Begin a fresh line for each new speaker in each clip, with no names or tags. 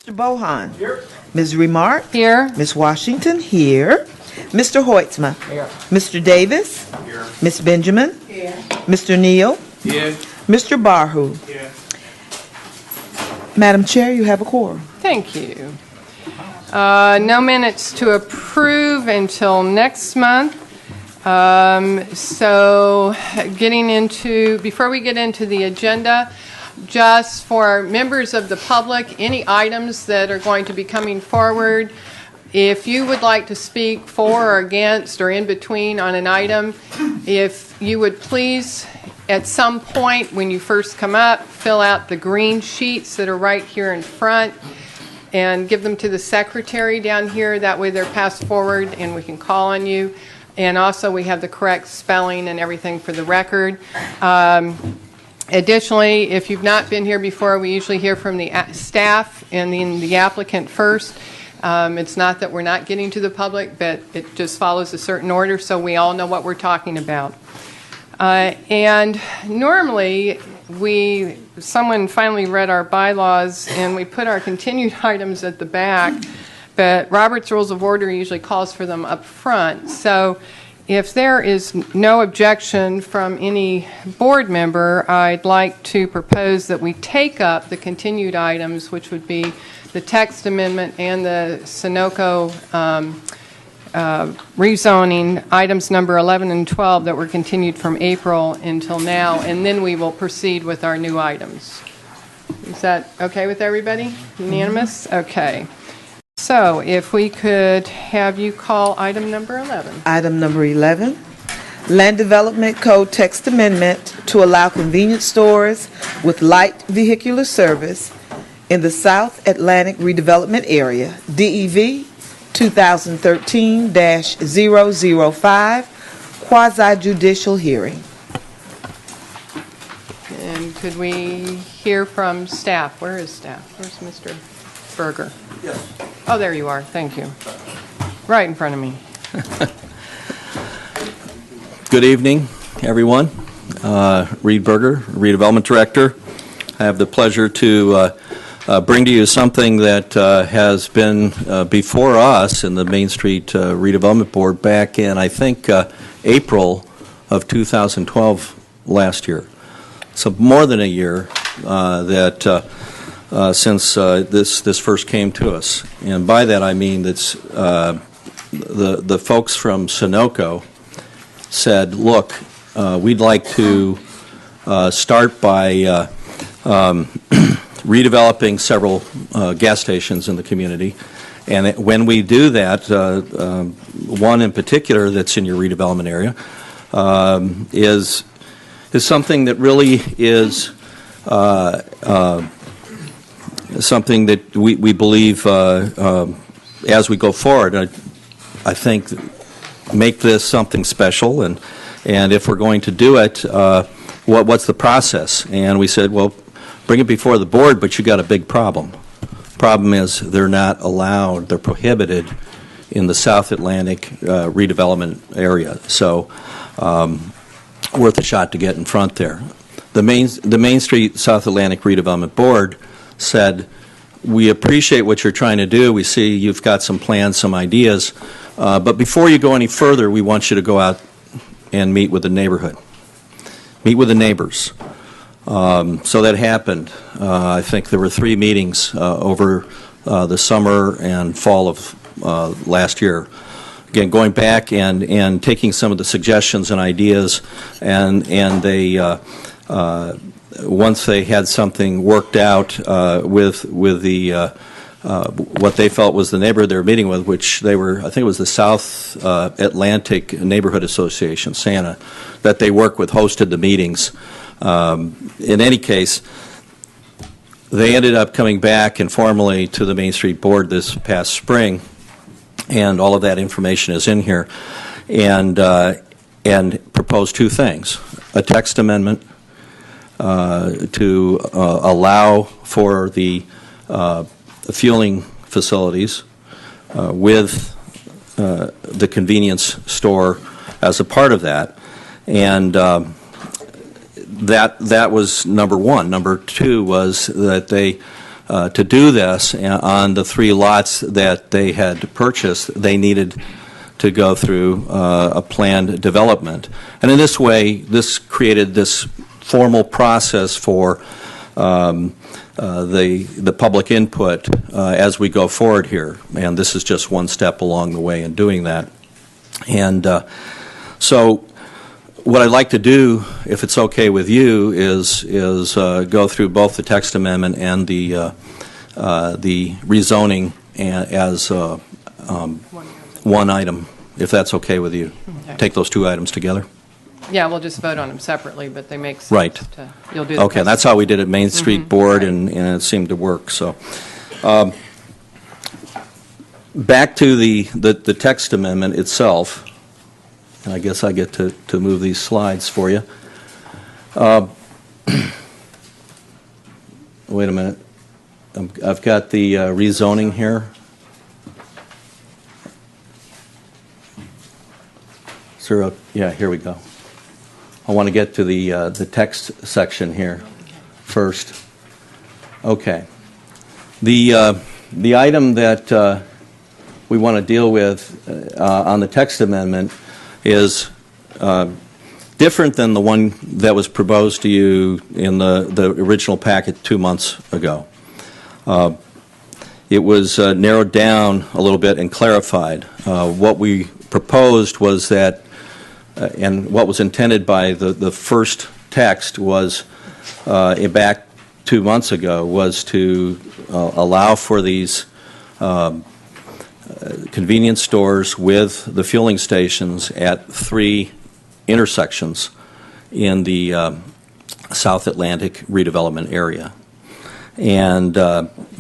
Mr. Bohan.
Here.
Ms. Remark.
Here.
Ms. Washington here. Mr. Hoitzma.
Here.
Mr. Davis.
Here.
Ms. Benjamin.
Here.
Mr. Neal.
Here.
Mr. Barhu.
Here.
Madam Chair, you have a quorum.
Thank you. No minutes to approve until next month. So before we get into the agenda, just for members of the public, any items that are going to be coming forward, if you would like to speak for or against or in between on an item, if you would please, at some point when you first come up, fill out the green sheets that are right here in front and give them to the secretary down here. That way they're passed forward and we can call on you. And also we have the correct spelling and everything for the record. Additionally, if you've not been here before, we usually hear from the staff and then the applicant first. It's not that we're not getting to the public, but it just follows a certain order so we all know what we're talking about. And normally, someone finally read our bylaws and we put our continued items at the back, but Robert's Rules of Order usually calls for them up front. So if there is no objection from any board member, I'd like to propose that we take up the continued items, which would be the text amendment and the Sunoco rezoning, items number 11 and 12 that were continued from April until now, and then we will proceed with our new items. Is that okay with everybody? Unanimous? Okay. So if we could have you call item number 11.
Item number 11, Land Development Code Text Amendment to allow convenience stores with light vehicular service in the South Atlantic Redevelopment Area, DEV 2013-005, quasi-judicial hearing.
And could we hear from staff? Where is staff? Where's Mr. Berger?
Yes.
Oh, there you are. Thank you. Right in front of me.
Good evening, everyone. Reed Berger, Redevelopment Director. I have the pleasure to bring to you something that has been before us in the Main Street Redevelopment Board back in, I think, April of 2012 last year. So more than a year since this first came to us. And by that I mean that the folks from Sunoco said, look, we'd like to start by redeveloping several gas stations in the community. And when we do that, one in particular that's in your redevelopment area is something that really is something that we believe as we go forward, I think make this something special, and if we're going to do it, what's the process? And we said, well, bring it before the board, but you got a big problem. Problem is they're not allowed, they're prohibited in the South Atlantic redevelopment area. So worth a shot to get in front there. The Main Street South Atlantic Redevelopment Board said, we appreciate what you're trying to do. We see you've got some plans, some ideas. But before you go any further, we want you to go out and meet with the neighborhood. Meet with the neighbors. So that happened. I think there were 3 meetings over the summer and fall of last year. Again, going back and taking some of the suggestions and ideas, and they once they had something worked out with the what they felt was the neighborhood they were meeting with, which they were, I think it was the South Atlantic Neighborhood Association, SANA, that they work with, hosted the meetings. In any case, they ended up coming back informally to the Main Street Board this past spring, and all of that information is in here, and proposed 2 things: a text amendment to allow for the fueling facilities with the convenience store as a part of that, and that was number one. Number two was that they to do this on the 3 lots that they had purchased, they needed to go through a planned development. And in this way, this created this formal process for the public input as we go forward here. And this is just one step along the way in doing that. And so what I'd like to do, if it's okay with you, is go through both the text amendment and the rezoning as one item, if that's okay with you.
Okay.
Take those 2 items together.
Yeah, we'll just vote on them separately, but they make sense.
Right.
You'll do the
Okay, that's how we did it Main Street Board,
right.
and it seemed to work. So, back to the text amendment itself, and I guess I get to move these slides for you. Wait a minute. I've got the rezoning here. Yeah, here we go. I want to get to the text section here first. Okay. The item that we want to deal with on the text amendment is different than the one that was proposed to you in the original packet 2 months ago. It was narrowed down a little bit and clarified. What we proposed was that, and what was intended by the first text was, back 2 months ago, was to allow for these convenience stores with the fueling stations at 3 intersections in the South Atlantic redevelopment area. And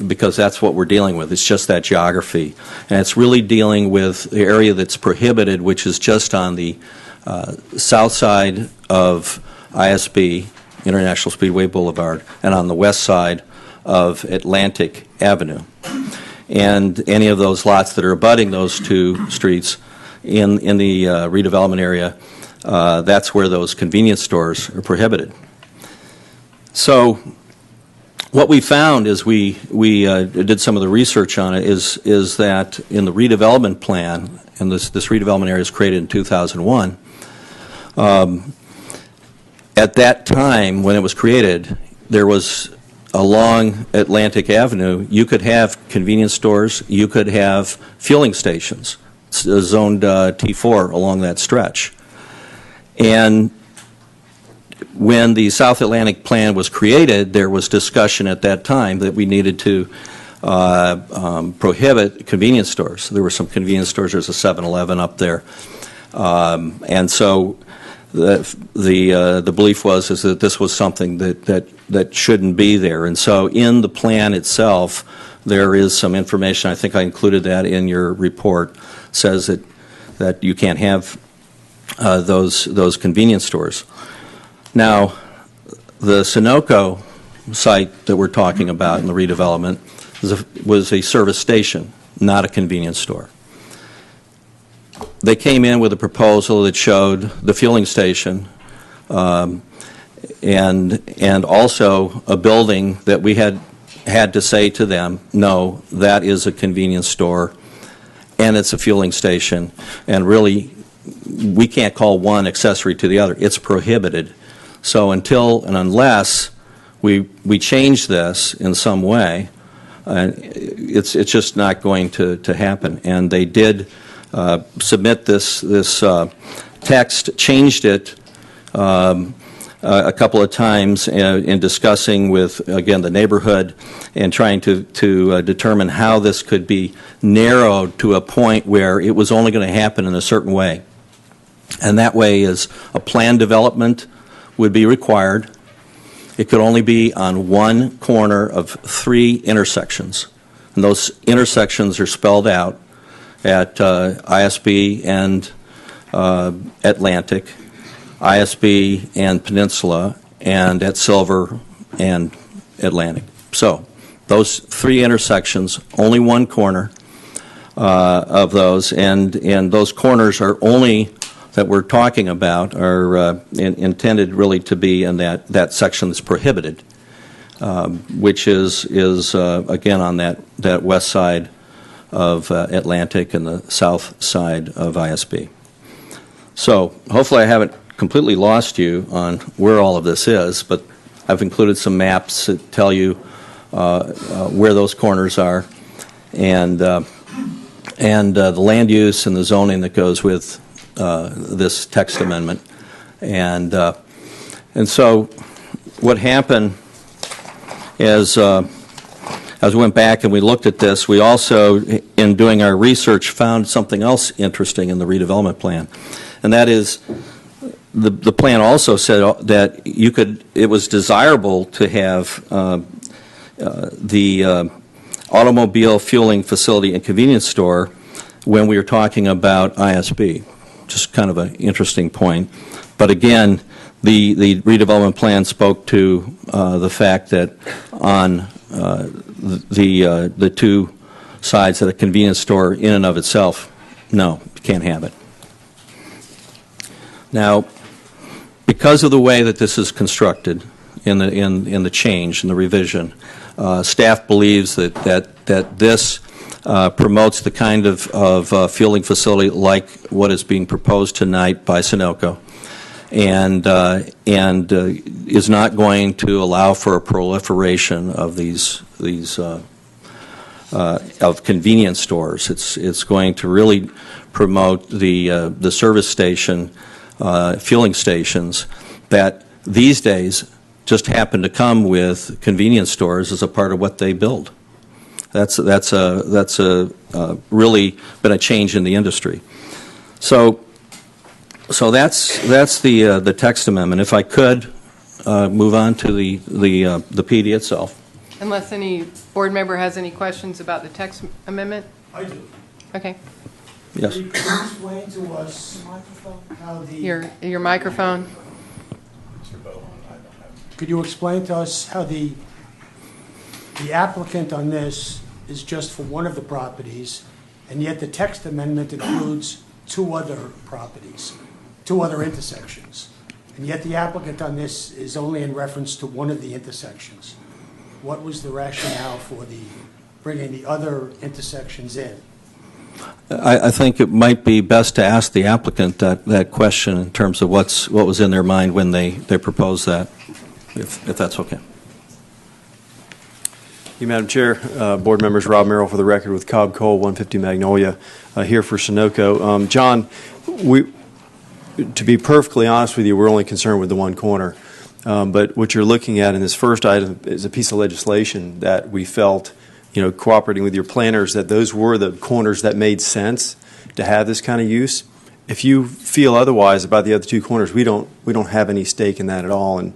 because that's what we're dealing with, it's just that geography. And it's really dealing with the area that's prohibited, which is just on the south side of ISB, International Speedway Boulevard, and on the west side of Atlantic Avenue. And any of those lots that are abutting those 2 streets in the redevelopment area, that's where those convenience stores are prohibited. So what we found as we did some of the research on it is that in the redevelopment plan, and this redevelopment area was created in 2001, at that time when it was created, there was along Atlantic Avenue, you could have convenience stores, you could have fueling stations, zoned T4 along that stretch. And when the South Atlantic plan was created, there was discussion at that time that we needed to prohibit convenience stores. There were some convenience stores. There's a 7-Eleven up there. And so the belief was that this was something that shouldn't be there. And so in the plan itself, there is some information. I think I included that in your report. Says that you can't have those convenience stores. Now, the Sunoco site that we're talking about in the redevelopment was a service station, not a convenience store. They came in with a proposal that showed the fueling station and also a building that we had to say to them, no, that is a convenience store and it's a fueling station, and really we can't call one accessory to the other. It's prohibited. So until and unless we change this in some way, it's just not going to happen. And they did submit this text, changed it a couple of times in discussing with, again, the neighborhood and trying to determine how this could be narrowed to a point where it was only going to happen in a certain way. And that way is a planned development would be required. It could only be on one corner of 3 intersections. And those intersections are spelled out at ISB and Atlantic, ISB and Peninsula, and at Silver and Atlantic. So those 3 intersections, only one corner of those, and those corners are only that we're talking about are intended really to be in that section that's prohibited. which is again on that west side of Atlantic and the south side of ISB. So hopefully I haven't completely lost you on where all of this is, but I've included some maps that tell you where those corners are, and the land use and the zoning that goes with this text amendment. And so what happened is, as we went back and we looked at this, we also, in doing our research, found something else interesting in the redevelopment plan, and that is the plan also said that it was desirable to have the automobile fueling facility and convenience store when we were talking about ISB. Just kind of an interesting point. But again, the redevelopment plan spoke to the fact that on the two sides of the convenience store in and of itself, no, you can't have it. Now, because of the way that this is constructed in the change, in the revision, staff believes that this promotes the kind of fueling facility like what is being proposed tonight by Sunoco, and is not going to allow for a proliferation of these of convenience stores. It's going to really promote the service station, fueling stations that these days just happen to come with convenience stores as a part of what they build. That's really been a change in the industry. So that's the text amendment. If I could move on to the PD itself.
Unless any board member has any questions about the text amendment?
I do.
Okay.
Yes.
Could you explain to us how the...
Your microphone.
Could you explain to us how the applicant on this is just for one of the properties, and yet the text amendment includes two other properties, two other intersections, and yet the applicant on this is only in reference to one of the intersections? What was the rationale for bringing the other intersections in?
I think it might be best to ask the applicant that question in terms of what was in their mind when they proposed that, if that's okay.
You, Madam Chair, board members, Rob Merrill for the record with Cobb Cole, 150 Magnolia, here for Sunoco. John, to be perfectly honest with you, we're only concerned with the one corner. But what you're looking at in this first item is a piece of legislation that we felt, cooperating with your planners, that those were the corners that made sense to have this kind of use. If you feel otherwise about the other two corners, we don't have any stake in that at all, and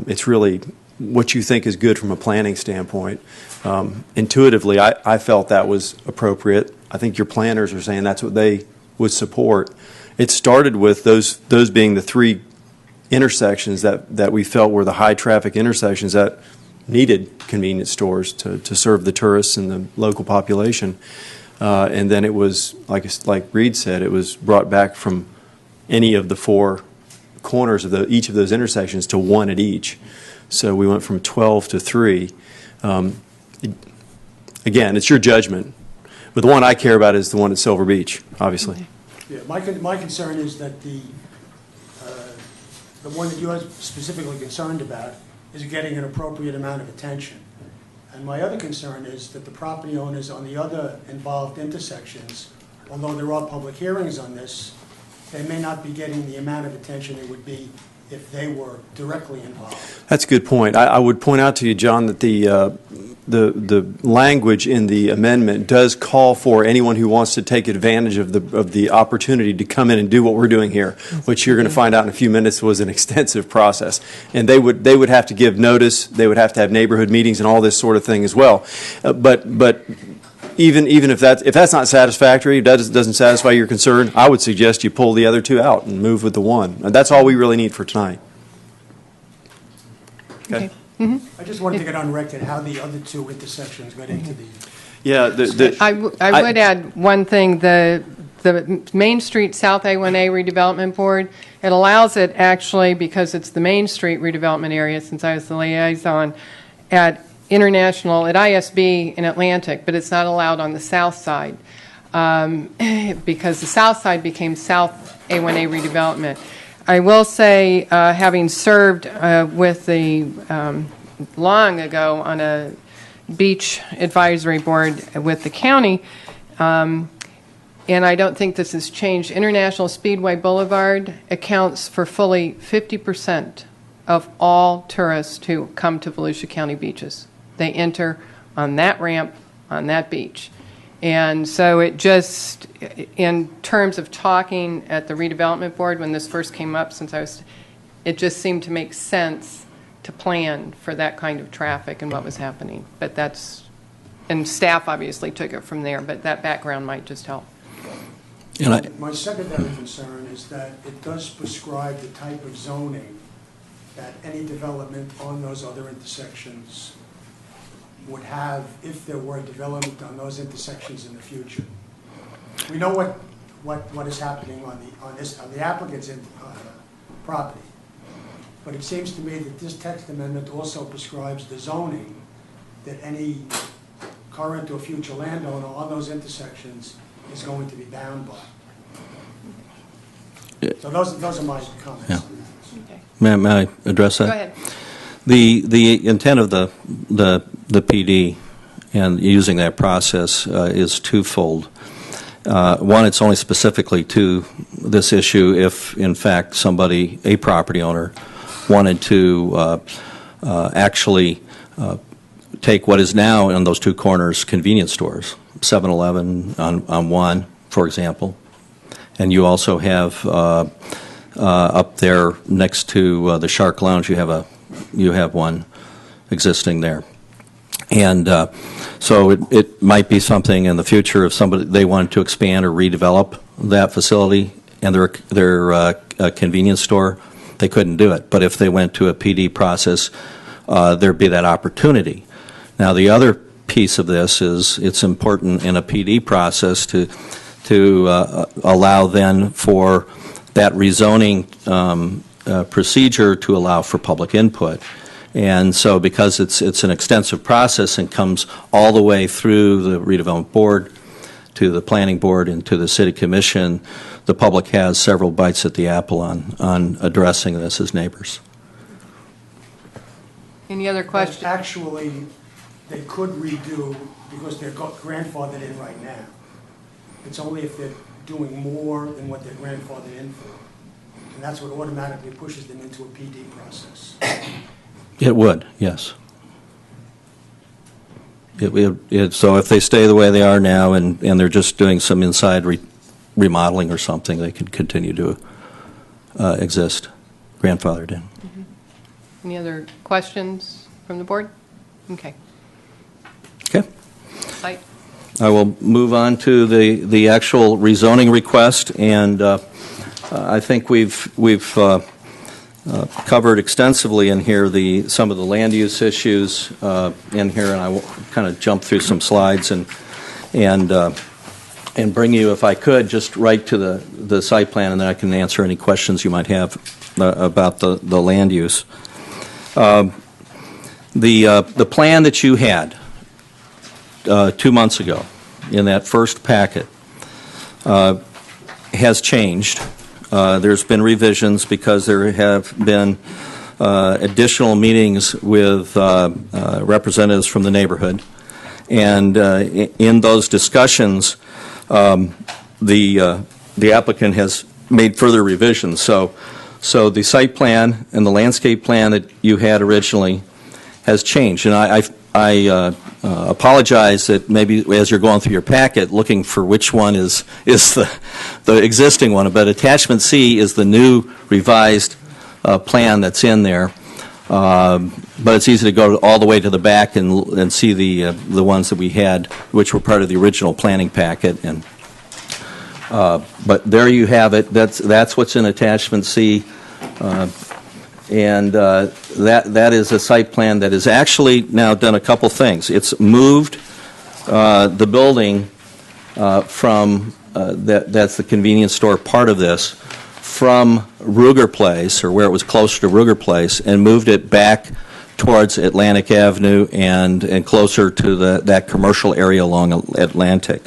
it's really what you think is good from a planning standpoint. Intuitively, I felt that was appropriate. I think your planners are saying that's what they would support. It started with those being the three intersections that we felt were the high traffic intersections that needed convenience stores to serve the tourists and the local population. And then it was, like Reed said, it was brought back from any of the four corners of each of those intersections to one at each. So we went from 12 to 3. Again, it's your judgment. But the one I care about is the one at Silver Beach, obviously.
Yeah, my concern is that the one that you're specifically concerned about is getting an appropriate amount of attention. And my other concern is that the property owners on the other involved intersections, although there are public hearings on this, they may not be getting the amount of attention it would be if they were directly involved. That's
a good point. I would point out to you, John, that the language in the amendment does call for anyone who wants to take advantage of the opportunity to come in and do what we're doing here, which you're going to find out in a few minutes was an extensive process. And they would have to give notice. They would have to have neighborhood meetings and all this sort of thing as well. But even if that's not satisfactory, doesn't satisfy your concern, I would suggest you pull the other two out and move with the one. And that's all we really need for tonight. Okay.
I just wanted to get on record how the other two intersections got into the...
Yeah.
I would add one thing. The Main Street South A1A Redevelopment Board, it allows it actually, because it's the Main Street redevelopment area, since I was the liaison, at International, at ISB in Atlantic, but it's not allowed on the south side because the south side became South A1A redevelopment. I will say, having served with the long ago on a beach advisory board with the county, and I don't think this has changed, International Speedway Boulevard accounts for fully 50% of all tourists who come to Volusia County beaches. They enter on that ramp on that beach. And so it just, in terms of talking at the redevelopment board when this first came up, it just seemed to make sense to plan for that kind of traffic and what was happening. But and staff obviously took it from there, but that background might just help.
And
My secondary concern is that it does prescribe the type of zoning that any development on those other intersections would have if there were development on those intersections in the future. We know what is happening on the applicant's property, but it seems to me that this text amendment also prescribes the zoning that any current or future landowner on those intersections is going to be bound by. So those are my comments.
Yeah.
Okay.
may I address that?
Go ahead.
The intent of the PD and using that process is twofold. One, it's only specifically to this issue if, in fact, a property owner, wanted to actually take what is now in those two corners convenience stores, 7-Eleven on one, for example, and you also have up there next to the Shark Lounge, you have one existing there. And so it might be something in the future if they wanted to expand or redevelop that facility and their convenience store, they couldn't do it. But if they went to a PD process, there'd be that opportunity. Now, the other piece of this is it's important in a PD process to allow then for that rezoning procedure to allow for public input. And so because it's an extensive process and comes all the way through the redevelopment board to the planning board and to the city commission, the public has several bites at the apple on addressing this as neighbors.
Any other questions?
Actually, they could redo because they're grandfathered in right now. It's only if they're doing more than what they're grandfathered in for. And that's what automatically pushes them into a PD process.
It would, yes. So if they stay the way they are now and they're just doing some inside remodeling or something, they could continue to exist, grandfathered in.
Mm-hmm. Any other questions from the board? Okay.
Okay.
Site.
I will move on to the actual rezoning request, and I think we've covered extensively in here some of the land use issues in here, and I will kind of jump through some slides and bring you, if I could, just right to the site plan, and then I can answer any questions you might have about the land use. The plan that you had 2 months ago in that first packet has changed. There's been revisions because there have been additional meetings with representatives from the neighborhood. And in those discussions, the applicant has made further revisions. So the site plan and the landscape plan that you had originally has changed. And I apologize that maybe as you're going through your packet looking for which one is the existing one, but attachment C is the new revised plan that's in there. But it's easy to go all the way to the back and see the ones that we had, which were part of the original planning packet. And but there you have it. That's what's in attachment C. And that is a site plan that has actually now done a couple things. It's moved the building from, that's the convenience store part of this, from Ruger Place, or where it was closer to Ruger Place, and moved it back towards Atlantic Avenue and closer to that commercial area along Atlantic,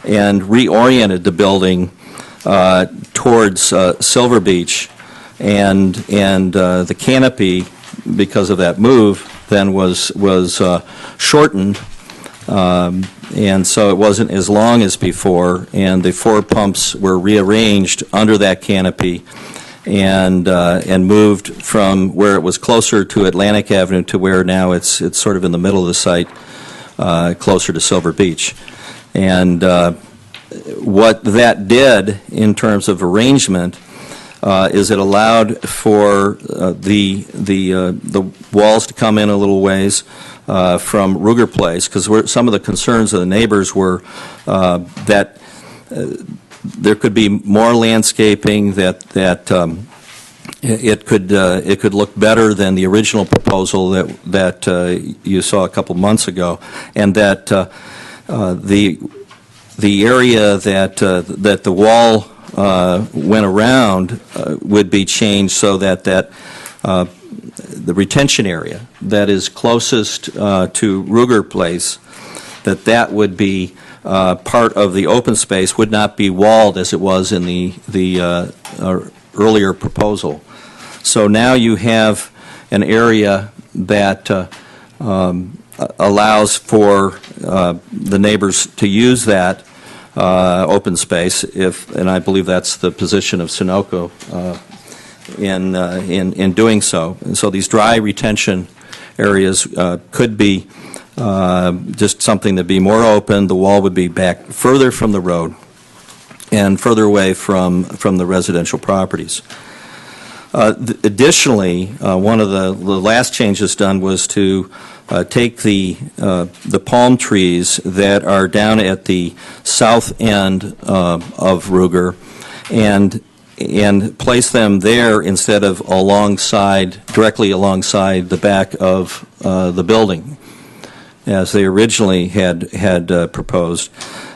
and reoriented the building towards Silver Beach, and the canopy, because of that move, then was shortened, and so it wasn't as long as before, and the 4 pumps were rearranged under that canopy and moved from where it was closer to Atlantic Avenue to where now it's sort of in the middle of the site, closer to Silver Beach. And what that did in terms of arrangement is it allowed for the walls to come in a little ways from Ruger Place, because some of the concerns of the neighbors were that there could be more landscaping, that it could look better than the original proposal that you saw a couple months ago, and that the area that the wall went around would be changed so that the retention area that is closest to Ruger Place, that would be part of the open space, would not be walled as it was in the earlier proposal. So now you have an area that allows for the neighbors to use that open space, and I believe that's the position of Sunoco in doing so. And so these dry retention areas could be just something to be more open. The wall would be back further from the road and further away from the residential properties. Additionally, one of the last changes done was to take the palm trees that are down at the south end of Ruger and place them there instead of directly alongside the back of the building, as they originally had proposed.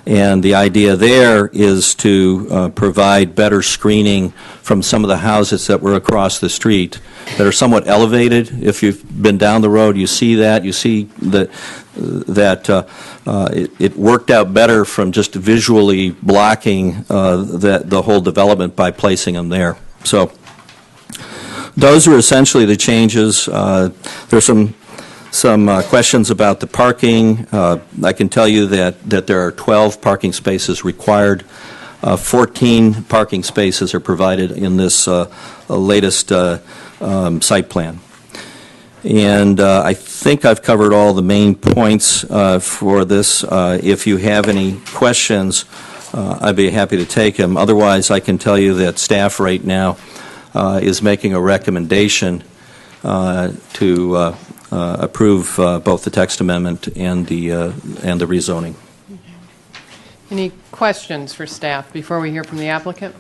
And the idea there is to provide better screening from some of the houses that were across the street that are somewhat elevated. If you've been down the road, you see that. You see that it worked out better from just visually blocking the whole development by placing them there. So those are essentially the changes. There's some questions about the parking. I can tell you that there are 12 parking spaces required. 14 parking spaces are provided in this latest site plan. And I think I've covered all the main points for this. If you have any questions, I'd be happy to take them. Otherwise, I can tell you that staff right now is making a recommendation to approve both the text amendment and the rezoning.
Any questions for staff before we hear from the applicant?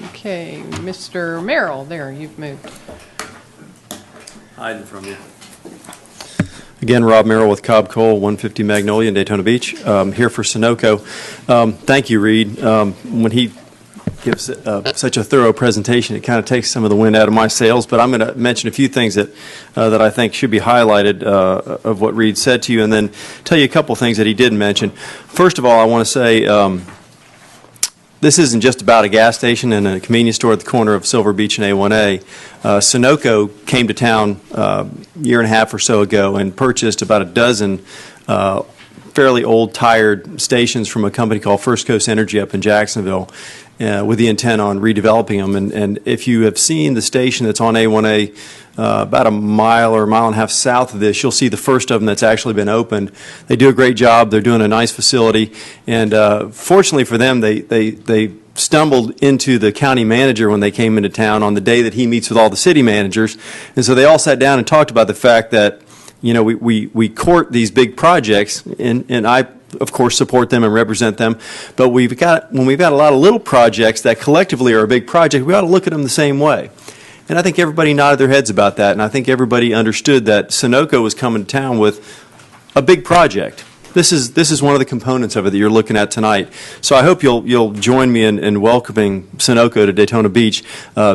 Okay, Mr. Merrill, there, you've moved.
Hiding from you. Again, Rob Merrill with Cobb Cole, 150 Magnolia in Daytona Beach, here for Sunoco. Thank you, Reed. When he gives such a thorough presentation, it kind of takes some of the wind out of my sails, but I'm going to mention a few things that I think should be highlighted of what Reed said to you, and then tell you a couple things that he didn't mention. First of all, I want to say this isn't just about a gas station and a convenience store at the corner of Silver Beach and A1A. Sunoco came to town a year and a half or so ago and purchased about a dozen fairly old, tired stations from a company called First Coast Energy up in Jacksonville, with the intent on redeveloping them. And if you have seen the station that's on A1A about a mile or a mile and a half south of this, you'll see the first of them that's actually been opened. They do a great job. They're doing a nice facility. And fortunately for them, they stumbled into the county manager when they came into town on the day that he meets with all the city managers. And so they all sat down and talked about the fact that, you know, we court these big projects, and I, of course, support them and represent them. But when we've got a lot of little projects that collectively are a big project, we ought to look at them the same way. And I think everybody nodded their heads about that, and I think everybody understood that Sunoco was coming to town with a big project. this is one of the components of it that you're looking at tonight. So I hope you'll join me in welcoming Sunoco to Daytona Beach.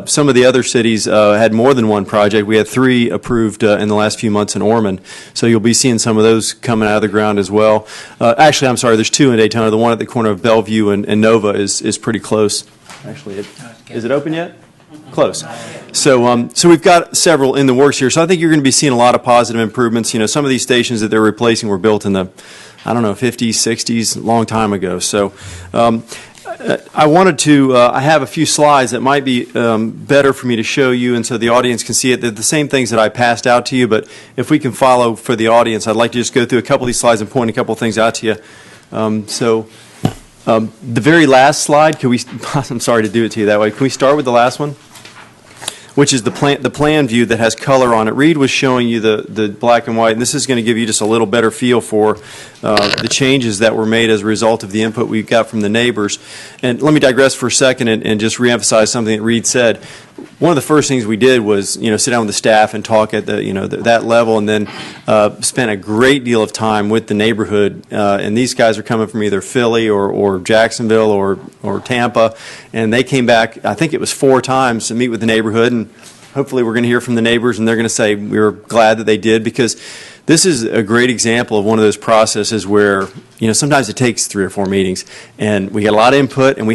Some of the other cities had more than one project. We had 3 approved in the last few months in Ormond. So you'll be seeing some of those coming out of the ground as well. Actually, I'm sorry, there's 2 in Daytona. The one at the corner of Bellevue and Nova is pretty close. Actually, is it open yet? Close. So we've got several in the works here. So I think you're going to be seeing a lot of positive improvements. You know, some of these stations that they're replacing were built in the, 50s, 60s, a long time ago. So I wanted to, I have a few slides that might be better for me to show you, and so the audience can see it. They're the same things that I passed out to you, but if we can follow for the audience, I'd like to just go through a couple of these slides and point a couple of things out to you. The very last slide, I'm sorry to do it to you that way. Can we start with the last one? Which is the plan view that has color on it. Reed was showing you the black and white, and this is going to give you just a little better feel for the changes that were made as a result of the input we got from the neighbors. And let me digress for a second and just reemphasize something that Reed said. One of the first things we did was, sit down with the staff and talk at that level, and then spent a great deal of time with the neighborhood. And these guys are coming from either Philly or Jacksonville or Tampa, and they came back, I think it was 4 times to meet with the neighborhood, and hopefully we're going to hear from the neighbors, and they're going to say we were glad that they did, because this is a great example of one of those processes where, sometimes it takes 3 or 4 meetings, and we got a lot of input, and we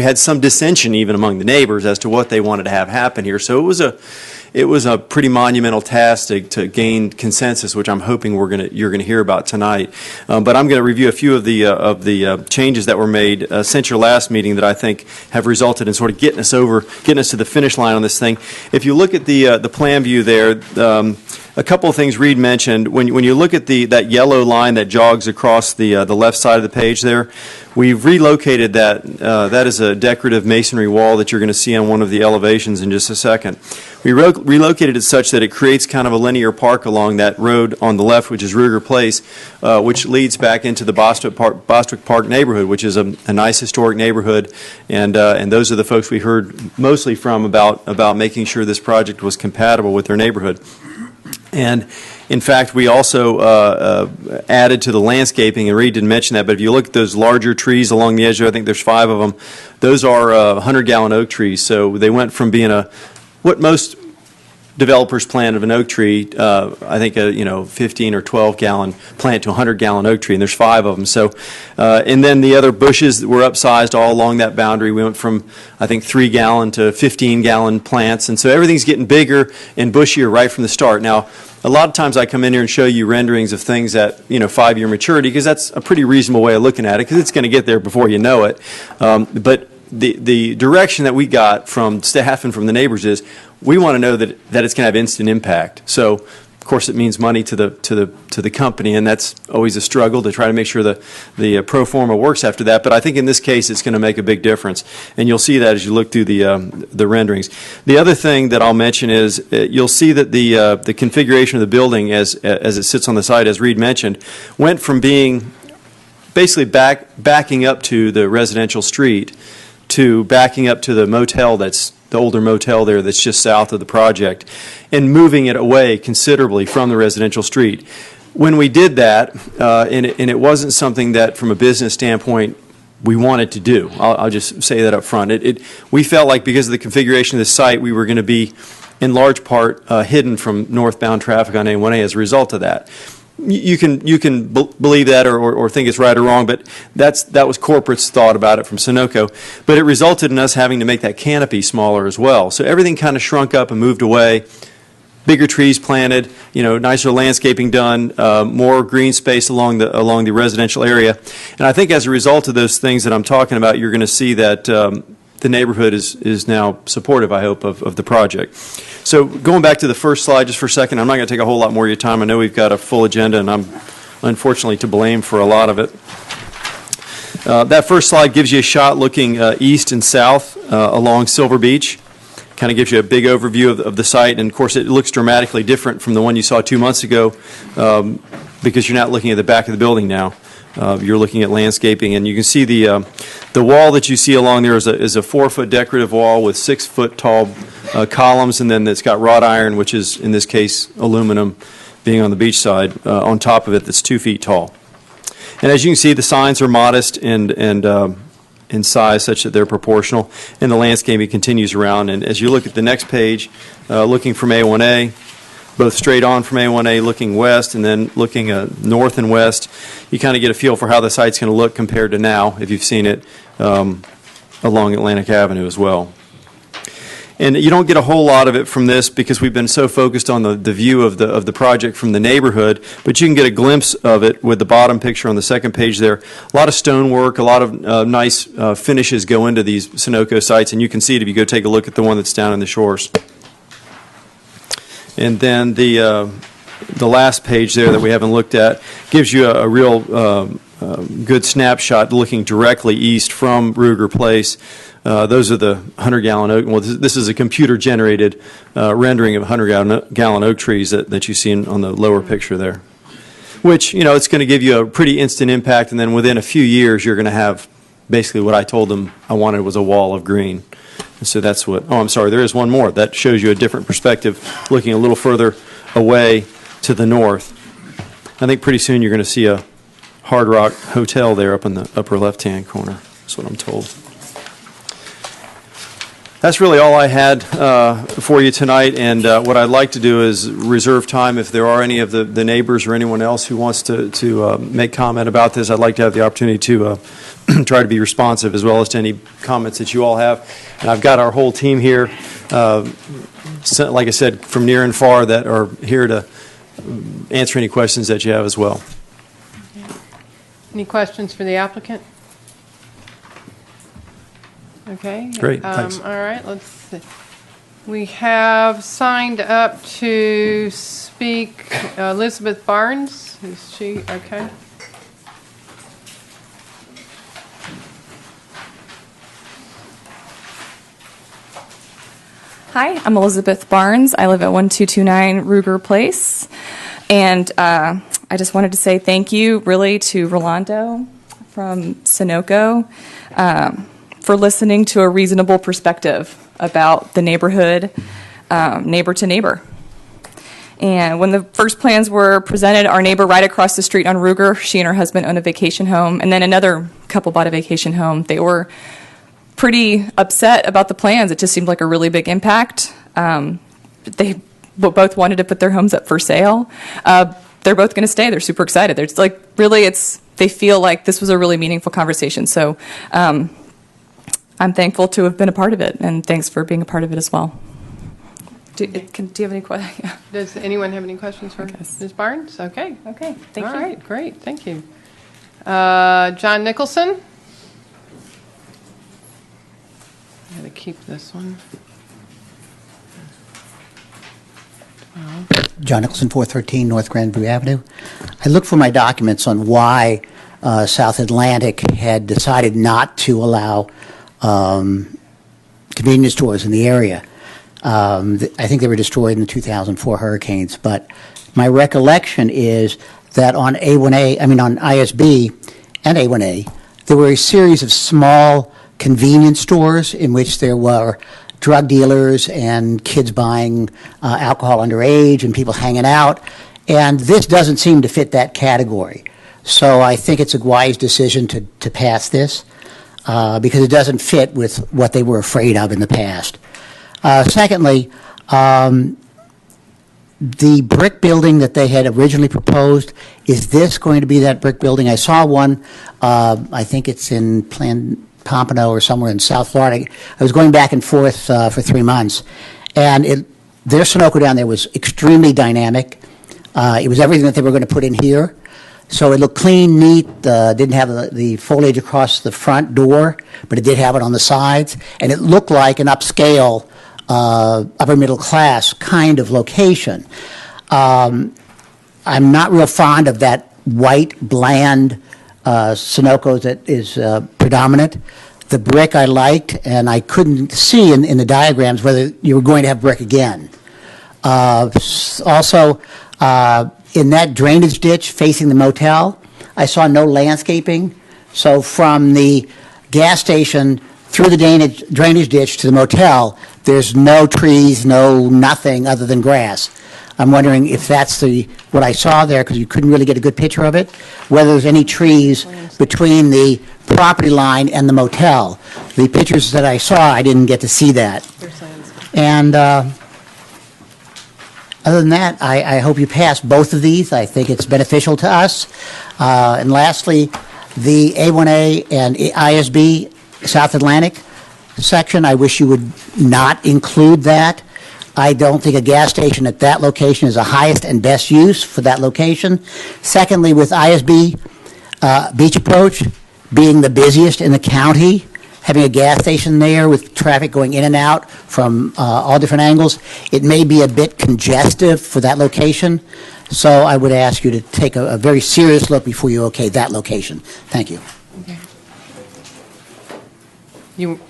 had some dissension even among the neighbors as to what they wanted to have happen here. So it was a pretty monumental task to gain consensus, which I'm hoping you're going to hear about tonight. But I'm going to review a few of the changes that were made since your last meeting that I think have resulted in sort of getting us to the finish line on this thing. If you look at the plan view there, a couple of things Reed mentioned. When you look at that yellow line that jogs across the left side of the page there, we've relocated that. That is a decorative masonry wall that you're going to see on one of the elevations in just a second. We relocated it such that it creates kind of a linear park along that road on the left, which is Ruger Place, which leads back into the Bostwick Park neighborhood, which is a nice historic neighborhood, and those are the folks we heard mostly from about making sure this project was compatible with their neighborhood. And in fact, we also added to the landscaping, and Reed didn't mention that, but if you look at those larger trees along the edge there, I think there's 5 of them, those are 100-gallon oak trees. So they went from being what most developers plant of an oak tree, I think a 15 or 12-gallon plant to a 100-gallon oak tree, and there's 5 of them. So, and then the other bushes were upsized all along that boundary. We went from, I think, 3-gallon to 15-gallon plants, and so everything's getting bigger and bushier right from the start. Now, a lot of times I come in here and show you renderings of things at 5-year maturity, because that's a pretty reasonable way of looking at it, because it's going to get there before you know it. But the direction that we got from staff and from the neighbors is we want to know that it's going to have instant impact. So, of course, it means money to the company, and that's always a struggle to try to make sure the pro forma works after that. But I think in this case, it's going to make a big difference, and you'll see that as you look through the renderings. The other thing that I'll mention is you'll see that the configuration of the building as it sits on the site, as Reed mentioned, went from being basically backing up to the residential street to backing up to the motel that's the older motel there that's just south of the project, and moving it away considerably from the residential street. When we did that, and it wasn't something that from a business standpoint we wanted to do. I'll just say that up front. We felt like because of the configuration of the site, we were going to be in large part hidden from northbound traffic on A1A as a result of that. You can believe that or think it's right or wrong, but that was corporate's thought about it from Sunoco. But it resulted in us having to make that canopy smaller as well. So everything kind of shrunk up and moved away. Bigger trees planted, nicer landscaping done, more green space along the residential area. And I think as a result of those things that I'm talking about, you're going to see that the neighborhood is now supportive, I hope, of the project. So going back to the first slide just for a second, I'm not going to take a whole lot more of your time. I know we've got a full agenda, and I'm unfortunately to blame for a lot of it. That first slide gives you a shot looking east and south along Silver Beach. Kind of gives you a big overview of the site, and of course it looks dramatically different from the one you saw 2 months ago because you're not looking at the back of the building now. You're looking at landscaping, and you can see the wall that you see along there is a 4-foot decorative wall with 6-foot tall columns, and then it's got wrought iron, which is in this case aluminum being on the beach side, on top of it that's 2 feet tall. And as you can see, the signs are modest and in size such that they're proportional, and the landscaping continues around. And as you look at the next page, looking from A1A, both straight on from A1A looking west and then looking north and west, you kind of get a feel for how the site's going to look compared to now, if you've seen it, along Atlantic Avenue as well. And you don't get a whole lot of it from this because we've been so focused on the view of the project from the neighborhood, but you can get a glimpse of it with the bottom picture on the second page there. A lot of stonework, a lot of nice finishes go into these Sunoco sites, and you can see it if you go take a look at the one that's down in the shores. And then the last page there that we haven't looked at gives you a real good snapshot looking directly east from Ruger Place. Those are the 100-gallon oak. Well, this is a computer-generated rendering of 100-gallon oak trees that you see on the lower picture there. Which, you know, it's going to give you a pretty instant impact, and then within a few years, you're going to have basically what I told them I wanted was a wall of green. And so that's what. Oh, I'm sorry. There is one more that shows you a different perspective, looking a little further away to the north. I think pretty soon you're going to see a Hard Rock Hotel there up in the upper left-hand corner. That's what I'm told. That's really all I had for you tonight, and what I'd like to do is reserve time if there are any of the neighbors or anyone else who wants to make comment about this. I'd like to have the opportunity to try to be responsive as well as to any comments that you all have. And I've got our whole team here, like I said, from near and far that are here to answer any questions that you have as well.
Any questions for the applicant? Okay.
Great, thanks.
All right, let's see. We have signed up to speak Elizabeth Barnes. Is she okay?
Hi, I'm Elizabeth Barnes. I live at 1229 Ruger Place. And I just wanted to say thank you, really, to Rolando from Sunoco for listening to a reasonable perspective about the neighborhood, neighbor to neighbor. And when the first plans were presented, our neighbor right across the street on Ruger, she and her husband own a vacation home, and then another couple bought a vacation home. They were pretty upset about the plans. It just seemed like a really big impact. They both wanted to put their homes up for sale. They're both going to stay. They're super excited. They're just like, really, they feel like this was a really meaningful conversation. So I'm thankful to have been a part of it, and thanks for being a part of it as well. Do you have any questions?
Does anyone have any questions for Ms. Barnes? Okay.
Okay, thank you.
All right, great, thank you. John Nicholson? I'm going to keep this one.
John Nicholson, 413 North Granbury Avenue. I looked for my documents on why South Atlantic had decided not to allow convenience stores in the area. I think they were destroyed in the 2004 hurricanes, but my recollection is that on on ISB and A1A, there were a series of small convenience stores in which there were drug dealers and kids buying alcohol underage and people hanging out, and this doesn't seem to fit that category. So I think it's a wise decision to pass this because it doesn't fit with what they were afraid of in the past. Secondly, the brick building that they had originally proposed, is this going to be that brick building? I saw one, I think it's in Pompano or somewhere in South Florida. I was going back and forth for 3 months, and their Sunoco down there was extremely dynamic. It was everything that they were going to put in here. So it looked clean, neat, didn't have the foliage across the front door, but it did have it on the sides, and it looked like an upscale, upper middle class kind of location. I'm not real fond of that white, bland Sunoco that is predominant. The brick I liked, and I couldn't see in the diagrams whether you were going to have brick again. Also, in that drainage ditch facing the motel, I saw no landscaping. So from the gas station through the drainage ditch to the motel, there's no trees, nothing other than grass. I'm wondering if that's the what I saw there, because you couldn't really get a good picture of it, whether there's any trees between the property line and the motel. The pictures that I saw, I didn't get to see that. And other than that, I hope you pass both of these. I think it's beneficial to us. And lastly, the A1A and ISB South Atlantic section, I wish you would not include that. I don't think a gas station at that location is the highest and best use for that location. Secondly, with ISB Beach Approach being the busiest in the county, having a gas station there with traffic going in and out from all different angles, it may be a bit congestive for that location. So I would ask you to take a very serious look before you okay that location. Thank you.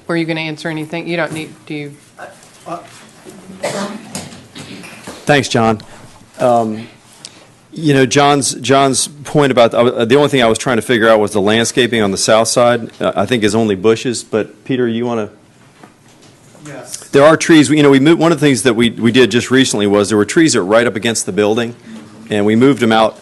Were you going to answer anything? You don't need, do you?
Thanks, John. You know, John's point about, the only thing I was trying to figure out was the landscaping on the south side, I think is only bushes, but Peter, you want to?
Yes.
There are trees, you know, we moved, one of the things that we did just recently was there were trees that were right up against the building, and we moved them out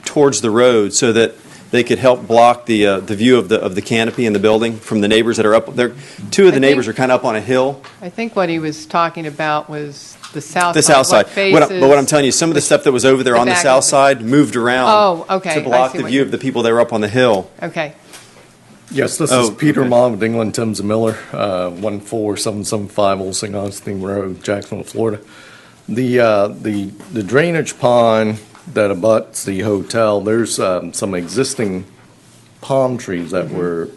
towards the road so that they could help block the view of the canopy in the building from the neighbors that are up there. Two of the neighbors are kind of up on a hill.
I think what he was talking about was the south side.
The south side.
What
But what I'm telling you, some of the stuff that was over there on the
back
south
of it.
side moved around
Oh, okay.
to
I
block
see
the
what
view
you're-
of the people that were up on the hill.
Okay.
Yes, this
Oh,
is Peter
okay.
Mullen with England, Timms and Miller, 14775 Old St. Augustine Road, Jacksonville, Florida. The drainage pond that abuts the hotel, there's some existing palm trees that were,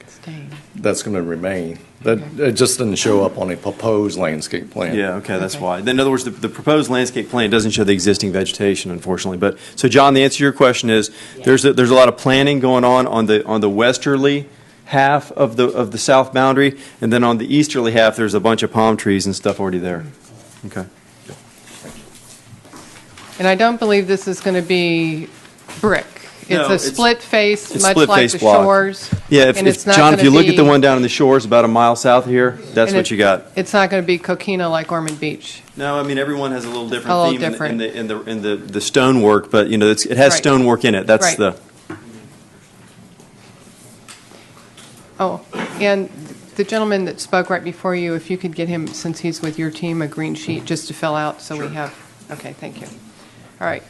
Staying.
that's going to remain. That, it just didn't show up on a proposed landscape plan.
Yeah, okay, that's
Okay.
why. In other words, the proposed landscape plan doesn't show the existing vegetation, unfortunately. But, so John, the answer to your question is, there's a lot of planning going on the westerly half of the south boundary, and then on the easterly half, there's a bunch of palm trees and stuff already there. Okay.
And I don't believe this is going to be brick.
No,
It's a
it's-
split face,
it's
much
split
like
face
the
block.
shores.
Yeah,
and it's not
John, if
gonna
you look at the
be-
one down in the shores about a mile south of here, that's
and
what you got.
It's not going to be coquina like Ormond Beach.
No, I mean, everyone has a little different
A little
theme
different.
in the stonework, but, you know, it has
Right.
stonework in it. That's
Right.
the,
Oh, and the gentleman that spoke right before you, if you could get him, since he's with your team, a green sheet just to fill out, so we have, okay, thank you. All right.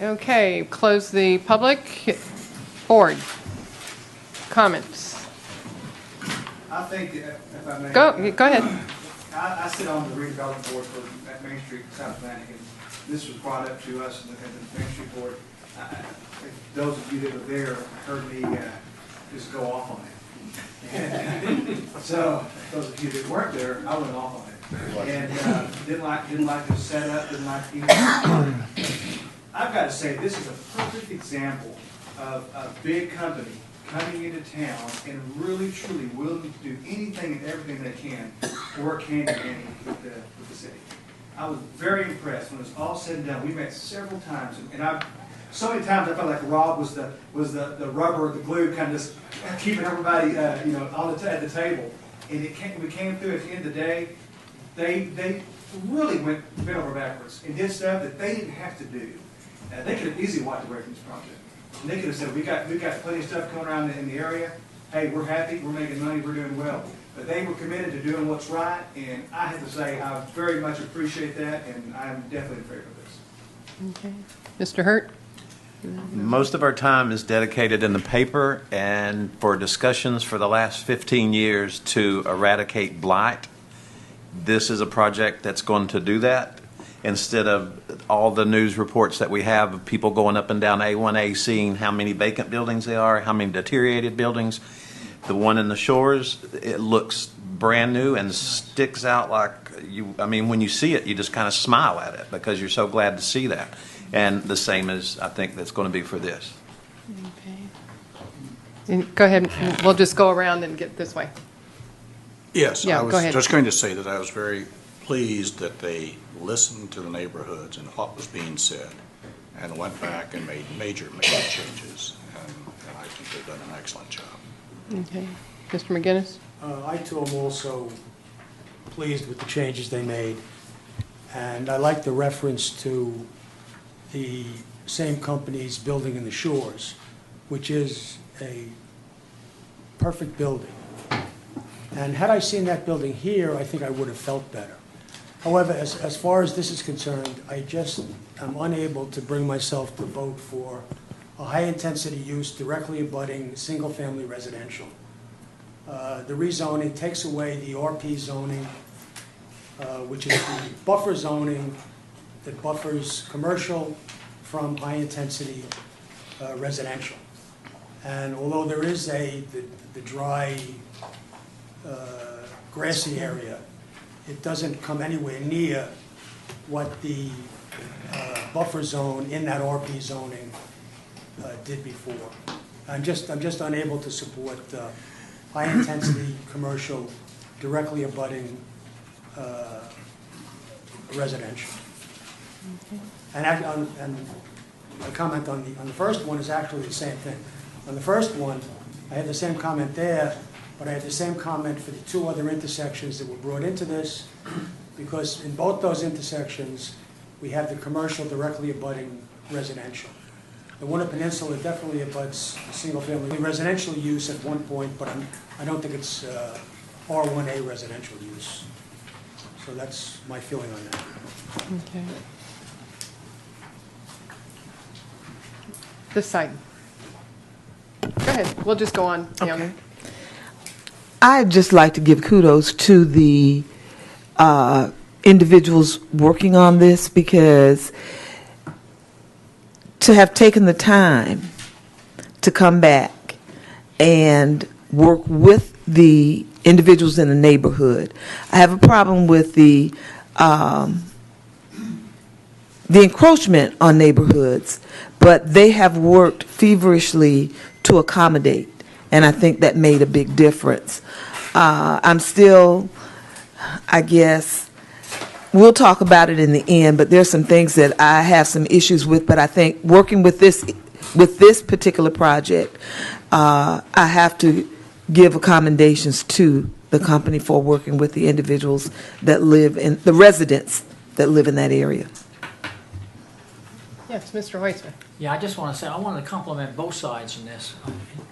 Okay, close the public. Board. Comments?
I think, if I may.
Go ahead.
I sit on the redevelopment board for at Main Street, South Atlantic, and this was brought up to us at the Main Street board. Those of you that were there heard me just go off on it. So, those of you that weren't there, I went off on it. And didn't like the setup, didn't like even. I've got to say, this is a perfect example of a big company coming into town and really, truly willing to do anything and everything they can to work hand in hand with the city. I was very impressed when it was all said and done. We met several times, and so many times I felt like Rob was the rubber, the glue, kind of just keeping everybody, at the table. And we came through at the end of the day. They really went bent over backwards and did stuff that they didn't have to do. They could have easily walked away from this project. And they could have said, we got plenty of stuff going around in the area. Hey, we're happy, we're making money, we're doing well. But they were committed to doing what's right, and I have to say, I very much appreciate that, and I'm definitely in favor of this.
Okay. Mr. Hurt?
Most of our time is dedicated in the paper and for discussions for the last 15 years to eradicate blight. This is a project that's going to do that. Instead of all the news reports that we have of people going up and down A1A seeing how many vacant buildings there are, how many deteriorated buildings, the one in the shores, it looks brand new and sticks out like when you see it, you just kind of smile at it because you're so glad to see that. And the same as I think that's going to be for this.
Okay. Go ahead. We'll just go around and get this way.
Yes,
Yeah,
I
go
was
ahead.
just going to say that I was very pleased that they listened to the neighborhoods and what was being said and went back and made major changes. And I think they've done an excellent job.
Okay. Mr. McGinnis?
I too am also pleased with the changes they made. And I like the reference to the same company's building in the Shores, which is a perfect building. And had I seen that building here, I think I would have felt better. However, as far as this is concerned, I just am unable to bring myself to vote for a high-intensity use directly abutting single-family residential. The rezoning takes away the RP zoning, which is the buffer zoning that buffers commercial from high-intensity residential. And although there is the dry, grassy area, it doesn't come anywhere near what the buffer zone in that RP zoning did before. I'm just unable to support high-intensity commercial directly abutting residential. And a comment on the first one is actually the same thing. On the first one, I had the same comment there, but I had the same comment for the two other intersections that were brought into this, because in both those intersections, we have the commercial directly abutting residential. The one at Peninsula definitely abuts single-family residential use at one point, but I don't think it's R1A residential use. So that's my feeling on that.
Okay. This side. Go ahead. We'll just go on.
Okay. I'd just like to give kudos to the individuals working on this, because to have taken the time to come back and work with the individuals in the neighborhood. I have a problem with the encroachment on neighborhoods, but they have worked feverishly to accommodate, and I think that made a big difference. I'm still, I guess, we'll talk about it in the end, but there's some things that I have some issues with, but I think working with this particular project, I have to give accommodations to the company for working with the individuals that live in, the residents that live in that area.
Yes, Mr. Hoisman.
Yeah, I just want to say, I wanted to compliment both sides in this,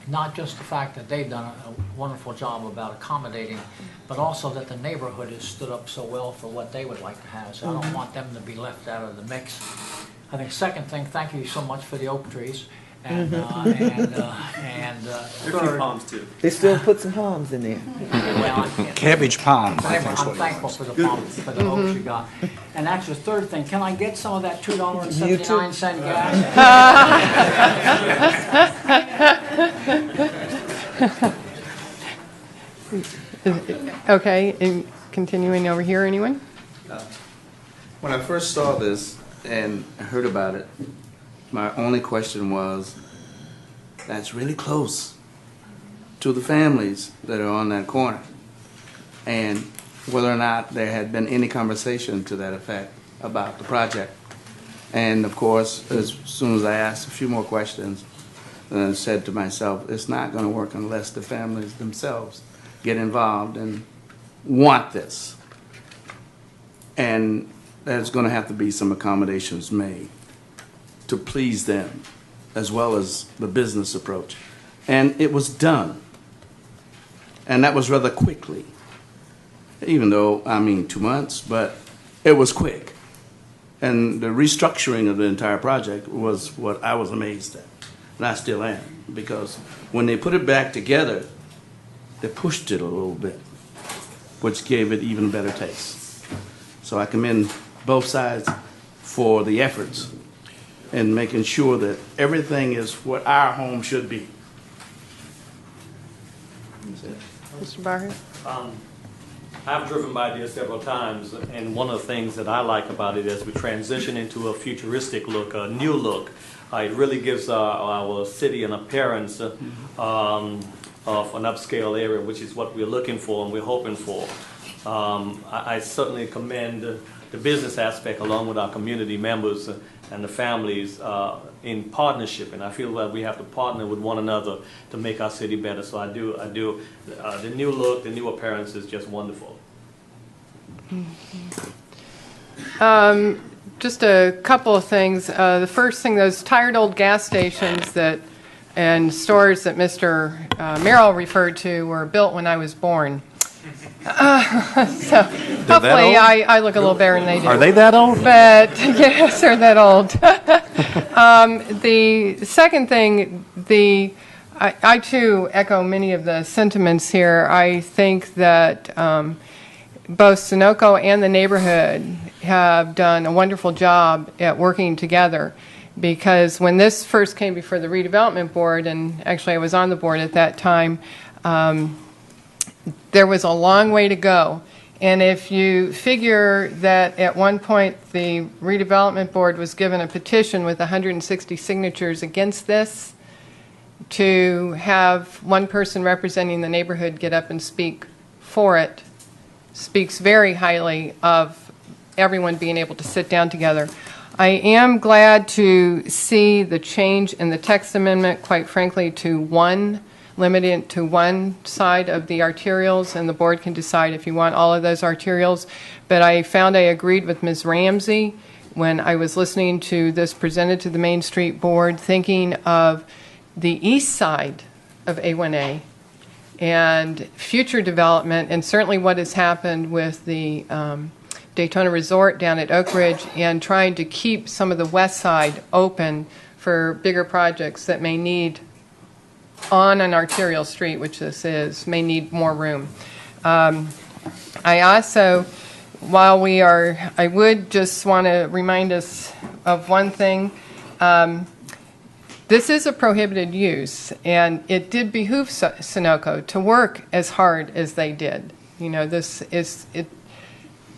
not just the fact that they've done a wonderful job about accommodating, but also that the neighborhood has stood up so well for what they would like to have, so I don't want them to be left out of the mix. I think second thing, thank you so much for the oak trees, and third,
palms too.
They still put some palms in there.
well, I can't.
Cabbage palm.
Anyway, I'm thankful for the palms, for the oaks you got. And that's the third thing, can I get some of that $2.79
gas? Okay, and continuing over here, anyone?
When I first saw this and heard about it, my only question was, that's really close to the families that are on that corner, and whether or not there had been any conversation to that effect about the project. And of course, as soon as I asked a few more questions, I said to myself, it's not going to work unless the families themselves get involved and want this. And there's going to have to be some accommodations made to please them, as well as the business approach. And it was done. And that was rather quickly. Even though, 2 months, but it was quick. And the restructuring of the entire project was what I was amazed at. And I still am, because when they put it back together, they pushed it a little bit, which gave it even better taste. So I commend both sides for the efforts in making sure that everything is what our home should be.
Mr. Barher?
I've driven by there several times, and one of the things that I like about it is we transition into a futuristic look, a new look. It really gives our city an appearance of an upscale area, which is what we're looking for and we're hoping for. I certainly commend the business aspect along with our community members and the families in partnership, and I feel that we have to partner with one another to make our city better. So I do. The new look, the new appearance is just wonderful.
Just a couple of things. The first thing, those tired old gas stations and stores that Mr. Merrill referred to were built when I was born. So hopefully I look a little better than they do.
Are they that old?
But yes, they're that old. The second thing, I too echo many of the sentiments here. I think that both Sunoco and the neighborhood have done a wonderful job at working together, because when this first came before the redevelopment board, and actually I was on the board at that time, there was a long way to go. And if you figure that at one point the redevelopment board was given a petition with 160 signatures against this, to have one person representing the neighborhood get up and speak for it speaks very highly of everyone being able to sit down together. I am glad to see the change in the text amendment, quite frankly, to limiting it to one side of the arterials, and the board can decide if you want all of those arterials. But I found I agreed with Ms. Ramsey when I was listening to this presented to the Main Street Board, thinking of the east side of A1A and future development, and certainly what has happened with the Daytona Resort down at Oak Ridge, and trying to keep some of the west side open for bigger projects that may need, on an arterial street, which this is, may need more room. I also, I would just want to remind us of one thing. This is a prohibited use, and it did behoove Sunoco to work as hard as they did. You know,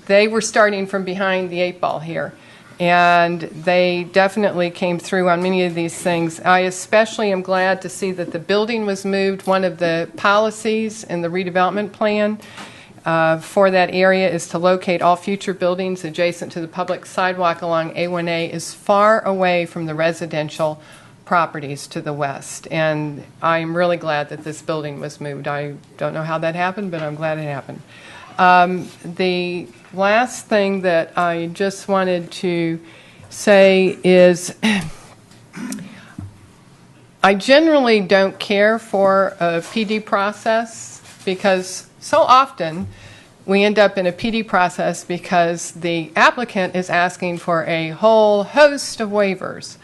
they were starting from behind the 8 ball here, and they definitely came through on many of these things. I especially am glad to see that the building was moved. One of the policies in the redevelopment plan for that area is to locate all future buildings adjacent to the public sidewalk along A1A as far away from the residential properties to the west. And I'm really glad that this building was moved. I don't know how that happened, but I'm glad it happened. The last thing that I just wanted to say is I generally don't care for a PD process, because so often we end up in a PD process because the applicant is asking for a whole host of waivers.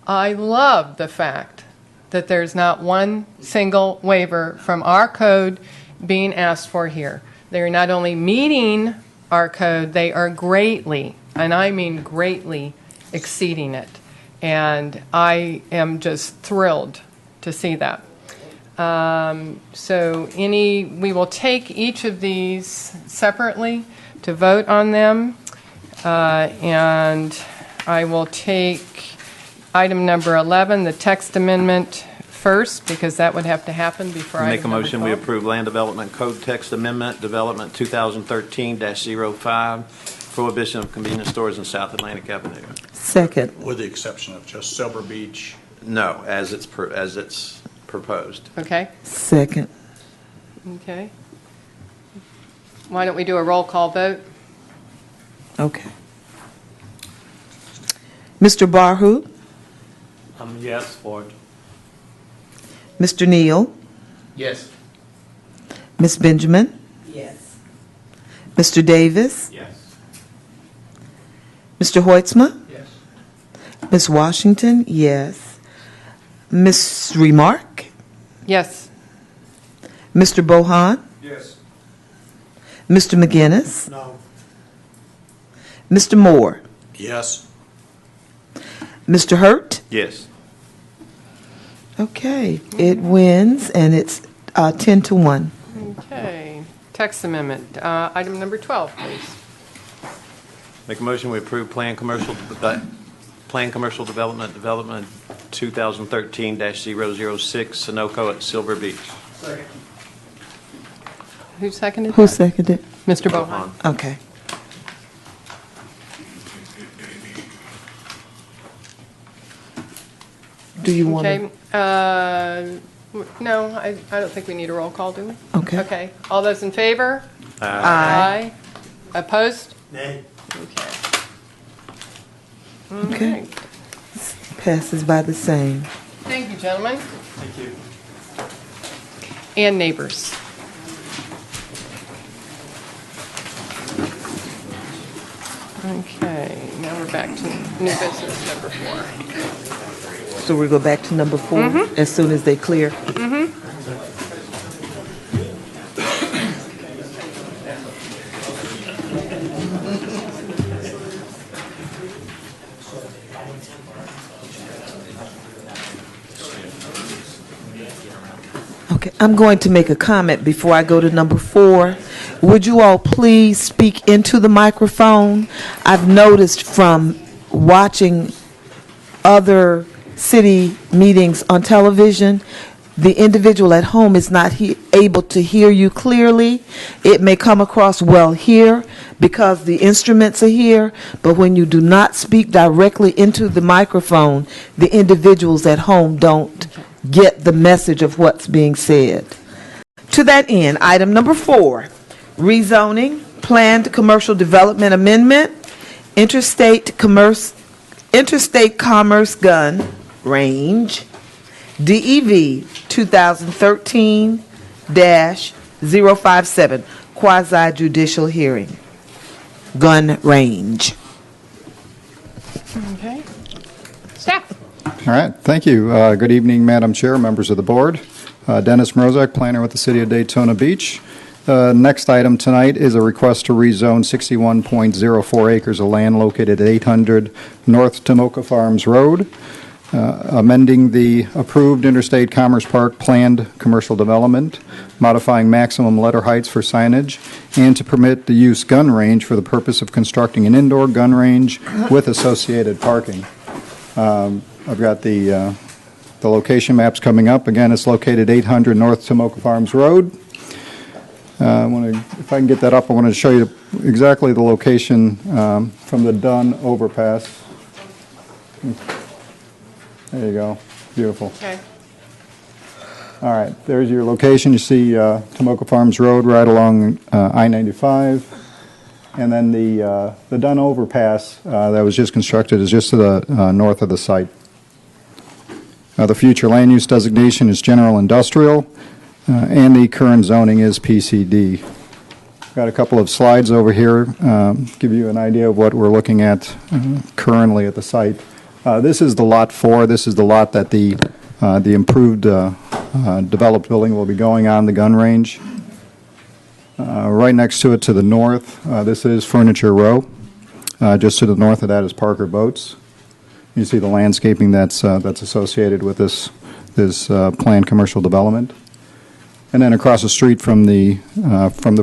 I love the fact that there's not one single waiver from our code being asked for here. They're not only meeting our code, they are greatly, and I mean greatly, exceeding it. And I am just thrilled to see that. We will take each of these separately to vote on them. And I will take item number 11, the text amendment, first, because that would have to happen before I
Make a motion, we approve Land Development Code Text Amendment, Development 2013-05, prohibition of convenience stores in South Atlantic Avenue.
Second.
With the exception of just Silver Beach.
No, as it's proposed.
Okay.
Second.
Okay. Why don't we do a roll call vote?
Okay. Mr. Barhu?
Yes for it.
Mr. Neal?
Yes.
Ms. Benjamin?
Yes.
Mr. Davis?
Yes.
Mr. Hoitzma?
Yes.
Ms. Washington? Yes. Ms. Remark?
Yes.
Mr. Bohan?
Yes.
Mr. McGinnis?
No.
Mr. Moore?
Yes.
Mr. Hurt?
Yes.
Okay, it wins, and it's 10-1.
Okay. Text amendment. Item number 12, please.
Make a motion, we approve Plan Commercial Development 2013-006, Sunoco at Silver Beach.
Second.
Who seconded
Who
that?
seconded?
Mr. Bohan.
Okay. Do you want
Okay.
to?
No, I don't think we need a roll call, do we?
Okay.
Okay. All those in favor?
Aye.
Opposed?
Nay.
Okay.
Okay. Passes by the same.
Thank you, gentlemen. Thank you. And neighbors. Okay, now we're back to new business number 4.
So we go back to number 4 as soon as they clear. Okay, I'm going to make a comment before I go to number 4. Would you all please speak into the microphone? I've noticed from watching other city meetings on television, the individual at home is not able to hear you clearly. It may come across well here because the instruments are here, but when you do not speak directly into the microphone, the individuals at home don't get the message of what's being said. To that end, item number 4, rezoning, planned commercial development amendment, interstate commerce gun range, DEV 2013-057, quasi judicial hearing, gun range.
Okay. Staff.
All right, thank you. Good evening, Madam Chair, members of the board. Dennis Mrozek, planner with the City of Daytona Beach. Next item tonight is a request to rezone 61.04 acres of land located at 800 North Tomoka Farms Road, amending the approved Interstate Commerce Park planned commercial development, modifying maximum letter heights for signage, and to permit the use gun range for the purpose of constructing an indoor gun range with associated parking. I've got the location maps coming up. Again, it's located 800 North Tomoka Farms Road. If I can get that up, I want to show you exactly the location from the Dunn overpass. There you go. Beautiful.
Okay.
All right, there's your location. You see Tomoka Farms Road right along I-95. And then the Dunn overpass that was just constructed is just to the north of the site. The future land use designation is general industrial, and the current zoning is PCD. Got a couple of slides over here, give you an idea of what we're looking at currently at the site. This is the lot 4. This is the lot that the improved developed building will be going on, the gun range. Right next to it to the north, this is Furniture Row. Just to the north of that is Parker Boats. You see the landscaping that's associated with this planned commercial development. And then across the street from the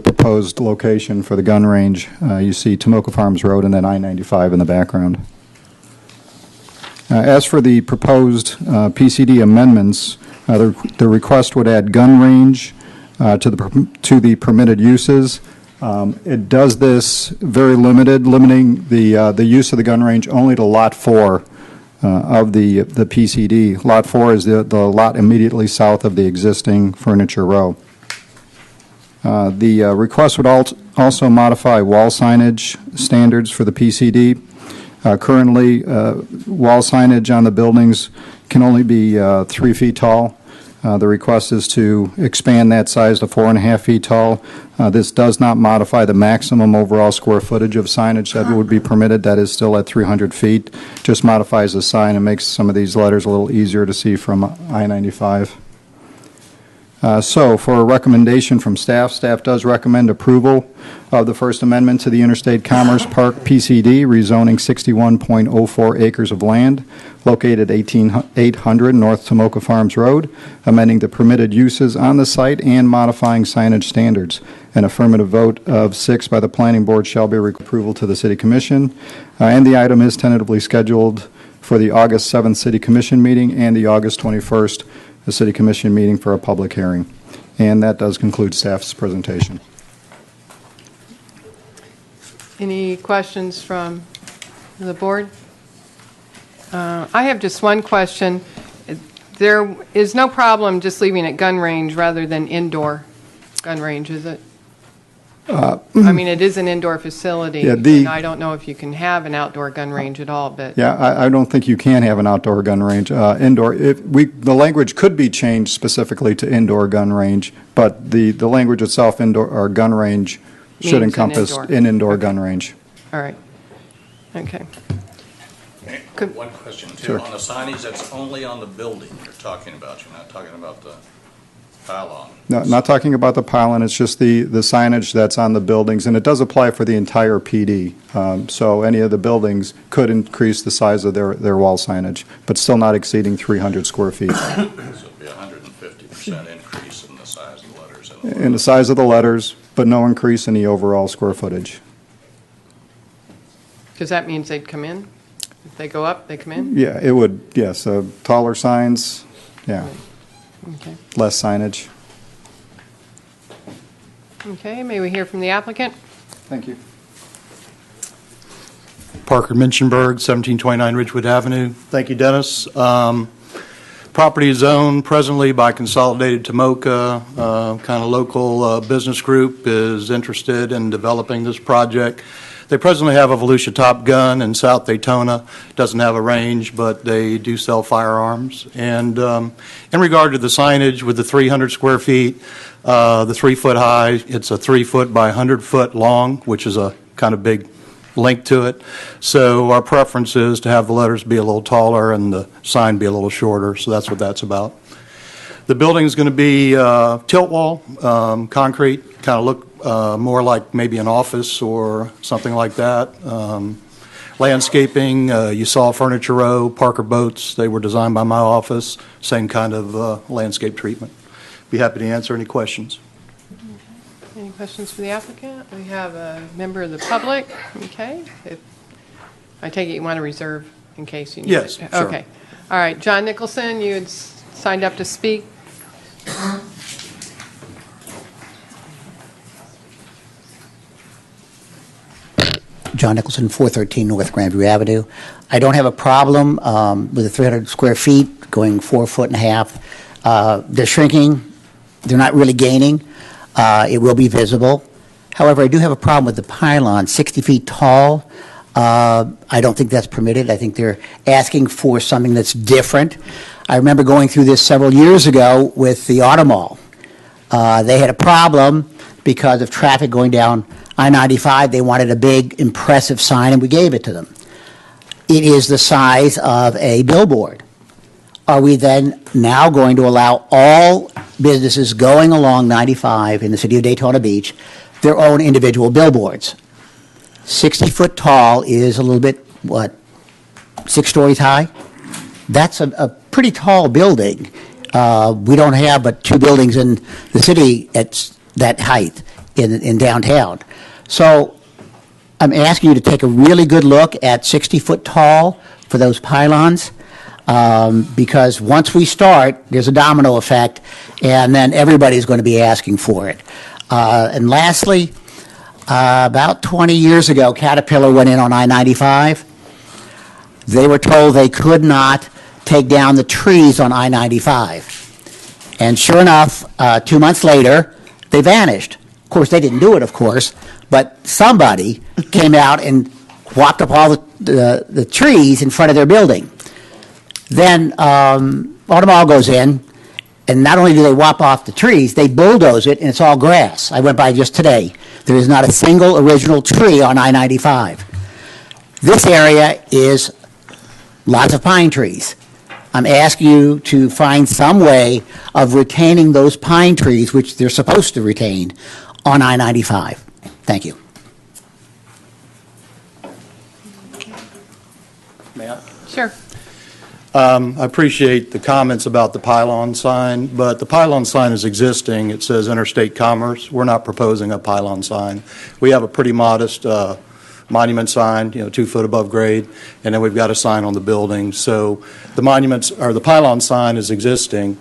proposed location for the gun range, you see Tomoka Farms Road and then I-95 in the background. As for the proposed PCD amendments, the request would add gun range to the permitted uses. It does this very limiting the use of the gun range only to Lot 4 of the PCD. Lot 4 is the lot immediately south of the existing Furniture Row. The request would also modify wall signage standards for the PCD. Currently, wall signage on the buildings can only be 3 feet tall. The request is to expand that size to 4.5 feet tall. This does not modify the maximum overall square footage of signage that would be permitted. That is still at 300 feet. Just modifies the sign and makes some of these letters a little easier to see from I-95. So for a recommendation from staff does recommend approval of the First Amendment to the Interstate Commerce Park PCD, rezoning 61.04 acres of land located 800 North Tomoka Farms Road, amending the permitted uses on the site and modifying signage standards. An affirmative vote of 6 by the Planning Board shall be approval to the City Commission, and the item is tentatively scheduled for the August 7th City Commission meeting and the August 21st the City Commission meeting for a public hearing. And that does conclude staff's presentation.
Any questions from the board? I have just one question. There is no problem just leaving it gun range rather than indoor gun range, is it? I mean, it is an indoor facility,
Yeah,
and I don't know if you can have an outdoor gun range at all, but.
Yeah, I don't think you can have an outdoor gun range. The language could be changed specifically to indoor gun range, but the language itself, indoor or gun range, should
Means an
encompass
indoor.
an indoor gun range.
All right. Okay.
One question, too.
Sure.
On the signage, that's only on the building you're talking about. You're not talking about the pylon.
No, not talking about the pylon, it's just the signage that's on the buildings, and it does apply for the entire PD. So any of the buildings could increase the size of their wall signage, but still not exceeding 300 square feet.
So it'd be a 150% increase in the size of the letters.
In the size of the letters, but no increase in the overall square footage.
Because that means they'd come in? If they go up, they come in?
Yeah, it would, yes, taller signs, yeah,
Okay.
less signage.
Okay, may we hear from the applicant?
Thank you.
Parker Minchenberg, 1729 Ridgewood Avenue. Thank you, Dennis. Property is owned presently by Consolidated Tomoka, kind of local business group is interested in developing this project. They presently have a Volusia Top Gun in South Daytona. Doesn't have a range, but they do sell firearms. And in regard to the signage with the 300 square feet, the 3 foot high, it's a 3 foot by 100 foot long, which is a kind of big length to it. So our preference is to have the letters be a little taller and the sign be a little shorter. So that's what that's about. The building is going to be tilt wall, concrete, kind of look more like maybe an office or something like that. Landscaping, you saw Furniture Row, Parker Boats. They were designed by my office. Same kind of landscape treatment. Be happy to answer any questions.
Any questions for the applicant? We have a member of the public. Okay. I take it you want to reserve in case you need
Yes,
it.
sure.
Okay. All right. John Nicholson, you had signed up to speak.
John Nicholson, 413 North Grandview Avenue. I don't have a problem with the 300 square feet going 4 foot and a half. They're shrinking. They're not really gaining. It will be visible. However, I do have a problem with the pylon, 60 feet tall. I don't think that's permitted. I think they're asking for something that's different. I remember going through this several years ago with the Auto Mall. They had a problem because of traffic going down I-95. They wanted a big, impressive sign, and we gave it to them. It is the size of a billboard. Are we then now going to allow all businesses going along 95 in the city of Daytona Beach their own individual billboards? 60 foot tall is a little bit, what, 6 stories high? That's a pretty tall building. We don't have but 2 buildings in the city at that height in downtown. So I'm asking you to take a really good look at 60 foot tall for those pylons. Because once we start, there's a domino effect, and then everybody's going to be asking for it. And lastly, about 20 years ago, Caterpillar went in on I-95. They were told they could not take down the trees on I-95. And sure enough, 2 months later, they vanished. Of course, they didn't do it, of course, but somebody came out and whopped up all the trees in front of their building. Then Auto Mall goes in, and not only do they whop off the trees, they bulldoze it, and it's all grass. I went by just today. There is not a single original tree on I-95. This area is lots of pine trees. I'm asking you to find some way of retaining those pine trees, which they're supposed to retain, on I-95. Thank you.
May I?
Sure.
I appreciate the comments about the pylon sign, but the pylon sign is existing. It says Interstate Commerce. We're not proposing a pylon sign. We have a pretty modest monument sign, 2 foot above grade, and then we've got a sign on the building. So the monuments or the pylon sign is existing.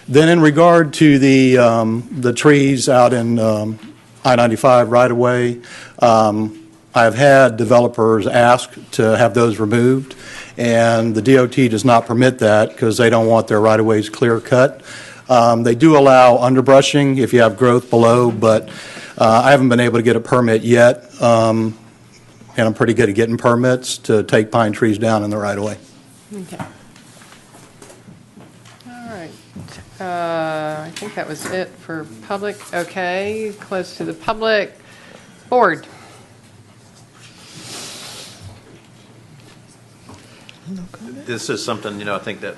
Then in regard to the trees out in I-95 right away, I've had developers ask to have those removed, and the DOT does not permit that because they don't want their right-of-ways clear cut. They do allow underbrushing if you have growth below, but I haven't been able to get a permit yet, and I'm pretty good at getting permits to take pine trees down in the right-of-way.
Okay. All right. I think that was it for public. Okay, close to the public. Board.
This is something, I think that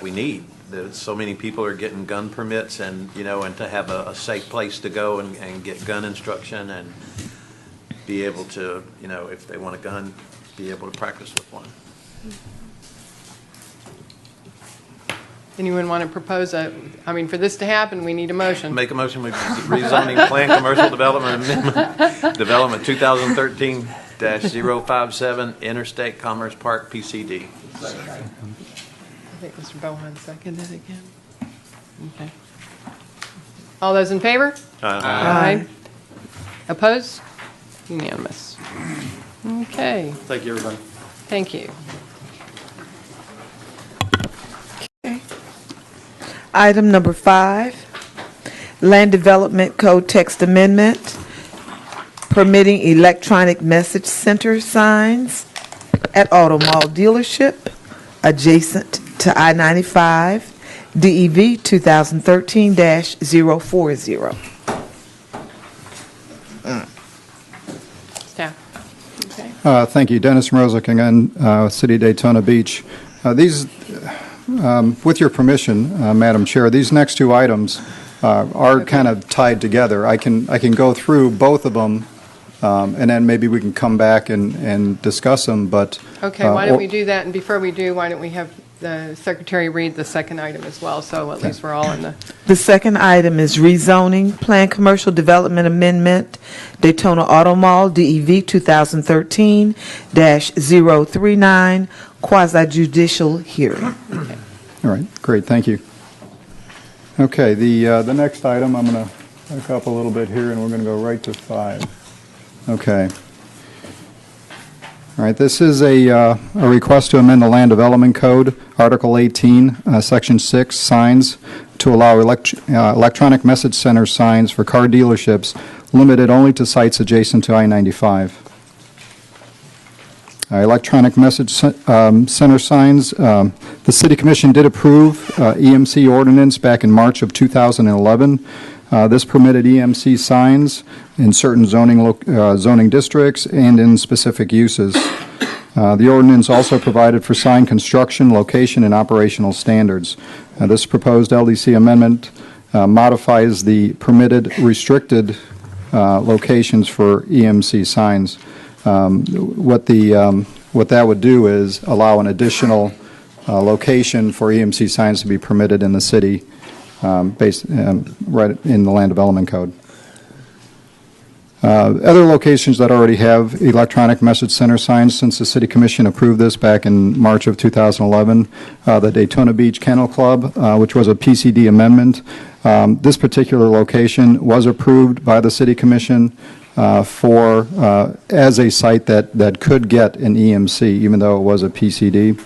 we need. That so many people are getting gun permits and, and to have a safe place to go and get gun instruction and be able to, if they want a gun, be able to practice with one.
Anyone want to propose for this to happen, we need a motion.
Make a motion with rezoning plan, commercial development amendment, development 2013-057, Interstate Commerce Park, PCD.
I think Mr. Bohan seconded again. Okay. All those in favor?
Aye.
Opposed? Unanimous. Okay.
Thank you, everybody.
Thank you.
Item number 5, Land Development Code Text Amendment, permitting electronic message center signs at Auto Mall dealership adjacent to I-95, DEV 2013-040.
Staff. Okay.
Thank you. Dennis Mrozek again, City of Daytona Beach. With your permission, Madam Chair, these next two items are kind of tied together. I can go through both of them, and then maybe we can come back and discuss them. But
Okay, why don't we do that? And before we do, why don't we have the Secretary read the second item as well, so at least we're all in the...
The second item is rezoning Plan Commercial Development Amendment, Daytona Auto Mall, DEV 2013-039, quasi-judicial hearing.
Okay.
All right, great, thank you. Okay, the next item, I'm going to back up a little bit here, and we're going to go right to 5. Okay. All right, this is a request to amend the Land Development Code, Article 18, Section 6, signs, to allow electronic message center signs for car dealerships limited only to sites adjacent to I-95. Electronic message center signs, the City Commission did approve EMC ordinance back in March of 2011. This permitted EMC signs in certain zoning districts and in specific uses. The ordinance also provided for sign construction, location, and operational standards. This proposed LDC amendment modifies the permitted restricted locations for EMC signs. What that would do is allow an additional location for EMC signs to be permitted in the city, based right in the Land Development Code. Other locations that already have electronic message center signs, since the City Commission approved this back in March of 2011, the Daytona Beach Kennel Club, which was a PCD amendment. This particular location was approved by the City Commission for as a site that could get an EMC, even though it was a PCD.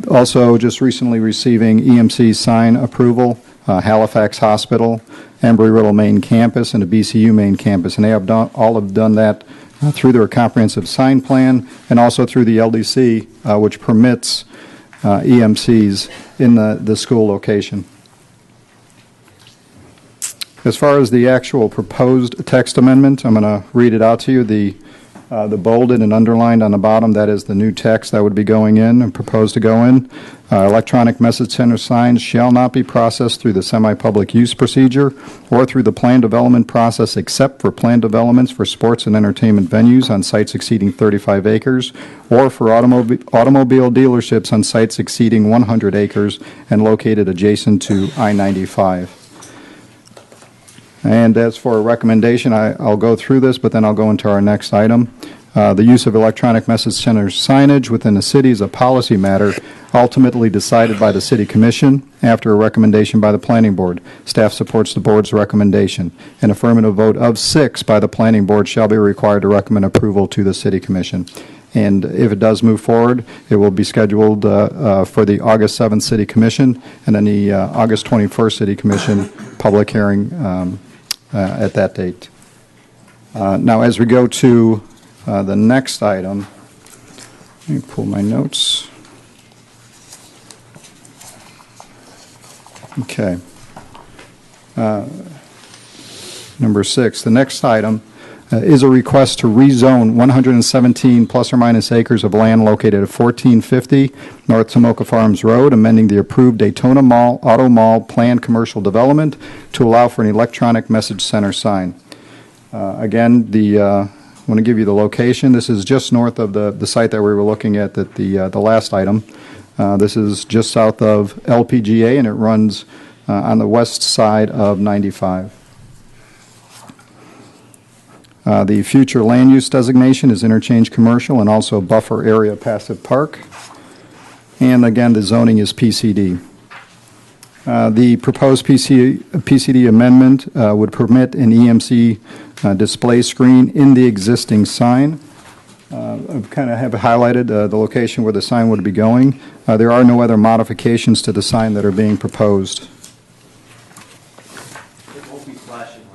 Also, just recently receiving EMC sign approval, Halifax Hospital, Embry-Riddle main campus, and a BCU main campus, and they have all have done that through their comprehensive sign plan and also through the LDC, which permits EMCs in the school location. As far as the actual proposed text amendment, I'm going to read it out to you. The bolded and underlined on the bottom, that is the new text that would be going in and proposed to go in. Electronic message center signs shall not be processed through the semi-public use procedure or through the plan development process except for plan developments for sports and entertainment venues on sites exceeding 35 acres or for automobile dealerships on sites exceeding 100 acres and located adjacent to I-95. And as for a recommendation, I'll go through this, but then I'll go into our next item. The use of electronic message center signage within the city is a policy matter ultimately decided by the City Commission after a recommendation by the Planning Board. Staff supports the Board's recommendation. An affirmative vote of 6 by the Planning Board shall be required to recommend approval to the City Commission. And if it does move forward, it will be scheduled for the August 7th City Commission and then the August 21st City Commission public hearing at that date. Now, as we go to the next item, let me pull my notes. Okay. Number 6, the next item is a request to rezone 117 plus or minus acres of land located at 1450 North Tomoka Farms Road, amending the approved Daytona Mall Auto Mall planned commercial development to allow for an electronic message center sign. Again, I want to give you the location. This is just north of the site that we were looking at the last item. This is just south of LPGA, and it runs on the west side of 95. The future land use designation is interchange commercial and also buffer area passive park. And again, the zoning is PCD. The proposed PCD amendment would permit an EMC display screen in the existing sign. I kind of have highlighted the location where the sign would be going. There are no other modifications to the sign that are being proposed.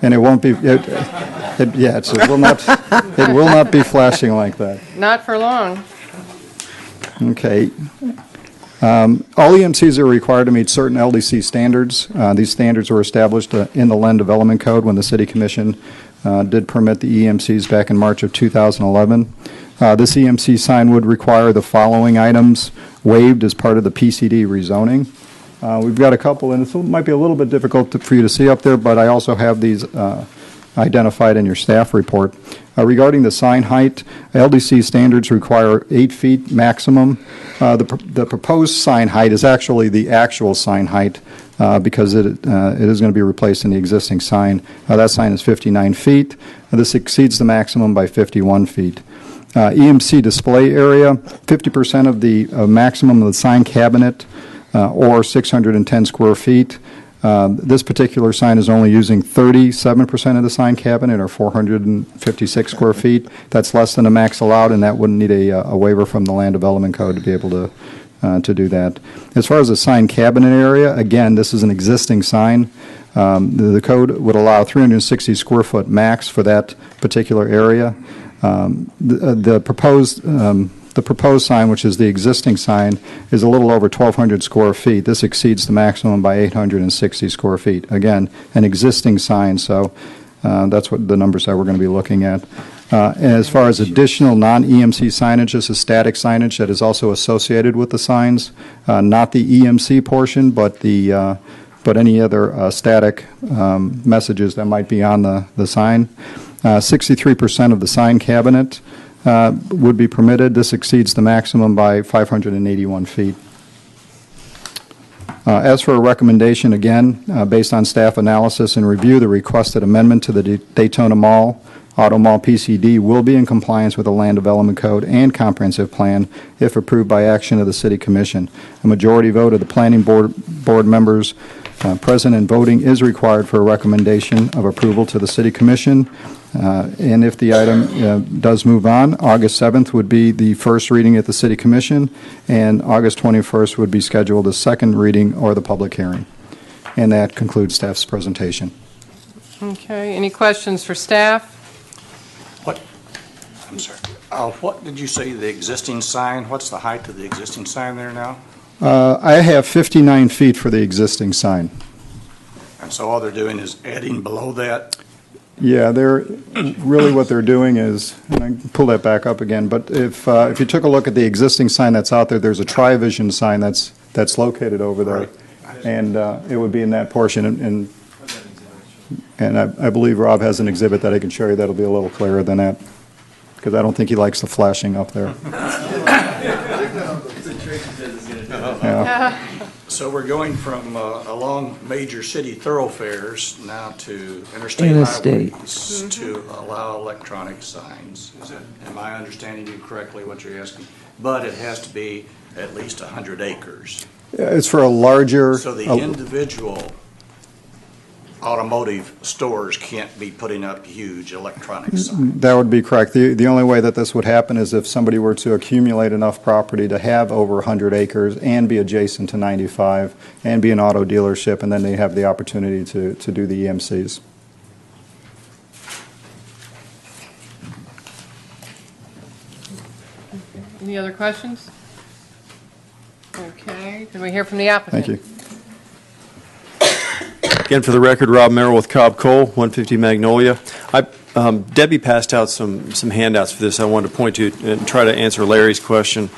And it won't be, it will not be flashing like that.
Not for long.
Okay. All EMCs are required to meet certain LDC standards. These standards were established in the Land Development Code when the City Commission did permit the EMCs back in March of 2011. This EMC sign would require the following items waived as part of the PCD rezoning. We've got a couple, and it might be a little bit difficult for you to see up there, but I also have these identified in your staff report. Regarding the sign height, LDC standards require 8 feet maximum. The proposed sign height is actually the actual sign height because it is going to be replaced in the existing sign. That sign is 59 feet. This exceeds the maximum by 51 feet. EMC display area, 50% of the maximum of the sign cabinet or 610 square feet. This particular sign is only using 37% of the sign cabinet, or 456 square feet. That's less than the max allowed, and that wouldn't need a waiver from the Land Development Code to be able to do that. As far as the sign cabinet area, again, this is an existing sign. The code would allow 360 square foot max for that particular area. The proposed sign, which is the existing sign, is a little over 1,200 square feet. This exceeds the maximum by 860 square feet. Again, an existing sign, so that's what the numbers that we're going to be looking at. As far as additional non-EMC signage, this is static signage that is also associated with the signs, not the EMC portion, but any other static messages that might be on the sign. 63% of the sign cabinet would be permitted. This exceeds the maximum by 581 feet. As for a recommendation, again, based on staff analysis and review, the requested amendment to the Daytona Mall Auto Mall PCD will be in compliance with the Land Development Code and Comprehensive Plan if approved by action of the City Commission. A majority vote of the Planning Board members present and voting is required for a recommendation of approval to the City Commission. And if the item does move on, August 7th would be the first reading at the City Commission, and August 21st would be scheduled as second reading or the public hearing. And that concludes staff's presentation.
Okay, any questions for staff?
I'm sorry. What did you say, the existing sign? What's the height of the existing sign there now?
I have 59 feet for the existing sign.
And so all they're doing is adding below that?
Yeah, really what they're doing is, and I can pull that back up again, but if you took a look at the existing sign that's out there, there's a Tri-Vision sign that's located over there. Right. And it would be in that portion. And I believe Rob has an exhibit that I can show you that'll be a little clearer than that, because I don't think he likes the flashing up there.
Yeah. So we're going from along major city thoroughfares now to interstate highways to allow electronic signs. Am I understanding you correctly, what you're asking? But it has to be at least 100 acres.
Yeah, it's for a larger...
So the individual automotive stores can't be putting up huge electronic signs.
That would be correct. The only way that this would happen is if somebody were to accumulate enough property to have over 100 acres and be adjacent to 95 and be an auto dealership, and then they have the opportunity to do the EMCs.
Any other questions? Okay, can we hear from the applicant?
Thank you.
Again, for the record, Rob Merrill with Cobb Cole, 150 Magnolia. Debbie passed out some handouts for this I wanted to point to and try to answer Larry's question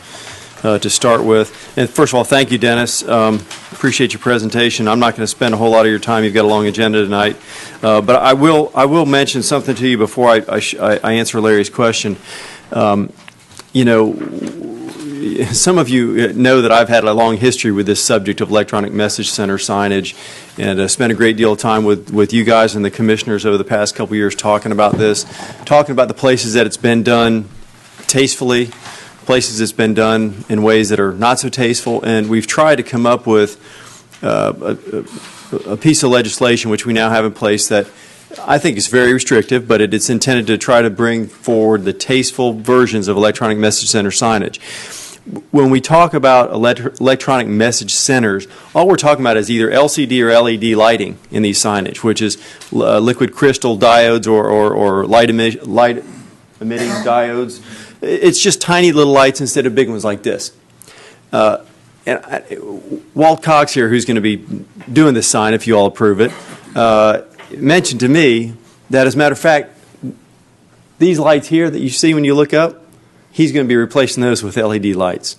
to start with. And first of all, thank you, Dennis. Appreciate your presentation. I'm not going to spend a whole lot of your time. You've got a long agenda tonight. But I will mention something to you before I answer Larry's question. You know, some of you know that I've had a long history with this subject of electronic message center signage, and spent a great deal of time with you guys and the commissioners over the past couple of years talking about this, talking about the places that it's been done tastefully, places it's been done in ways that are not so tasteful, and we've tried to come up with a piece of legislation which we now have in place that I think is very restrictive, but it's intended to try to bring forward the tasteful versions of electronic message center signage. When we talk about electronic message centers, all we're talking about is either LCD or LED lighting in these signage, which is liquid crystal diodes or light emitting diodes. It's just tiny little lights instead of big ones like this. Walt Cox here, who's going to be doing this sign if you all approve it, mentioned to me that, as a matter of fact, these lights here that you see when you look up, he's going to be replacing those with LED lights.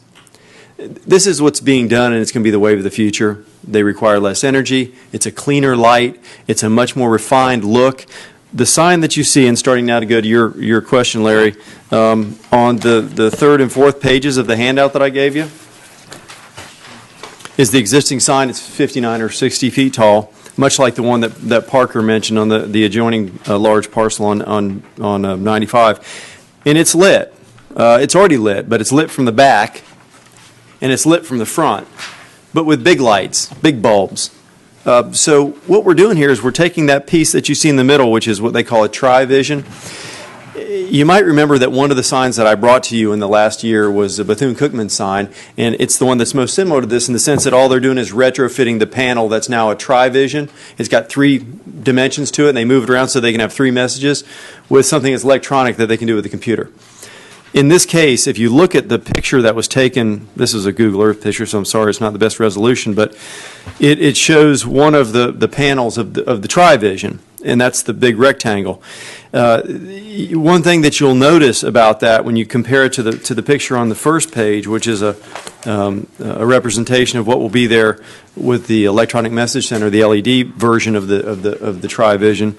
This is what's being done, and it's going to be the wave of the future. They require less energy. It's a cleaner light. It's a much more refined look. The sign that you see, and starting now to go to your question, Larry, on the third and fourth pages of the handout that I gave you, is the existing sign. It's 59 or 60 feet tall, much like the one that Parker mentioned on the adjoining large parcel on 95. And it's lit. It's already lit, but it's lit from the back, and it's lit from the front, but with big lights, big bulbs. So what we're doing here is we're taking that piece that you see in the middle, which is what they call a tri-vision. You might remember that one of the signs that I brought to you in the last year was a Bethune-Cookman sign, and it's the one that's most similar to this in the sense that all they're doing is retrofitting the panel that's now a tri-vision. It's got 3 dimensions to it, and they move it around so they can have 3 messages with something that's electronic that they can do with the computer. In this case, if you look at the picture that was taken, this is a Google Earth picture, so I'm sorry it's not the best resolution, but it shows one of the panels of the tri-vision, and that's the big rectangle. One thing that you'll notice about that when you compare it to the picture on the first page, which is a representation of what will be there with the electronic message center, the LED version of the tri-vision,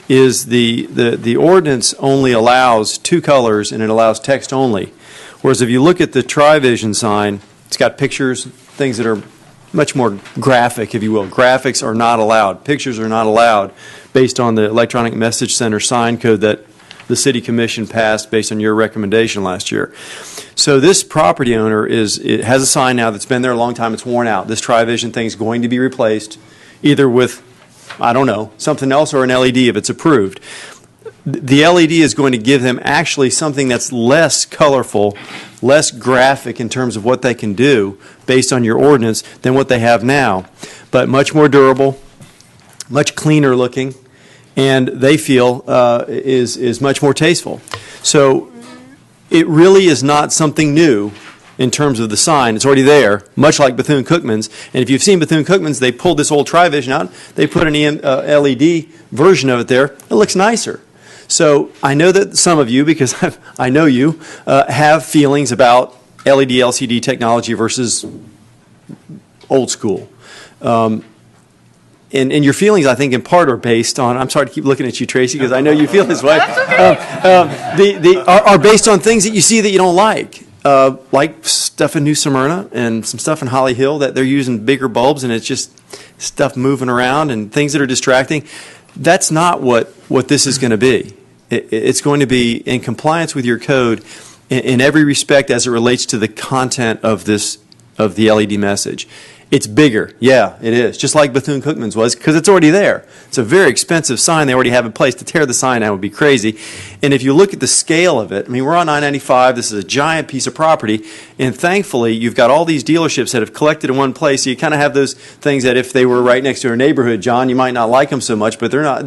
is the ordinance only allows 2 colors and it allows text only. Whereas if you look at the tri-vision sign, it's got pictures, things that are much more graphic, if you will. Graphics are not allowed. Pictures are not allowed based on the electronic message center sign code that the City Commission passed based on your recommendation last year. So this property owner it has a sign now that's been there a long time. It's worn out. This tri-vision thing is going to be replaced either with, I don't know, something else or an LED if it's approved. The LED is going to give them actually something that's less colorful, less graphic in terms of what they can do based on your ordinance than what they have now, but much more durable, much cleaner looking, and they feel is much more tasteful. So it really is not something new in terms of the sign. It's already there, much like Bethune-Cookman's. And if you've seen Bethune-Cookman's, they pulled this old tri-vision out. They put an LED version of it there. It looks nicer. So I know that some of you, because I know you, have feelings about LED, LCD technology versus old school. And your feelings, I think, in part are based on, I'm sorry to keep looking at you, Tracy, because I know you feel this way, are based on things that you see that you don't like stuff in New Smyrna and some stuff in Holly Hill that they're using bigger bulbs and it's just stuff moving around and things that are distracting. That's not what this is going to be. It's going to be in compliance with your code in every respect as it relates to the content of the LED message. It's bigger. Yeah, it is. Just like Bethune-Cookman's was, because it's already there. It's a very expensive sign they already have in place. To tear the sign out would be crazy. And if you look at the scale of it, I mean, we're on I-95. This is a giant piece of property. And thankfully, you've got all these dealerships that have collected in one place. So you kind of have those things that if they were right next to a neighborhood, John, you might not like them so much, but they're not.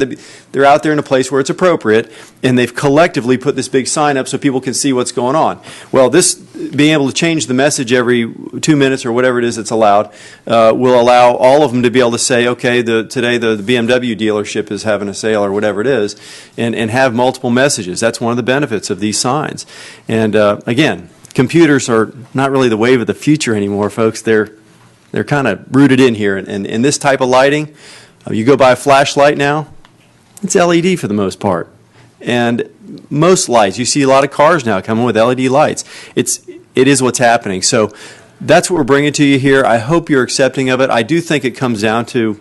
They're out there in a place where it's appropriate. And they've collectively put this big sign up so people can see what's going on. Well, this being able to change the message every 2 minutes or whatever it is that's allowed will allow all of them to be able to say, okay, today the BMW dealership is having a sale or whatever it is, and have multiple messages. That's one of the benefits of these signs. And again, computers are not really the wave of the future anymore, folks. They're kind of rooted in here. And in this type of lighting, you go buy a flashlight now, it's LED for the most part. And most lights, you see a lot of cars now coming with LED lights. It is what's happening. So that's what we're bringing to you here. I hope you're accepting of it. I do think it comes down to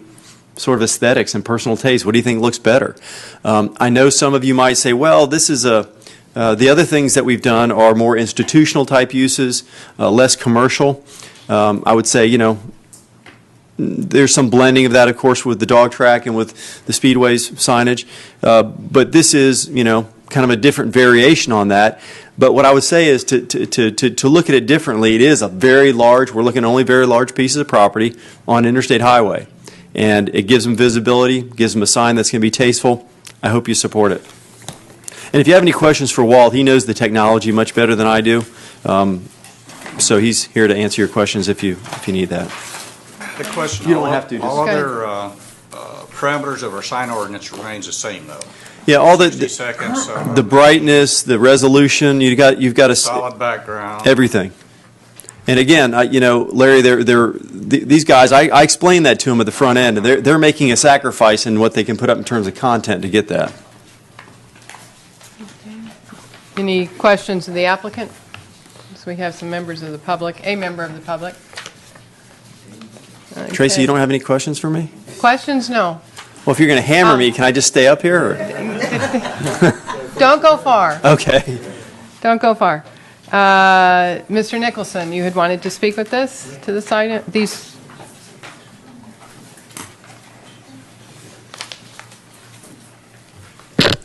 sort of aesthetics and personal taste. What do you think looks better? I know some of you might say, well, this is the other things that we've done are more institutional type uses, less commercial. I would say, there's some blending of that, of course, with the dog track and with the Speedway's signage. But this is, kind of a different variation on that. But what I would say is to look at it differently. It is a very large, we're looking at only very large pieces of property on Interstate Highway. And it gives them visibility, gives them a sign that's going to be tasteful. I hope you support it. And if you have any questions for Walt, he knows the technology much better than I do. So he's here to answer your questions if you need that.
The question,
You don't have to,
all
just-
other parameters of our sign ordinance remains the same, though.
Yeah, all
60 seconds,
the brightness, the resolution, you've got a
solid background.
everything. And again, Larry, these guys, I explained that to them at the front end, and they're making a sacrifice in what they can put up in terms of content to get that.
Any questions of the applicant? So we have some members of the public, a member of the public.
Tracy, you don't have any questions for me?
Questions? No.
Well, if you're going to hammer me, can I just stay up here? Or?
Don't go far.
Okay.
Don't go far. Mr. Nicholson, you had wanted to speak with this, to the side, these?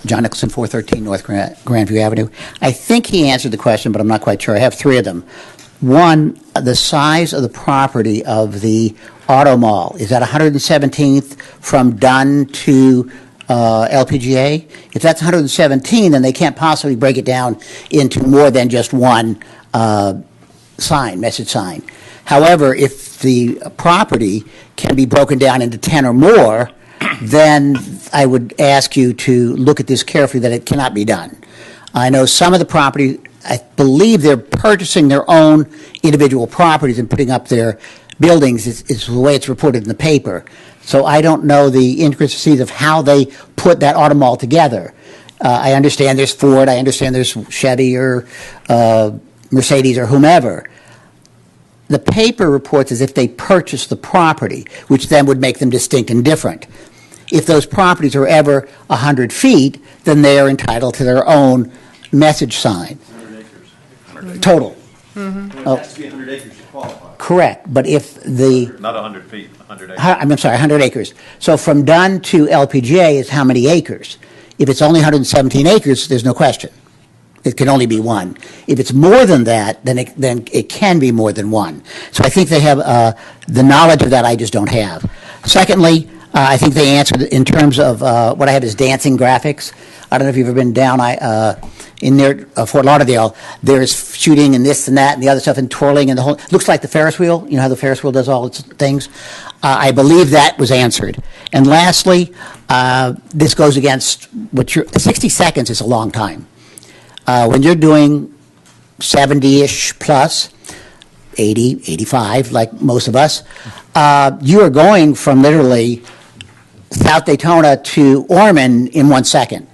John Nicholson, 413 North Grandview Avenue. I think he answered the question, but I'm not quite sure. I have three of them. One, the size of the property of the auto mall. Is that 117th from Dunn to LPGA? If that's 117, then they can't possibly break it down into more than just one message sign. However, if the property can be broken down into 10 or more, then I would ask you to look at this carefully, that it cannot be done. I know some of the property, I believe they're purchasing their own individual properties and putting up their buildings, is the way it's reported in the paper. So I don't know the intricacies of how they put that auto mall together. I understand there's Ford, I understand there's Chevy or Mercedes or whomever. The paper reports as if they purchased the property, which then would make them distinct and different. If those properties are ever 100 feet, then they are entitled to their own message sign.
100 acres.
Total.
Mm-hmm.
Oh.
It has to be 100 acres to qualify.
Correct, but if the,
Not 100 feet, 100 acres.
I'm sorry, 100 acres. So from Dunn to LPGA is how many acres? If it's only 117 acres, there's no question. It can only be one. If it's more than that, then it can be more than one. So I think they have the knowledge of that I just don't have. Secondly, I think they answered in terms of what I have is dancing graphics. I don't know if you've ever been down in near Fort Lauderdale. There's shooting and this and that and the other stuff and twirling and the whole. Looks like the Ferris wheel. You know how the Ferris wheel does all its things. I believe that was answered. And lastly, this goes against what 60 seconds is a long time. When you're doing 70-ish plus, 80, 85, like most of us, you are going from literally South Daytona to Ormond in 1 second,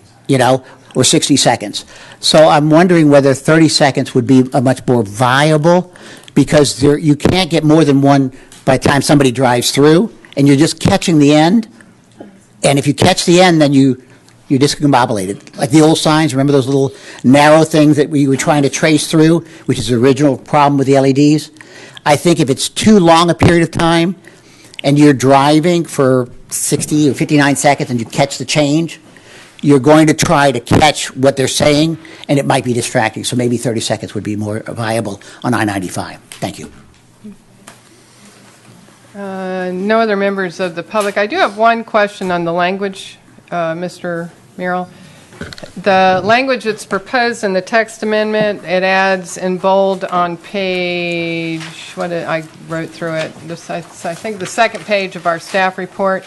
or 60 seconds. So I'm wondering whether 30 seconds would be a much more viable, because you can't get more than one by the time somebody drives through, and you're just catching the end. And if you catch the end, then you're discombobulated. Like the old signs, remember those little narrow things that we were trying to trace through, which is the original problem with the LEDs? I think if it's too long a period of time and you're driving for 60 or 59 seconds and you catch the change, you're going to try to catch what they're saying, and it might be distracting. So maybe 30 seconds would be more viable on I-95. Thank you.
No other members of the public. I do have one question on the language, Mr. Merrill. The language that's proposed in the text amendment, it adds in bold on page, I wrote through it, I think the second page of our staff report,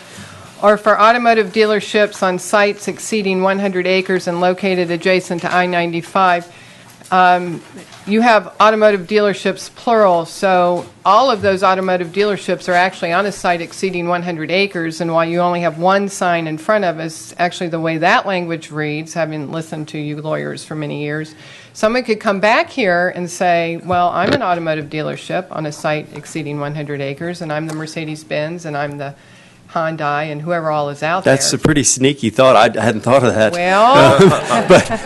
or for automotive dealerships on sites exceeding 100 acres and located adjacent to I-95. You have automotive dealerships plural, so all of those automotive dealerships are actually on a site exceeding 100 acres, and while you only have one sign in front of us, actually the way that language reads, having listened to you lawyers for many years, someone could come back here and say, well, I'm an automotive dealership on a site exceeding 100 acres, and I'm the Mercedes-Benz, and I'm the Hyundai, and whoever all is out there.
That's a pretty sneaky thought. I hadn't thought of that.
Well,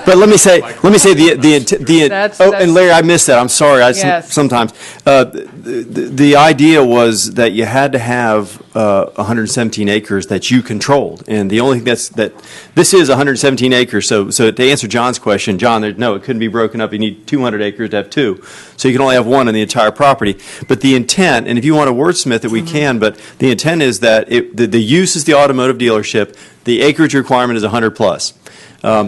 but let me say and Larry, I missed that. I'm sorry.
Yes.
Sometimes the idea was that you had to have 117 acres that you controlled, and the only thing this is 117 acres. So to answer John's question, John, no, it couldn't be broken up. You need 200 acres to have two, so you can only have one on the entire property. But the intent, and if you want to wordsmith it, we can. But the intent is that the use is the automotive dealership. The acreage requirement is 100 plus.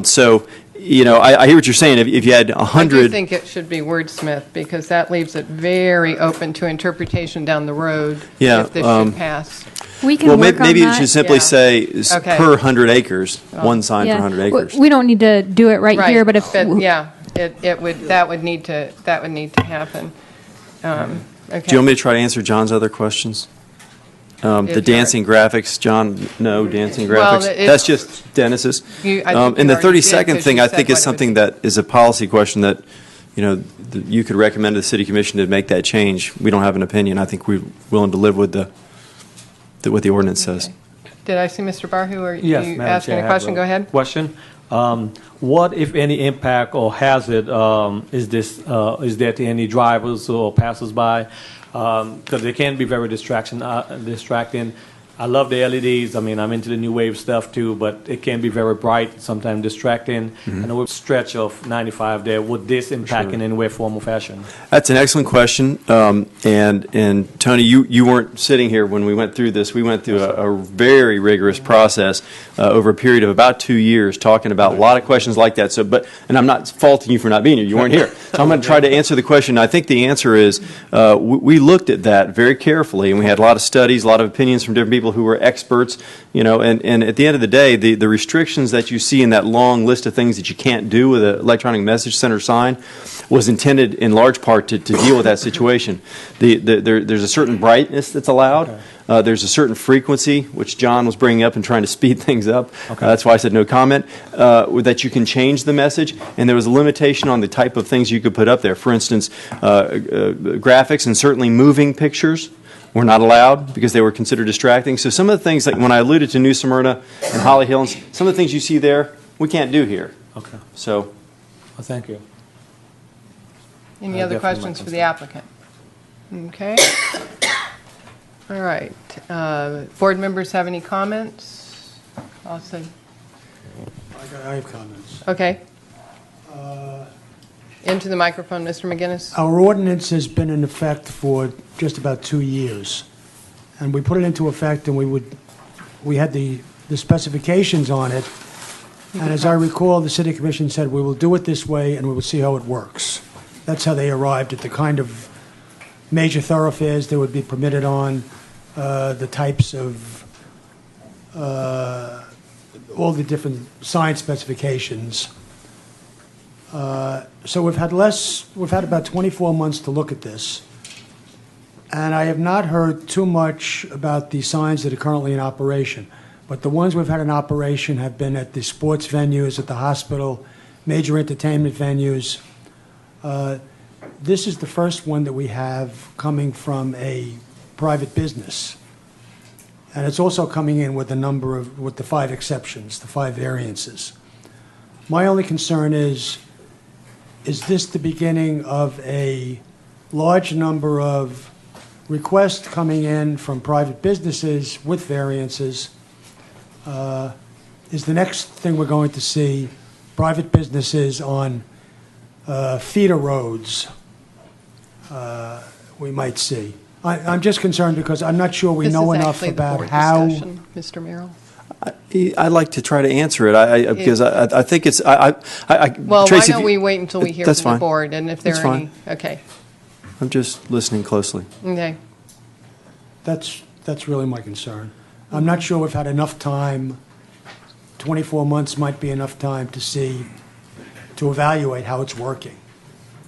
So, I hear what you're saying. If you had 100...
I do think it should be wordsmith, because that leaves it very open to interpretation down the road if this should pass.
We can work on that.
Maybe it should simply say
Okay.
per 100 acres, one sign per 100 acres.
We don't need to do it right here, but if
that would need to happen. Okay.
Do you want me to try to answer John's other questions? The dancing graphics, John, no dancing graphics. That's just Dennis's. And the 30-second thing, I think, is something that is a policy question that, you could recommend to the City Commission to make that change. We don't have an opinion. I think we're willing to live with what the ordinance says.
Did I see Mr. Barhu? Are
Yes,
you
Madam
asking
Chair,
a question? Go ahead.
Question. What, if any, impact or hazard is there to any drivers or passersby? Because they can be very distracting. I love the LEDs. I mean, I'm into the new wave stuff too, but it can be very bright, sometimes distracting.
Mm-hmm.
And with stretch of 95 there, would this impact in any way, form, or fashion?
That's an excellent question. And Tony, you weren't sitting here when we went through this. We went through a very rigorous process over a period of about 2 years, talking about a lot of questions like that. And I'm not faulting you for not being here. You weren't here. So I'm going to try to answer the question. I think the answer is we looked at that very carefully, and we had a lot of studies, a lot of opinions from different people who were experts, and at the end of the day, the restrictions that you see in that long list of things that you can't do with an electronic message center sign was intended in large part to deal with that situation. There's a certain brightness that's allowed. There's a certain frequency, which John was bringing up and trying to speed things up. That's why I said no comment, that you can change the message. And there was a limitation on the type of things you could put up there. For instance, graphics and certainly moving pictures were not allowed because they were considered distracting. So some of the things, like when I alluded to New Smyrna and Holly Hills, some of the things you see there, we can't do here.
Okay.
So,
well, thank you.
Any other questions for the applicant? Okay. All right. Board members have any comments? Austin?
I have comments.
Okay. Into the microphone, Mr. McGinnis.
Our ordinance has been in effect for just about 2 years, and we put it into effect, and we had the specifications on it, and as I recall, the City Commission said, we will do it this way, and we will see how it works. That's how they arrived at the kind of major thoroughfares that would be permitted on, the types of, all the different sign specifications. So we've had about 24 months to look at this, and I have not heard too much about the signs that are currently in operation, but the ones we've had in operation have been at the sports venues, at the hospital, major entertainment venues. This is the first one that we have coming from a private business, and it's also coming in with with the 5 exceptions, the 5 variances. My only concern is this the beginning of a large number of requests coming in from private businesses with variances? Is the next thing we're going to see private businesses on feeder roads we might see? I'm just concerned because I'm not sure we know enough about how...
Mr. Merrill?
I'd like to try to answer it, because I think it's,
Well,
Tracy,
why don't we wait until we hear
that's
from the
fine.
board, and if there
That's
are any,
fine.
okay,
I'm just listening closely.
okay.
That's really my concern. I'm not sure we've had enough time, 24 months might be enough time to evaluate how it's working.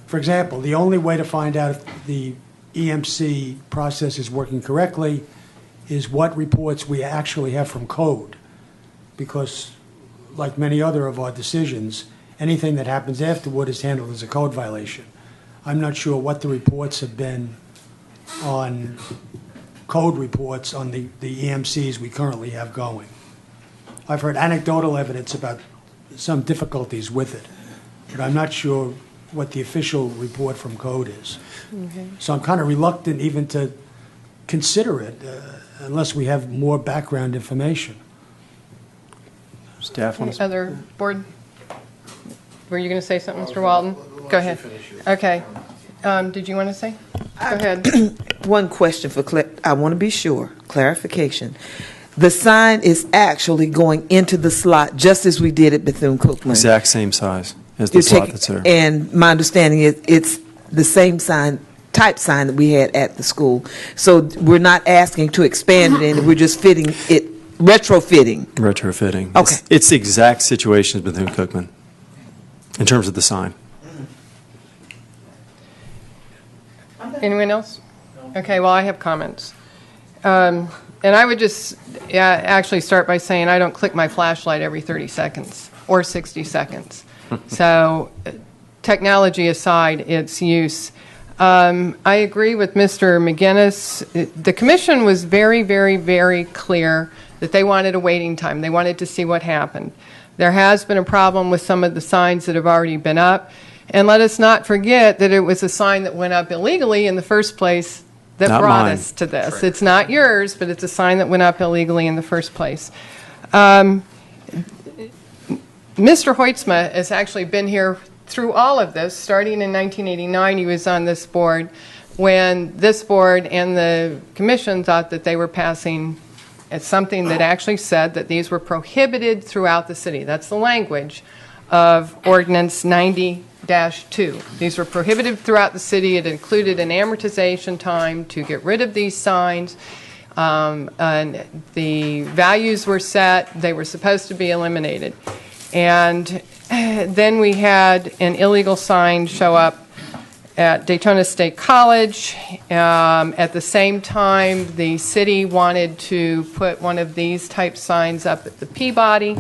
For example, the only way to find out if the EMC process is working correctly is what reports we actually have from code. Because like many other of our decisions, anything that happens afterward is handled as a code violation. I'm not sure what the reports have been on code reports on the EMCs we currently have going. I've heard anecdotal evidence about some difficulties with it, but I'm not sure what the official report from code is.
Okay.
So I'm kind of reluctant even to consider it unless we have more background information.
Staff
Any
wants
other board? Were you going to say something, Mr. Walton? Go ahead. Okay. Did you want to say? Go ahead.
One question I want to be sure, clarification. The sign is actually going into the slot just as we did at Bethune-Cookman.
exact same size as the slot that's there.
And my understanding is it's the same type sign that we had at the school. So we're not asking to expand it, and we're just fitting it, retrofitting.
Retrofitting.
Okay.
It's the exact situation as Bethune-Cookman in terms of the sign.
Anyone else? Okay, well, I have comments. And I would just actually start by saying I don't click my flashlight every 30 seconds or 60 seconds. So technology aside, its use. I agree with Mr. McGinnis. The commission was very, very, very clear that they wanted a waiting time. They wanted to see what happened. There has been a problem with some of the signs that have already been up. And let us not forget that it was a sign that went up illegally in the first place that
Not
brought
mine.
us to this. It's not yours, but it's a sign that went up illegally in the first place. Mr. Hoytsma has actually been here through all of this. Starting in 1989, he was on this board when this board and the commission thought that they were passing something that actually said that these were prohibited throughout the city. That's the language of Ordinance 90-2. These were prohibited throughout the city. It included an amortization time to get rid of these signs. And the values were set. They were supposed to be eliminated. And then we had an illegal sign show up at Daytona State College. At the same time, the city wanted to put one of these type signs up at the Peabody.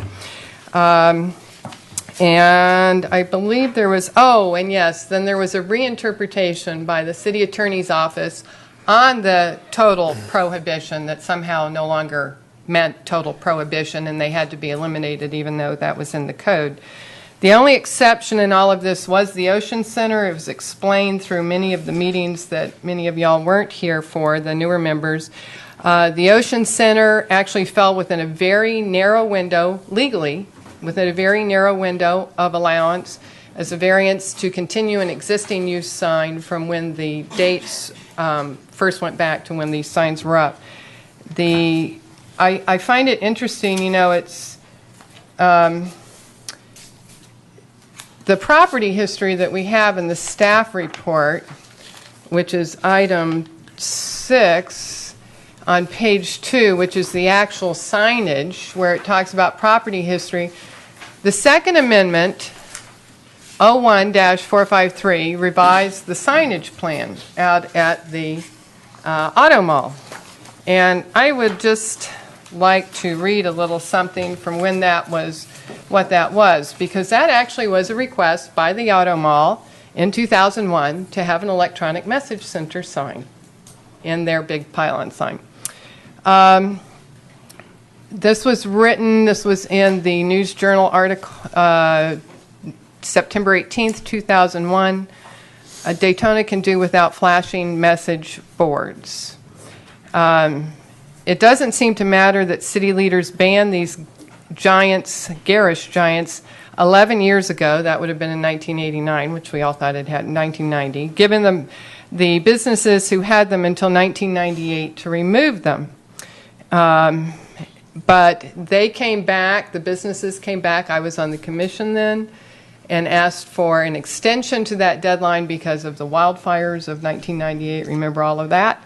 And I believe there was, then there was a reinterpretation by the city attorney's office on the total prohibition that somehow no longer meant total prohibition, and they had to be eliminated even though that was in the code. The only exception in all of this was the Ocean Center. It was explained through many of the meetings that many of y'all weren't here for, the newer members. The Ocean Center actually fell within a very narrow window, legally, within a very narrow window of allowance as a variance to continue an existing use sign from when the dates first went back to when these signs were up. I find it interesting, it's the property history that we have in the staff report, which is item 6 on page 2, which is the actual signage where it talks about property history. The Second Amendment, 01-453, revised the signage plan out at the Auto Mall. And I would just like to read a little something from when that was, what that was, because that actually was a request by the Auto Mall in 2001 to have an electronic message center sign in their big pylon sign. This was in the News Journal article, September 18th, 2001. Daytona can do without flashing message boards. It doesn't seem to matter that city leaders banned these giants, garish giants, 11 years ago. That would have been in 1989, which we all thought it had in 1990, given them the businesses who had them until 1998 to remove them. But they came back, the businesses came back, I was on the commission then, and asked for an extension to that deadline because of the wildfires of 1998. Remember all of that?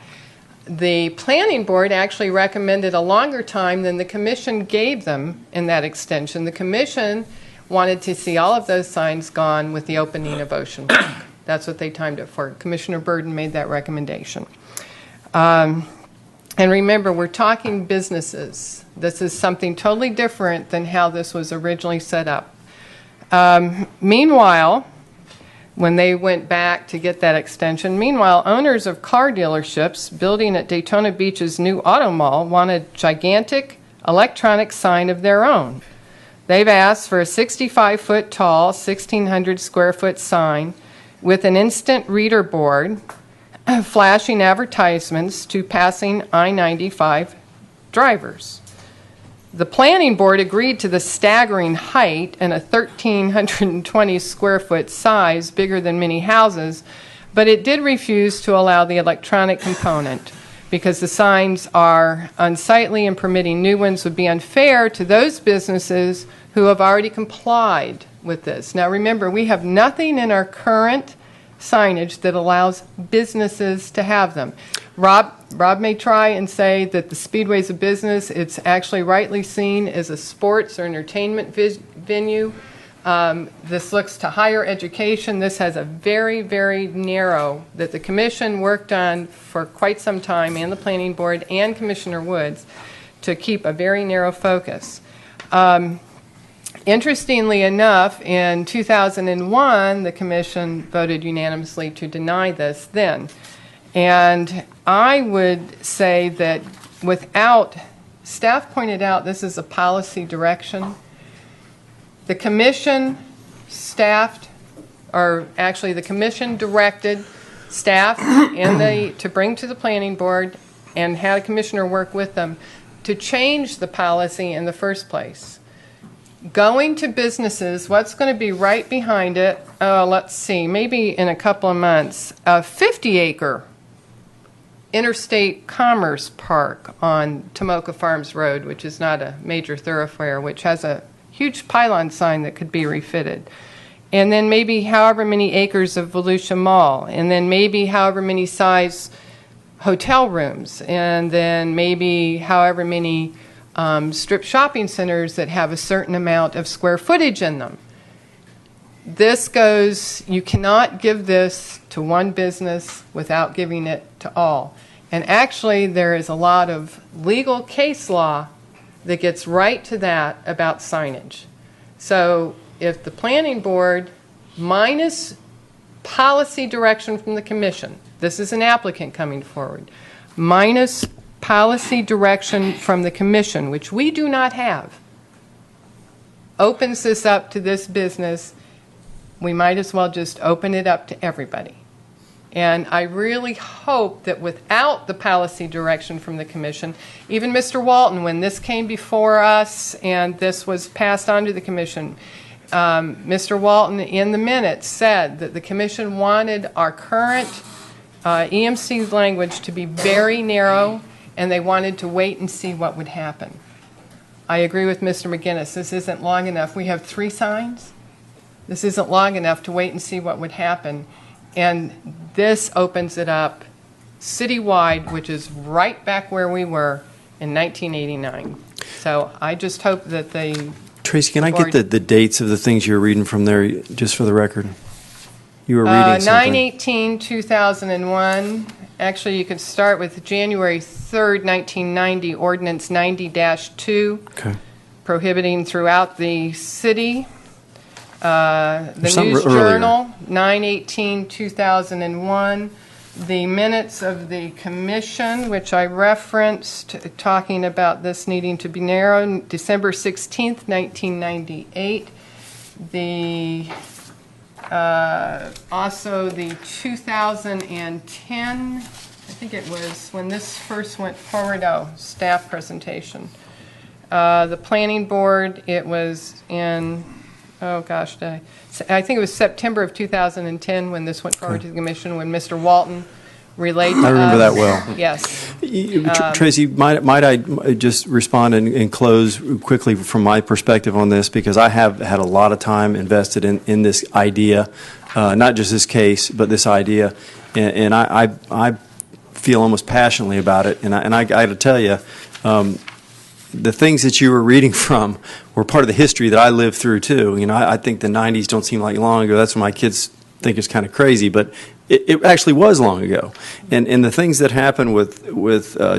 The planning board actually recommended a longer time than the commission gave them in that extension. The commission wanted to see all of those signs gone with the opening of Ocean Walk. That's what they timed it for. Commissioner Burden made that recommendation. And remember, we're talking businesses. This is something totally different than how this was originally set up. Meanwhile, when they went back to get that extension, owners of car dealerships building at Daytona Beach's new auto mall want a gigantic electronic sign of their own. They've asked for a 65-foot tall, 1,600 square foot sign with an instant reader board flashing advertisements to passing I-95 drivers. The planning board agreed to the staggering height and a 1,320 square foot size, bigger than many houses, but it did refuse to allow the electronic component because the signs are unsightly and permitting new ones would be unfair to those businesses who have already complied with this. Now remember, we have nothing in our current signage that allows businesses to have them. Rob may try and say that the Speedway's a business. It's actually rightly seen as a sports or entertainment venue. This looks to higher education. This has a very, very narrow, that the commission worked on for quite some time, and the planning board and Commissioner Woods, to keep a very narrow focus. Interestingly enough, in 2001, the commission voted unanimously to deny this then. And I would say that staff pointed out this is a policy direction. The commission the commission directed staff to bring to the planning board and had a commissioner work with them to change the policy in the first place. Going to businesses, what's going to be right behind it, let's see, maybe in a couple of months, a 50-acre interstate commerce park on Tomoka Farms Road, which is not a major thoroughfare, which has a huge pylon sign that could be refitted. And then maybe however many acres of Volusia Mall, and then maybe however many size hotel rooms, and then maybe however many strip shopping centers that have a certain amount of square footage in them. You cannot give this to one business without giving it to all. And actually, there is a lot of legal case law that gets right to that about signage. So if the planning board, minus policy direction from the commission, this is an applicant coming forward, minus policy direction from the commission, which we do not have, opens this up to this business, we might as well just open it up to everybody. And I really hope that without the policy direction from the commission, even Mr. Walton, when this came before us and this was passed on to the commission, Mr. Walton in the minutes said that the commission wanted our current EMC language to be very narrow, and they wanted to wait and see what would happen. I agree with Mr. McGinnis. This isn't long enough. We have 3 signs. This isn't long enough to wait and see what would happen. And this opens it up citywide, which is right back where we were in 1989. So I just hope that
Tracy, can I get the dates of the things you're reading from there, just for the record? You were reading something.
9/18/2001. Actually, you could start with January 3rd, 1990, Ordinance 90-2, prohibiting throughout the city. The News Journal, 9/18/2001. The minutes of the commission, which I referenced, talking about this needing to be narrowed, December 16th, 1998. Also the 2010, I think it was when this first went forward, staff presentation. The planning board, it was in, I think it was September of 2010 when this went forward to the commission, when Mr. Walton relate to
I remember
us.
that well.
Yes.
Tracy, might I just respond and close quickly from my perspective on this, because I have had a lot of time invested in this idea, not just this case, but this idea, and I feel almost passionately about it, and I got to tell you, the things that you were reading from were part of the history that I lived through too. You know, I think the 90s don't seem like long ago. That's when my kids think it's kind of crazy, but it actually was long ago. And the things that happened with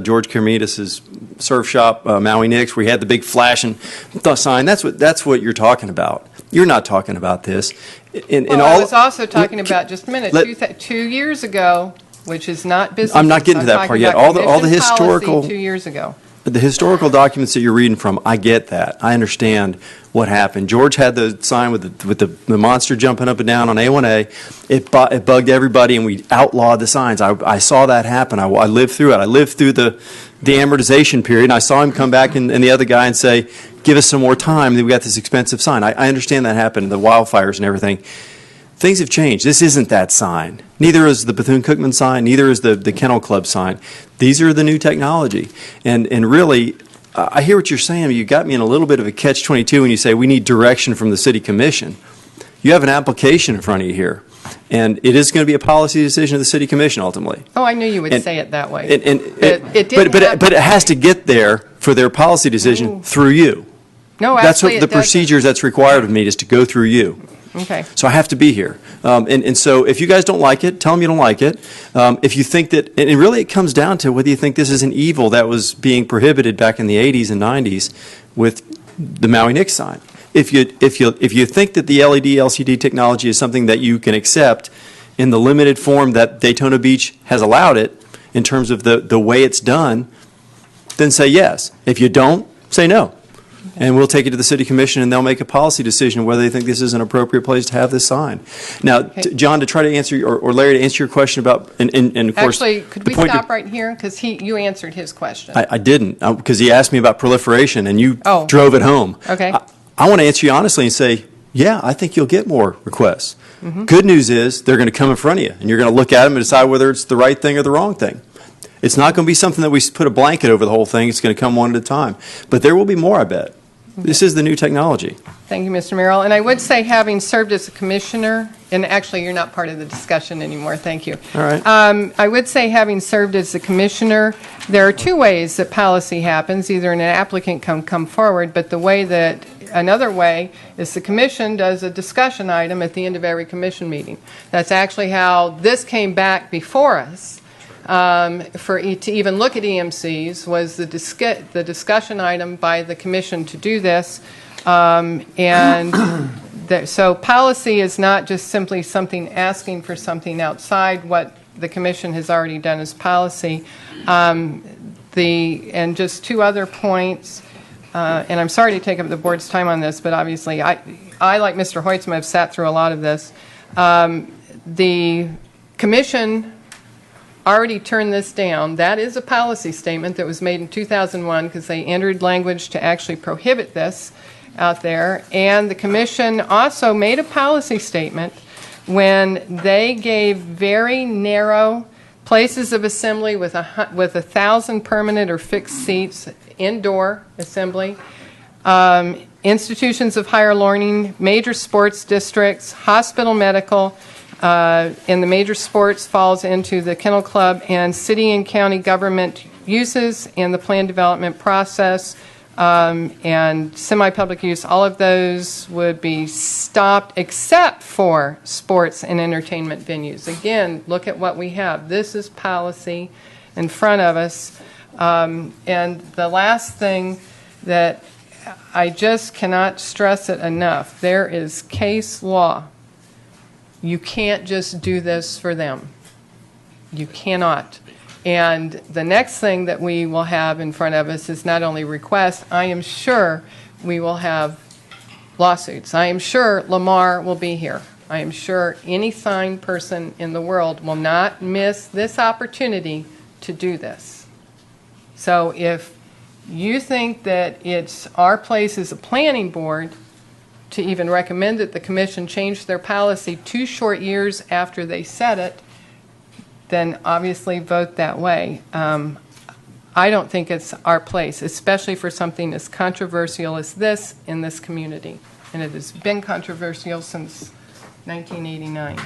George Kermitas's surf shop, Maui Nicks, where he had the big flashing sign, that's what you're talking about. You're not talking about this.
I was also talking about, just a minute, 2 years ago, which is not business.
I'm not getting to that part yet. All the
commission
historical
policy 2 years ago.
The historical documents that you're reading from, I get that. I understand what happened. George had the sign with the monster jumping up and down on A1A. It bugged everybody, and we outlawed the signs. I saw that happen. I lived through it. I lived through the amortization period, and I saw him come back and the other guy and say, give us some more time, then we got this expensive sign. I understand that happened, the wildfires and everything. Things have changed. This isn't that sign. Neither is the Bethune-Cookman sign. Neither is the Kennel Club sign. These are the new technology. And really, I hear what you're saying. You got me in a little bit of a catch-22 when you say we need direction from the City Commission. You have an application in front of you here, and it is going to be a policy decision of the City Commission ultimately.
Oh, I knew you would say it that way.
But it has to get there for their policy decision through you.
No,
that's
actually,
what the procedures that's required of me is to go through you.
Okay.
So I have to be here. And so if you guys don't like it, tell them you don't like it. If you think that, and really it comes down to whether you think this is an evil that was being prohibited back in the 80s and 90s with the Maui Nicks sign. If you think that the LED LCD technology is something that you can accept in the limited form that Daytona Beach has allowed it in terms of the way it's done, then say yes. If you don't, say no. And we'll take it to the City Commission, and they'll make a policy decision whether they think this is an appropriate place to have this sign. Now, John, to try to answer, or Larry, to answer your question about, and of course...
Actually, could we stop right here? Because you answered his question.
I didn't, because he asked me about proliferation, and you
Oh.
drove it home.
Okay.
I want to answer you honestly and say, yeah, I think you'll get more requests.
Mhm.
Good news is they're going to come in front of you, and you're going to look at them and decide whether it's the right thing or the wrong thing. It's not going to be something that we put a blanket over the whole thing. It's going to come one at a time. But there will be more, I bet. This is the new technology.
Thank you, Mr. Merrill. And I would say, having served as a commissioner, and actually you're not part of the discussion anymore, thank you.
All right.
I would say, having served as a commissioner, there are two ways that policy happens. Either an applicant can come forward, but another way is the commission does a discussion item at the end of every commission meeting. That's actually how this came back before us. To even look at EMCs was the discussion item by the commission to do this, so policy is not just simply something asking for something outside what the commission has already done as policy. And just two other points, and I'm sorry to take up the board's time on this, but obviously I like Mr. Hoytsma, have sat through a lot of this. The commission already turned this down. That is a policy statement that was made in 2001 because they entered language to actually prohibit this out there. And the commission also made a policy statement when they gave very narrow places of assembly with 1,000 permanent or fixed seats, indoor assembly, institutions of higher learning, major sports districts, hospital medical, and the major sports falls into the Kennel Club, and city and county government uses and the plan development process, and semi-public use. All of those would be stopped except for sports and entertainment venues. Again, look at what we have. This is policy in front of us. And the last thing that I just cannot stress it enough, there is case law. You can't just do this for them. You cannot. And the next thing that we will have in front of us is not only requests, I am sure we will have lawsuits. I am sure Lamar will be here. I am sure any sign person in the world will not miss this opportunity to do this. So if you think that it's our place as a planning board to even recommend that the commission change their policy 2 short years after they said it, then obviously vote that way. I don't think it's our place, especially for something as controversial as this in this community. And it has been controversial since 1989.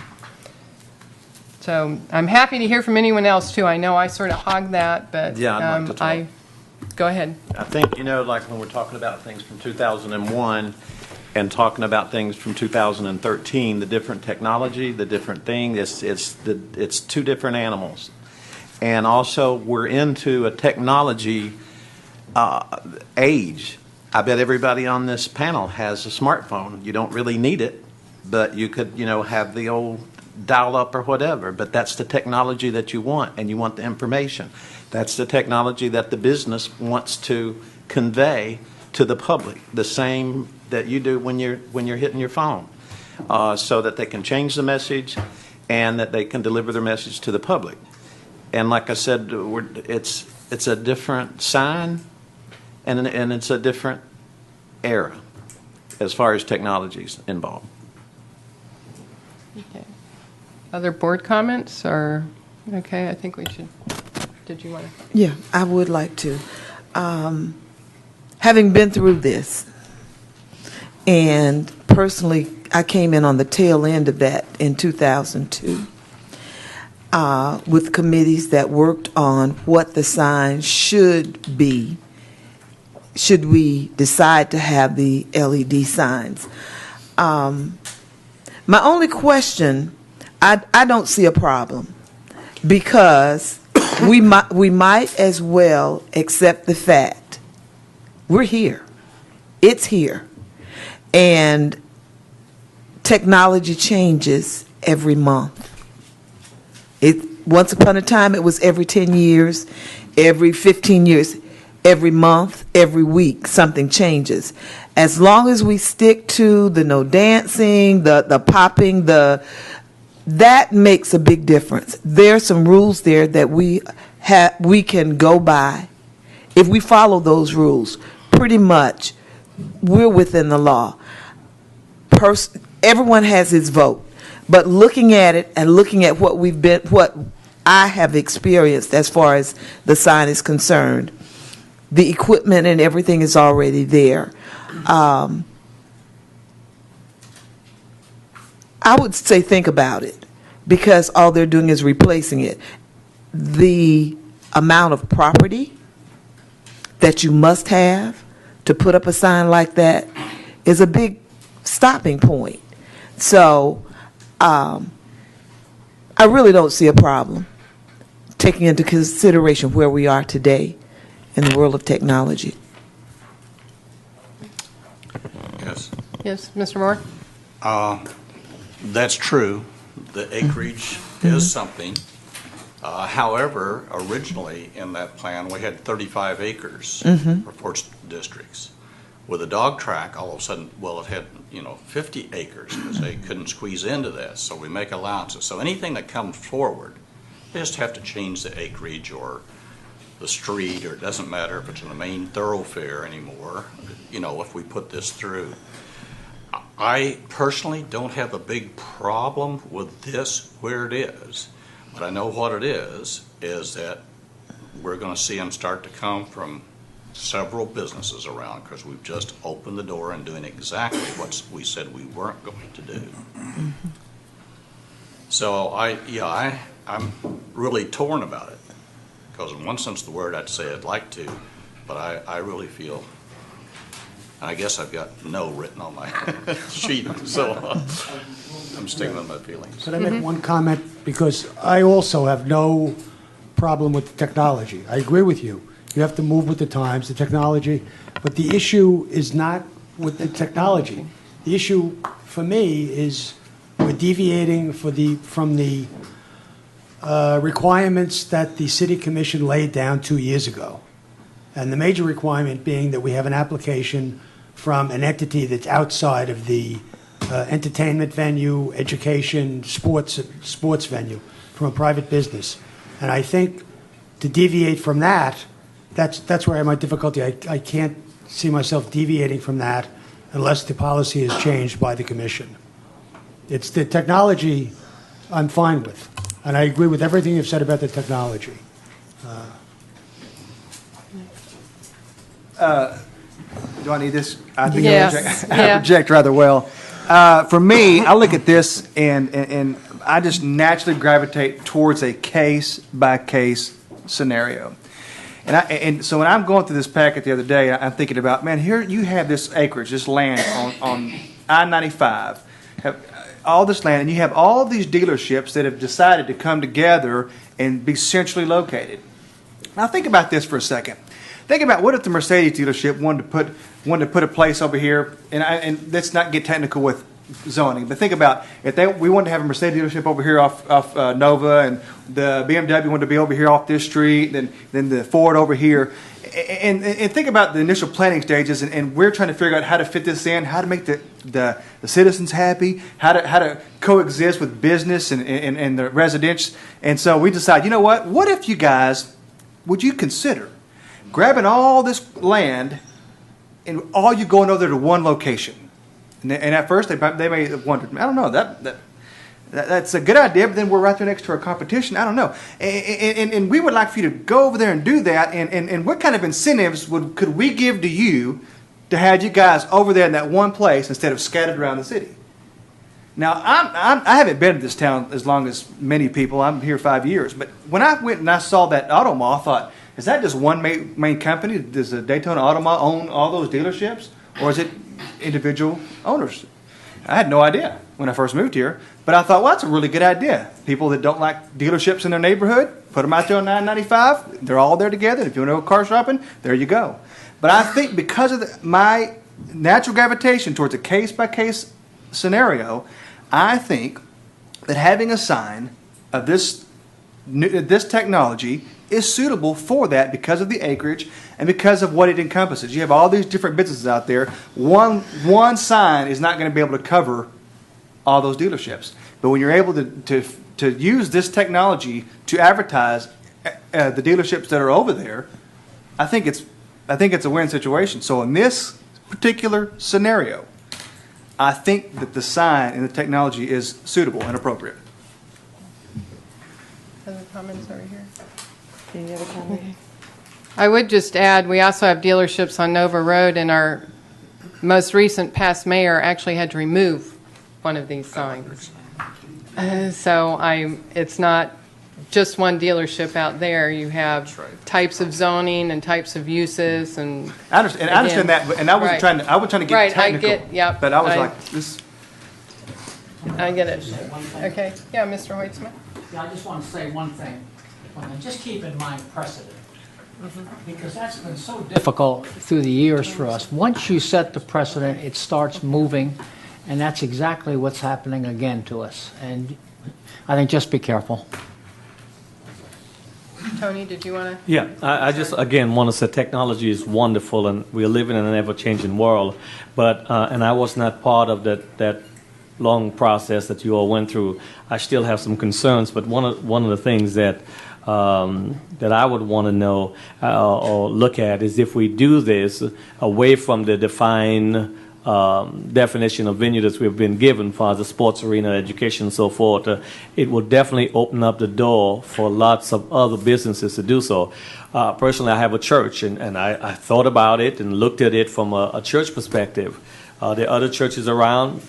So I'm happy to hear from anyone else, too. I know I sort of hogged that, but
Yeah, I'd like to talk.
Go ahead.
I think, like when we're talking about things from 2001 and talking about things from 2013, the different technology, the different thing, it's two different animals. And also, we're into a technology age. I bet everybody on this panel has a smartphone. You don't really need it, but you could, have the old dial-up or whatever. But that's the technology that you want, and you want the information. That's the technology that the business wants to convey to the public, the same that you do when you're hitting your phone, so that they can change the message and that they can deliver their message to the public. And like I said, it's a different sign, and it's a different era as far as technology's involved.
Okay. Other board comments, or okay? I think we should. Did you want to?
Yeah, I would like to. Having been through this, and personally, I came in on the tail end of that in 2002. With committees that worked on what the sign should be, should we decide to have the LED signs. My only question, I don't see a problem, because we might as well accept the fact we're here. It's here. And technology changes every month. Once upon a time, it was every 10 years, every 15 years, every month, every week, something changes. As long as we stick to the no dancing, the popping, that makes a big difference. There are some rules there that we can go by. If we follow those rules, pretty much we're within the law. Everyone has his vote. But looking at it and looking at what I have experienced as far as the sign is concerned, the equipment and everything is already there. I would say think about it, because all they're doing is replacing it. The amount of property that you must have to put up a sign like that is a big stopping point. So I really don't see a problem, taking into consideration where we are today in the world of technology.
Yes.
Yes, Mr. Moore?
That's true. The acreage is something. However, originally in that plan, we had 35 acres for 4 districts. With a dog track, all of a sudden, it had 50 acres, because they couldn't squeeze into this. So we make allowances. So anything that comes forward, they just have to change the acreage or the street, or it doesn't matter if it's in the main thoroughfare anymore. If we put this through, I personally don't have a big problem with this where it is, but I know what it is that we're going to see them start to come from several businesses around, because we've just opened the door and doing exactly what we said we weren't going to do. So I'm really torn about it, because in one sense of the word I'd say I'd like to, but I really feel, and I guess I've got no written on my sheet, so I'm sticking with my feelings.
Could I make one comment? Because I also have no problem with the technology. I agree with you. You have to move with the times, the technology. But the issue is not with the technology. The issue for me is we're deviating from the requirements that the City Commission laid down 2 years ago. And the major requirement being that we have an application from an entity that's outside of the entertainment venue, education, sports venue, from a private business. And I think to deviate from that, that's where I have my difficulty. I can't see myself deviating from that unless the policy is changed by the commission. It's the technology I'm fine with. and I agree with everything you've said about the technology.
Do I need this? I think
Yes,
I
yeah.
project rather well. For me, I look at this and I just naturally gravitate towards a case-by-case scenario. And so when I'm going through this packet the other day, I'm thinking about, man, here you have this acreage, this land on I-95, have all this land, and you have all these dealerships that have decided to come together and be centrally located. Now think about this for a second. Think about what if the Mercedes dealership wanted to put a place over here, and let's not get technical with zoning, but think about if we wanted to have a Mercedes dealership over here off Nova, and the BMW wanted to be over here off this street, then the Ford over here, and think about the initial planning stages, and we're trying to figure out how to fit this in, how to make the citizens happy, how to coexist with business and the residents, and so we decide, you know what if you guys, would you consider grabbing all this land and all you going over there to one location? And at first they may have wondered, I don't know, that's a good idea, but then we're right there next to our competition. I don't know. And we would like for you to go over there and do that. And what kind of incentives could we give to you to have you guys over there in that one place instead of scattered around the city? Now, I haven't been to this town as long as many people. I'm here 5 years. But when I went and I saw that Auto Mall, I thought, is that just one main company? Does the Daytona Auto Mall own all those dealerships? Or is it individual owners? I had no idea when I first moved here. But I thought, well, that's a really good idea. People that don't like dealerships in their neighborhood, put them out there on 995. They're all there together. If you want to go car shopping, there you go. But I think because of my natural gravitation towards a case-by-case scenario, I think that having a sign of this technology is suitable for that because of the acreage and because of what it encompasses. You have all these different businesses out there. One sign is not going to be able to cover all those dealerships. But when you're able to use this technology to advertise the dealerships that are over there, I think it's a win situation. So in this particular scenario, I think that the sign and the technology is suitable and appropriate.
Other comments over here? Any other comments? I would just add, we also have dealerships on Nova Road, and our most recent past mayor actually had to remove one of these signs. So it's not just one dealership out there. You have types of zoning and types of uses, and
I understand that, and I wasn't trying to. I was trying to get technical.
Yep.
But I was like, this.
I get it. Okay. Yeah, Mr. Hoytsman.
Yeah, I just want to say one thing. Just keep in mind precedent, because that's been so difficult through the years for us. Once you set the precedent, it starts moving, and that's exactly what's happening again to us. And I think just be careful.
Tony, did you want to?
Yeah, I just, again, want to say technology is wonderful, and we're living in an ever-changing world. But, and I was not part of that long process that you all went through. I still have some concerns, but one of the things that I would want to know or look at is if we do this away from the defined definition of venue that we've been given for the sports arena, education, and so forth, it will definitely open up the door for lots of other businesses to do so. Personally, I have a church, and I thought about it and looked at it from a church perspective. There are other churches around,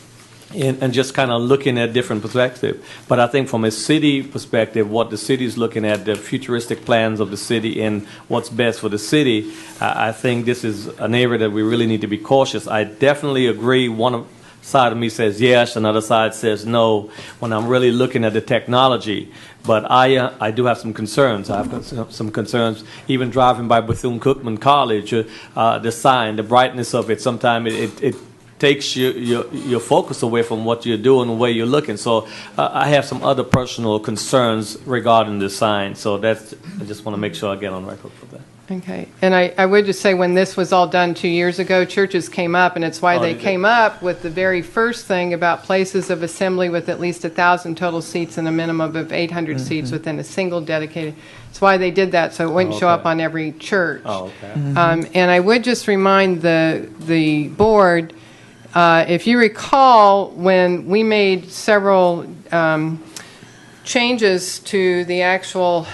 and just kind of looking at different perspectives. But I think from a city perspective, what the city is looking at, the futuristic plans of the city and what's best for the city, I think this is an area that we really need to be cautious. I definitely agree. One side of me says yes, another side says no when I'm really looking at the technology. But I do have some concerns. I've got some concerns even driving by Bethune-Cookman College, the sign, the brightness of it. Sometimes it takes your focus away from what you're doing and where you're looking. So I have some other personal concerns regarding the sign. So I just want to make sure I get on record for that.
Okay. And I would just say when this was all done 2 years ago, churches came up, and it's why they came up with the very first thing about places of assembly with at least 1,000 total seats and a minimum of 800 seats within a single dedicated. It's why they did that, so it wouldn't show up on every church.
Oh, okay.
And I would just remind the board, if you recall, when we made several changes to the actual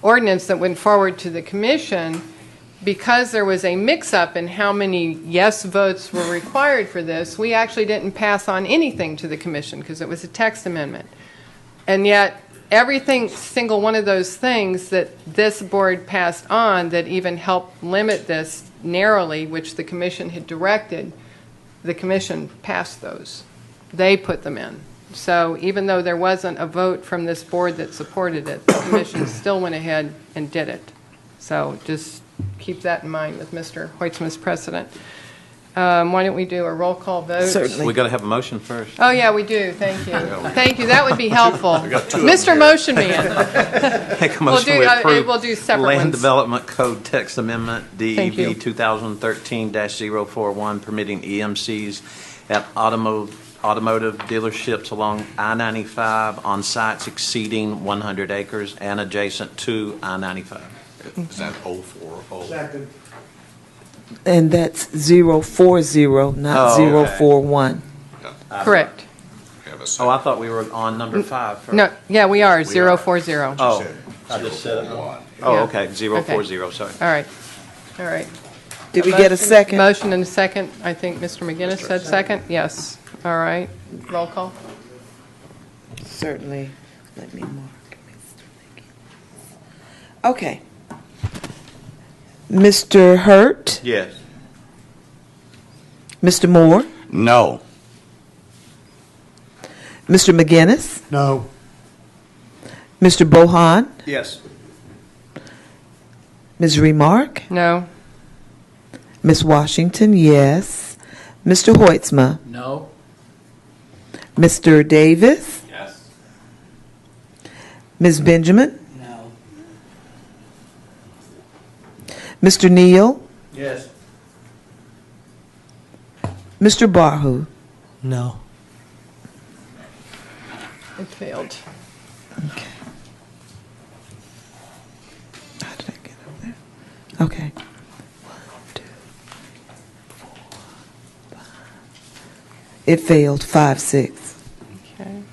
ordinance that went forward to the commission, because there was a mix-up in how many yes votes were required for this, we actually didn't pass on anything to the commission because it was a text amendment. And yet, everything, single one of those things that this board passed on that even helped limit this narrowly, which the commission had directed, the commission passed those. They put them in. So even though there wasn't a vote from this board that supported it, the commission still went ahead and did it. So just keep that in mind with Mr. Hoytsma's precedent. Why don't we do a roll call vote?
Certainly.
We got to have a motion first.
Oh, yeah, we do. Thank you. Thank you. That would be helpful.
got two of them
Mr.
here.
Motion Man.
Make a motion to approve
We'll do separate
Land
ones.
Development Code Text Amendment,
Thank you.
DEV 2013-041, permitting EMCs at automotive dealerships along I-95 on sites exceeding 100 acres and adjacent to I-95.
Is that 040?
Second.
And that's 040, not
Oh, okay.
041.
Correct.
Oh, I thought we were on number 5 first.
No, yeah, we are, 040.
Oh, I just said it. Oh,
Yeah.
okay, 040, sorry.
All right. All right.
Did we get a second?
Motion and a second. I think Mr. McGinnis said second. Yes. All right. Roll call.
Certainly. Let me mark. Okay. Mr. Hurt?
Yes.
Mr. Moore?
No.
Mr. McGinnis?
No.
Mr. Bohan?
Yes.
Ms. Remark?
No.
Ms. Washington, yes. Mr. Hoytsma?
No.
Mr. Davis?
Yes.
Ms. Benjamin?
No.
Mr. Neal?
Yes.
Mr. Barhu?
No.
It failed.
Okay. How did I get over there? Okay. 1, 2, 4, 5. It failed 5-6.
Okay.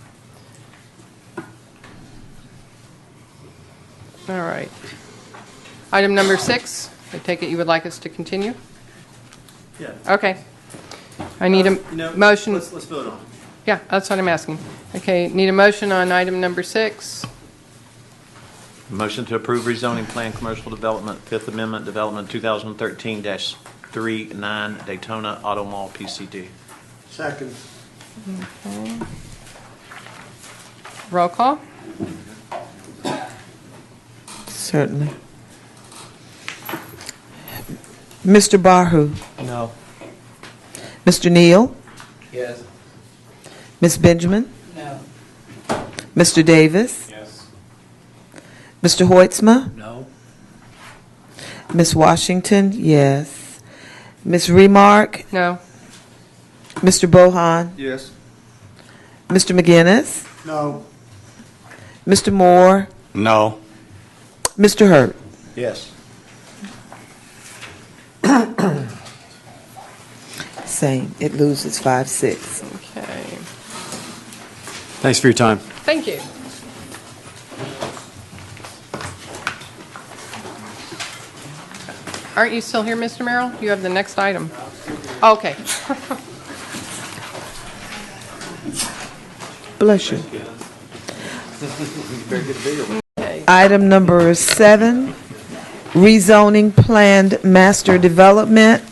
All right. Item number 6, I take it you would like us to continue?
Yeah.
Okay. I need a motion.
Let's vote on it.
Yeah, that's what I'm asking. Okay, need a motion on item number 6.
Motion to approve rezoning plan, commercial development, Fifth Amendment Development 2013-39 Daytona Auto Mall PCD.
Second.
Okay. Roll call?
Certainly. Mr. Barhu?
No.
Mr. Neal?
Yes.
Ms. Benjamin?
No.
Mr. Davis?
Yes.
Mr. Hoytsma?
No.
Ms. Washington, yes. Ms. Remark?
No.
Mr. Bohan?
Yes.
Mr. McGinnis?
No.
Mr. Moore?
No.
Mr. Hurt?
Yes.
Same. It loses 5-6.
Okay.
Thanks for your time.
Thank you. Aren't you still here, Mr. Merrill? You have the next item. Okay.
Bless you.
Very good video.
Item number 7, rezoning planned master development,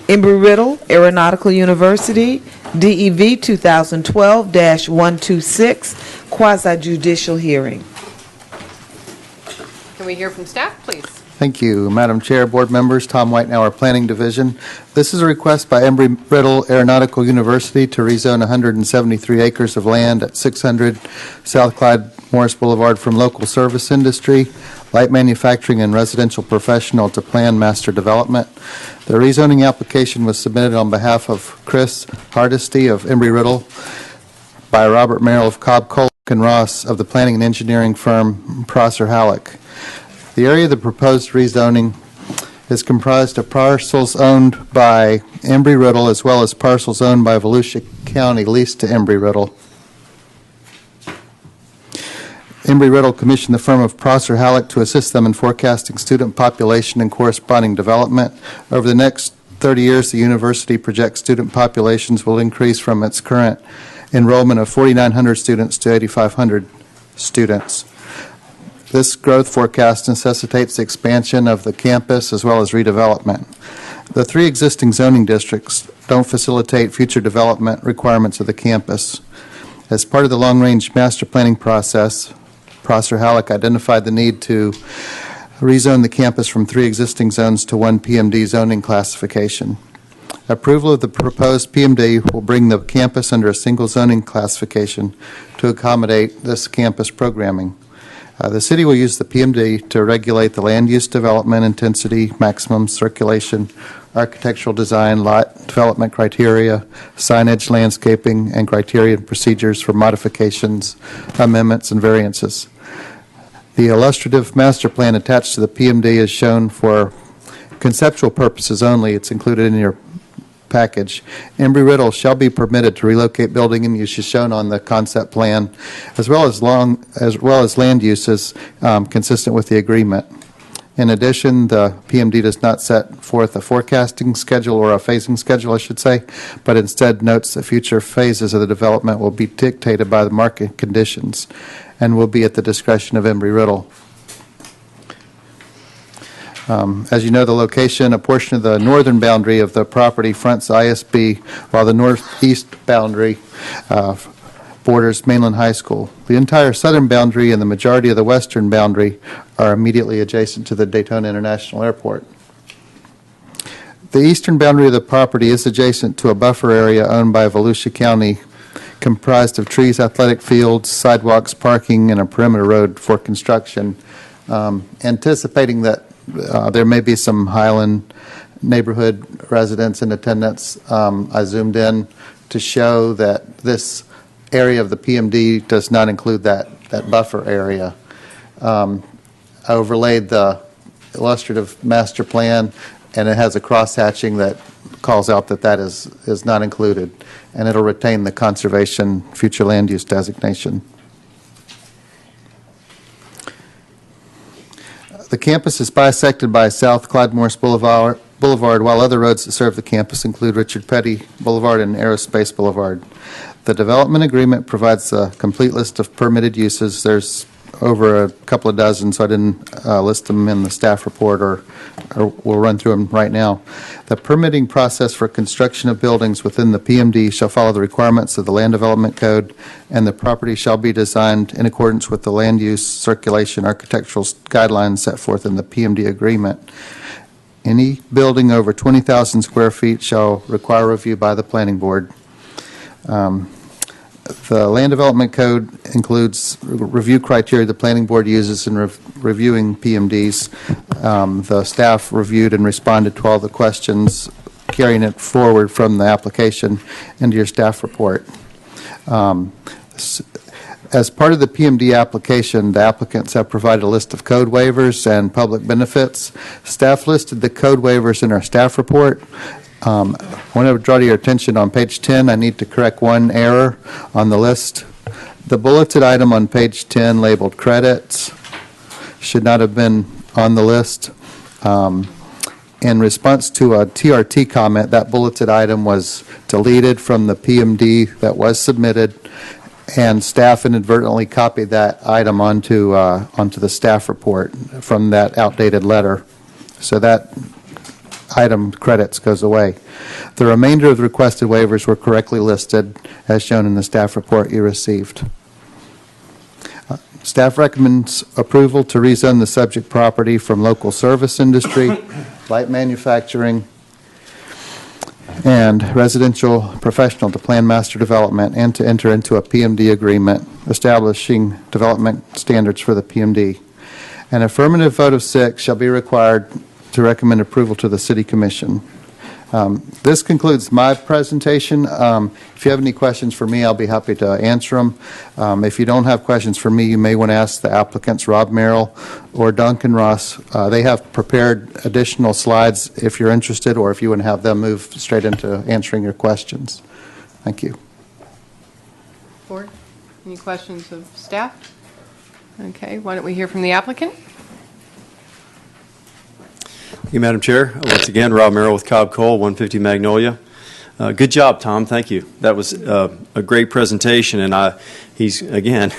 Embry-Riddle Aeronautical University, DEV 2012-126, quasi-judicial hearing.
Can we hear from staff, please?
Thank you, Madam Chair, board members, Tom Whitenauer, Planning Division. This is a request by Embry-Riddle Aeronautical University to rezone 173 acres of land at 600 South Clyde Morris Boulevard from local service industry, light manufacturing, and residential professional to planned master development. The rezoning application was submitted on behalf of Chris Hardesty of Embry-Riddle by Robert Merrill of Cobb, Cole, and Ross of the planning and engineering firm Prosser Halleck. The area of the proposed rezoning is comprised of parcels owned by Embry-Riddle as well as parcels owned by Volusia County leased to Embry-Riddle. Embry-Riddle commissioned the firm of Prosser Halleck to assist them in forecasting student population and corresponding development. Over the next 30 years, the university projects student populations will increase from its current enrollment of 4,900 students to 8,500 students. This growth forecast necessitates the expansion of the campus as well as redevelopment. The 3 existing zoning districts don't facilitate future development requirements of the campus. As part of the long-range master planning process, Prosser Halleck identified the need to rezone the campus from 3 existing zones to 1 PMD zoning classification. Approval of the proposed PMD will bring the campus under a single zoning classification to accommodate this campus programming. The city will use the PMD to regulate the land use development intensity, maximum circulation, architectural design, lot development criteria, signage, landscaping, and criteria and procedures for modifications, amendments, and variances. The illustrative master plan attached to the PMD is shown for conceptual purposes only. It's included in your package. Embry-Riddle shall be permitted to relocate building and uses shown on the concept plan, as well as land uses consistent with the agreement. In addition, the PMD does not set forth a forecasting schedule or a phasing schedule, I should say, but instead notes that future phases of the development will be dictated by the market conditions and will be at the discretion of Embry-Riddle. As you know, the location, a portion of the northern boundary of the property fronts ISB, while the northeast boundary borders Mainland High School. The entire southern boundary and the majority of the western boundary are immediately adjacent to the Daytona International Airport. The eastern boundary of the property is adjacent to a buffer area owned by Volusia County, comprised of trees, athletic fields, sidewalks, parking, and a perimeter road for construction. Anticipating that there may be some Highland neighborhood residents in attendance, I zoomed in to show that this area of the PMD does not include that buffer area. I overlaid the illustrative master plan, and it has a cross-hatching that calls out that is not included, and it'll retain the conservation future land use designation. The campus is bisected by South Clyde Morris Boulevard, while other roads that serve the campus include Richard Petty Boulevard and Aerospace Boulevard. The development agreement provides a complete list of permitted uses. There's over a couple of dozen, so I didn't list them in the staff report, or we'll run through them right now. The permitting process for construction of buildings within the PMD shall follow the requirements of the Land Development Code, and the property shall be designed in accordance with the land use, circulation, architectural guidelines set forth in the PMD agreement. Any building over 20,000 square feet shall require review by the planning board. The Land Development Code includes review criteria the planning board uses in reviewing PMDs. The staff reviewed and responded to all the questions, carrying it forward from the application into your staff report. As part of the PMD application, the applicants have provided a list of code waivers and public benefits. Staff listed the code waivers in our staff report. I want to draw to your attention on page 10, I need to correct one error on the list. The bulleted item on page 10 labeled credits should not have been on the list. In response to a TRT comment, that bulleted item was deleted from the PMD that was submitted, and staff inadvertently copied that item onto the staff report from that outdated letter. So that item credits goes away. The remainder of the requested waivers were correctly listed as shown in the staff report you received. Staff recommends approval to rezone the subject property from local service industry, light manufacturing, and residential professional to plan master development, and to enter into a PMD agreement establishing development standards for the PMD. An affirmative vote of 6 shall be required to recommend approval to the City Commission. This concludes my presentation. If you have any questions for me, I'll be happy to answer them. If you don't have questions for me, you may want to ask the applicants, Rob Merrill or Duncan Ross. They have prepared additional slides if you're interested, or if you want to have them move straight into answering your questions. Thank you.
Board, any questions of staff? Okay, why don't we hear from the applicant?
Thank you, Madam Chair. Once again, Rob Merrill with Cobb Cole, 150 Magnolia. Good job, Tom. Thank you. That was a great presentation, and he's, again,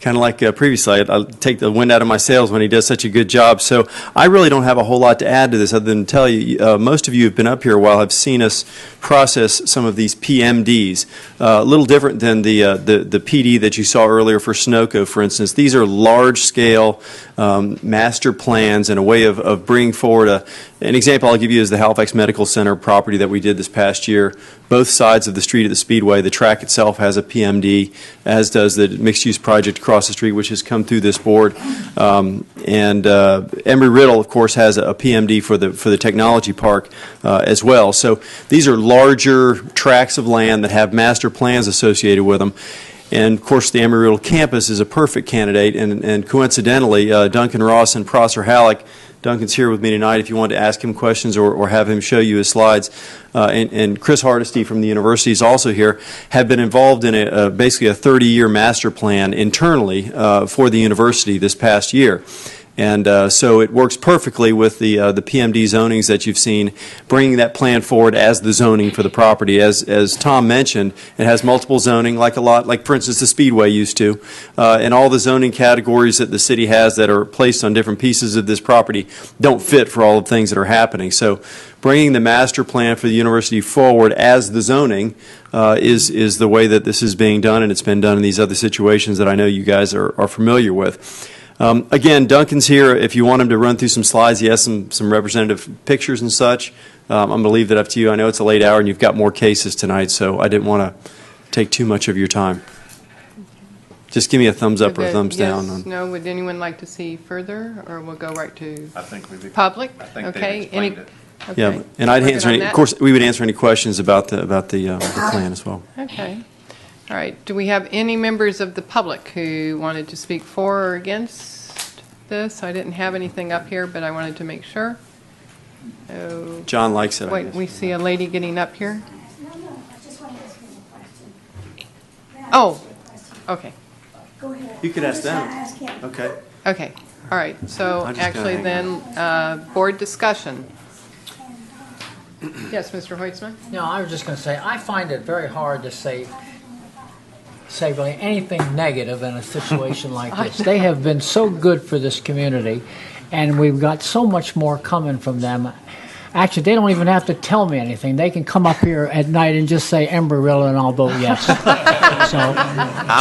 kind of like previously, I take the wind out of my sails when he does such a good job. So I really don't have a whole lot to add to this other than tell you, most of you have been up here a while, have seen us process some of these PMDs. A little different than the PD that you saw earlier for Sunoco, for instance. These are large-scale master plans and a way of bringing forward an example I'll give you is the Halifax Medical Center property that we did this past year. Both sides of the street at the Speedway, the track itself has a PMD, as does the mixed-use project across the street, which has come through this board. And Embry-Riddle, of course, has a PMD for the technology park as well. So these are larger tracts of land that have master plans associated with them. And, of course, the Embry-Riddle campus is a perfect candidate. And coincidentally, Duncan Ross and Prosser Halleck, Duncan's here with me tonight if you want to ask him questions or have him show you his slides. And Chris Hardesty from the university is also here, have been involved in basically a 30-year master plan internally for the university this past year. And so it works perfectly with the PMD zonings that you've seen, bringing that plan forward as the zoning for the property. As Tom mentioned, it has multiple zoning, like for instance, the Speedway used to, and all the zoning categories that the city has that are placed on different pieces of this property don't fit for all the things that are happening. So bringing the master plan for the university forward as the zoning is the way that this is being done, and it's been done in these other situations that I know you guys are familiar with. Again, Duncan's here. If you want him to run through some slides, he has some representative pictures and such. I'm going to leave that up to you. I know it's a late hour and you've got more cases tonight, so I didn't want to take too much of your time. Just give me a thumbs up or a thumbs down.
Yes, no, would anyone like to see further, or we'll go right to
I think we've
public?
I think they've
Okay,
explained it.
Okay.
Yeah, and I'd answer any. Of course, we would answer any questions about the plan as well.
Okay. All right. Do we have any members of the public who wanted to speak for or against this? I didn't have anything up here, but I wanted to make sure. Oh,
John likes it. I
wait,
guess.
we see a lady getting up here. Oh, okay.
Go ahead.
You could ask them.
Ask him.
Okay.
Okay. All right. So
I'm just gonna
actually then, board discussion. Yes, Mr. Hoitzman?
No, I was just going to say, I find it very hard to say really anything negative in a situation like this. They have been so good for this community, and we've got so much more coming from them. Actually, they don't even have to tell me anything. They can come up here at night and just say Embry-Riddle, and I'll vote yes. So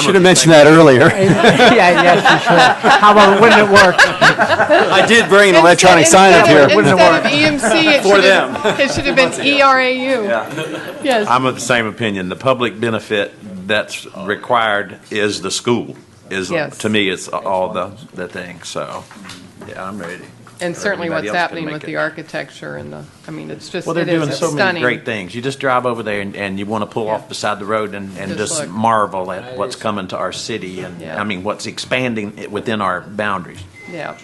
Should have mentioned that earlier.
yeah, yes, you should. How about wouldn't it work?
I did bring an electronic sign up here.
Instead of EMC,
For them.
it should have been ERAU. Yes.
I'm of the same opinion. The public benefit that's required is the school.
Yes.
To me, it's all the thing. So, yeah, I'm ready.
And certainly
Everybody
what's
else can
happening
make
with
it.
the architecture and I mean, it's just,
Well, they're
it is,
doing
it's
so many
stunning.
great things. You just drive over there and you want to pull off beside the road and
Just
just
look.
marvel at what's coming to our city and,
Yeah.
I mean, what's expanding within our boundaries.
Yeah.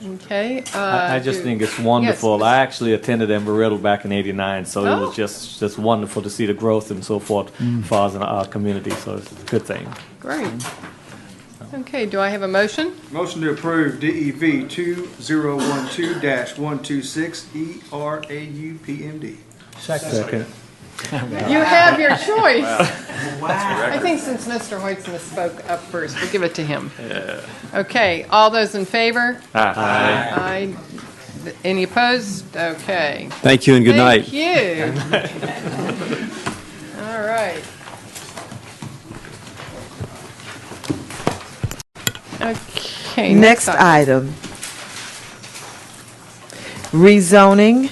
Okay.
I just think it's wonderful.
Yes.
I actually attended Embry-Riddle back in '89, so it
Oh.
was just wonderful to see the growth and so forth for us in our community. So it's a good thing.
Great. Okay, do I have a motion?
Motion to approve DEV 2012-126 ERAU PMD.
Second.
You have your choice. I think since Mr. Hoitzman spoke up first, we'll give it to him. Okay, all those in favor? Aye. Any opposed? Okay.
Thank you and good night.
Thank you. All right. Okay,
Next item. Rezoning,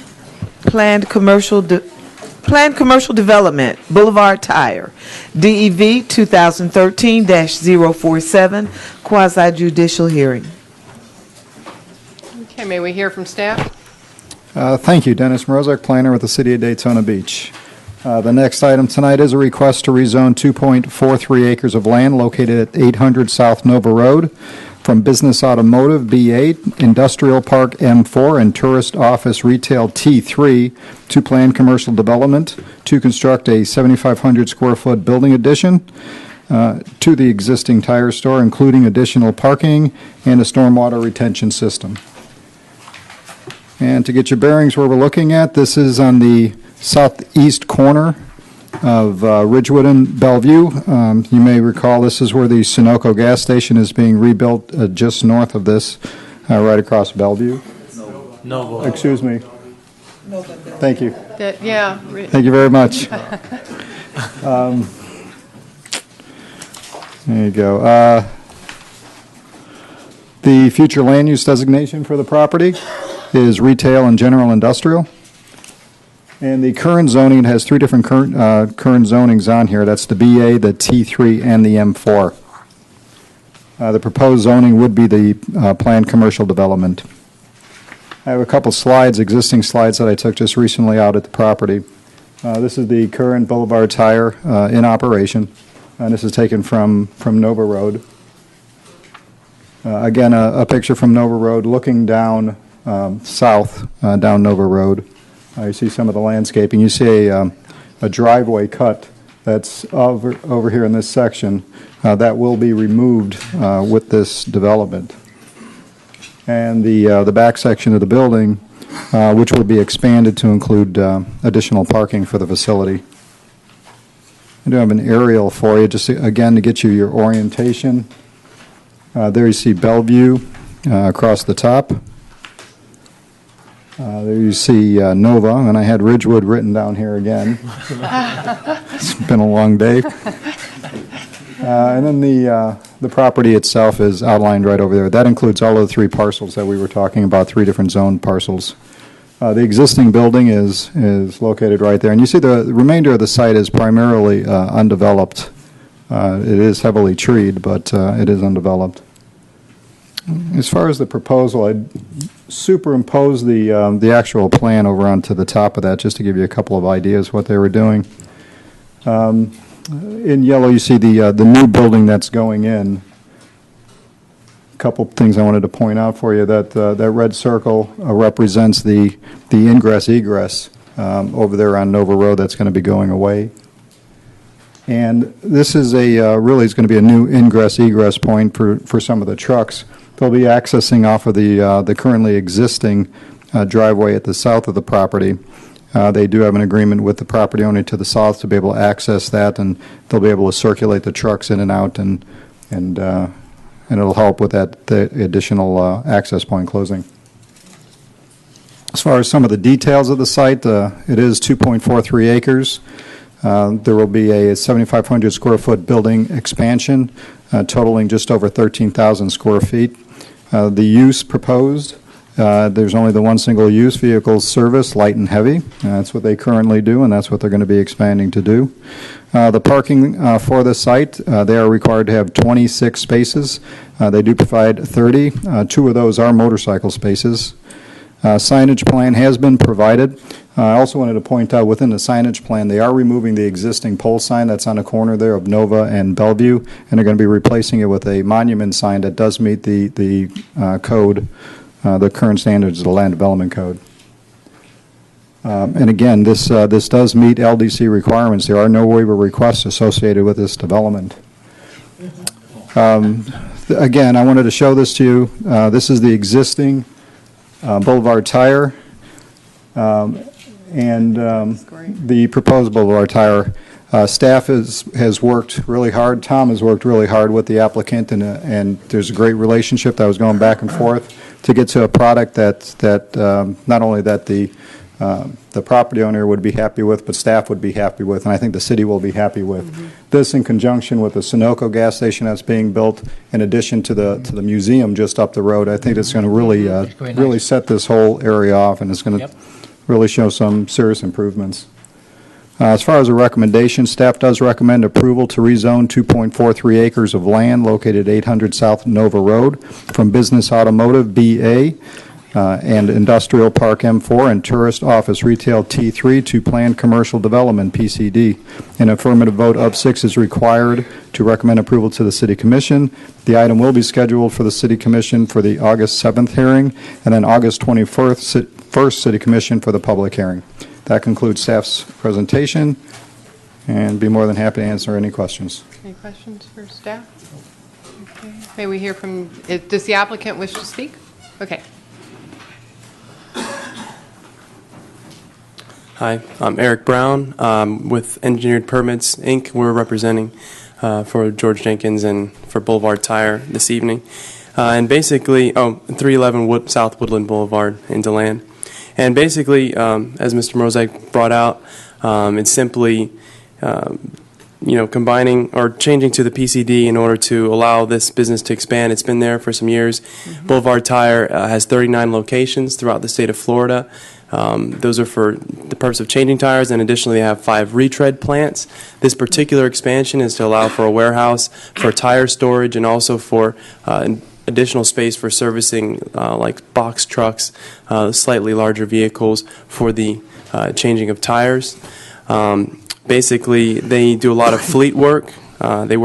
planned commercial development, Boulevard Tire, DEV 2013-047, quasi judicial hearing.
Okay, may we hear from staff?
Thank you, Dennis Mrozek, planner with the City of Daytona Beach. The next item tonight is a request to rezone 2.43 acres of land located at 800 South Nova Road from Business Automotive B8, Industrial Park M4, and Tourist Office Retail T3 to planned commercial development to construct a 7,500 square foot building addition. to the existing tire store, including additional parking and a stormwater retention system. And to get your bearings where we're looking at, this is on the southeast corner of Ridgewood and Bellevue. You may recall this is where the Sunoco gas station is being rebuilt just north of this, right across Bellevue.
No.
Excuse me. Thank you.
Yeah.
Thank you very much. There you go. The future land use designation for the property is retail and general industrial. And the current zoning, it has three different current zonings on here. That's the BA, the T3, and the M4. The proposed zoning would be the planned commercial development. I have a couple slides, existing slides that I took just recently out at the property. This is the current Boulevard Tire in operation. And this is taken from Nova Road. Again, a picture from Nova Road looking down south down Nova Road. You see some of the landscaping. You see a driveway cut that's over here in this section that will be removed with this development. And the back section of the building, which will be expanded to include additional parking for the facility. I do have an aerial for you, just again to get you your orientation. There you see Bellevue across the top. There you see Nova, and I had Ridgewood written down here again. It's been a long day. And then the property itself is outlined right over there. That includes all of the three parcels that we were talking about, three different zoned parcels. The existing building is located right there. And you see the remainder of the site is primarily undeveloped. It is heavily treed, but it is undeveloped. As far as the proposal, I'd superimpose the actual plan over onto the top of that just to give you a couple of ideas what they were doing. In yellow, you see the new building that's going in. A couple things I wanted to point out for you. That red circle represents the ingress-egress over there on Nova Road that's going to be going away. And this is really is going to be a new ingress-egress point for some of the trucks. They'll be accessing off of the currently existing driveway at the south of the property. They do have an agreement with the property owner to the south to be able to access that, and they'll be able to circulate the trucks in and out, and it'll help with the additional access point closing. As far as some of the details of the site, it is 2.43 acres. There will be a 7,500 square foot building expansion, totaling just over 13,000 square feet. The use proposed, there's only the one single use vehicle service, light and heavy. That's what they currently do, and that's what they're going to be expanding to do. The parking for the site, they are required to have 26 spaces. They do provide 30. 2 of those are motorcycle spaces. Signage plan has been provided. I also wanted to point out within the signage plan, they are removing the existing pole sign that's on the corner there of Nova and Bellevue, and they're going to be replacing it with a monument sign that does meet the code, the current standards of the Land Development Code. And again, this does meet LDC requirements. There are no waiver requests associated with this development. Again, I wanted to show this to you. This is the existing Boulevard Tire, and the proposed Boulevard Tire. Staff has worked really hard. Tom has worked really hard with the applicant, and there's a great relationship that was going back and forth to get to a product that not only that the property owner would be happy with, but staff would be happy with, and I think the city will be happy with. Mm-hmm. This in conjunction with the Sunoco gas station that's being built, in addition to the museum just up the road, I think it's going to really set this whole area off, and it's going to really show some serious improvements. As far as a recommendation, staff does recommend approval to rezone 2.43 acres of land located at 800 South Nova Road from Business Automotive BA and Industrial Park M4 and Tourist Office Retail T3 to Planned Commercial Development PCD. An affirmative vote of 6 is required to recommend approval to the City Commission. The item will be scheduled for the City Commission for the August 7th hearing, and then August 21st City Commission for the public hearing. That concludes staff's presentation, and be more than happy to answer any questions.
Any questions for staff? Okay. May we hear from, does the applicant wish to speak? Okay.
Hi, I'm Eric Brown with Engineered Permits, Inc. We're representing for George Jenkins and for Boulevard Tire this evening. And basically, 311 South Woodland Boulevard in DeLand. And basically, as Mr. Mrozek brought out, it's simply combining or changing to the PCD in order to allow this business to expand. It's been there for some years. Boulevard Tire has 39 locations throughout the state of Florida. Those are for the purpose of changing tires, and additionally they have 5 retread plants. This particular expansion is to allow for a warehouse, for tire storage, and also for additional space for servicing like box trucks, slightly larger vehicles for the changing of tires. Basically, they do a lot of fleet work. They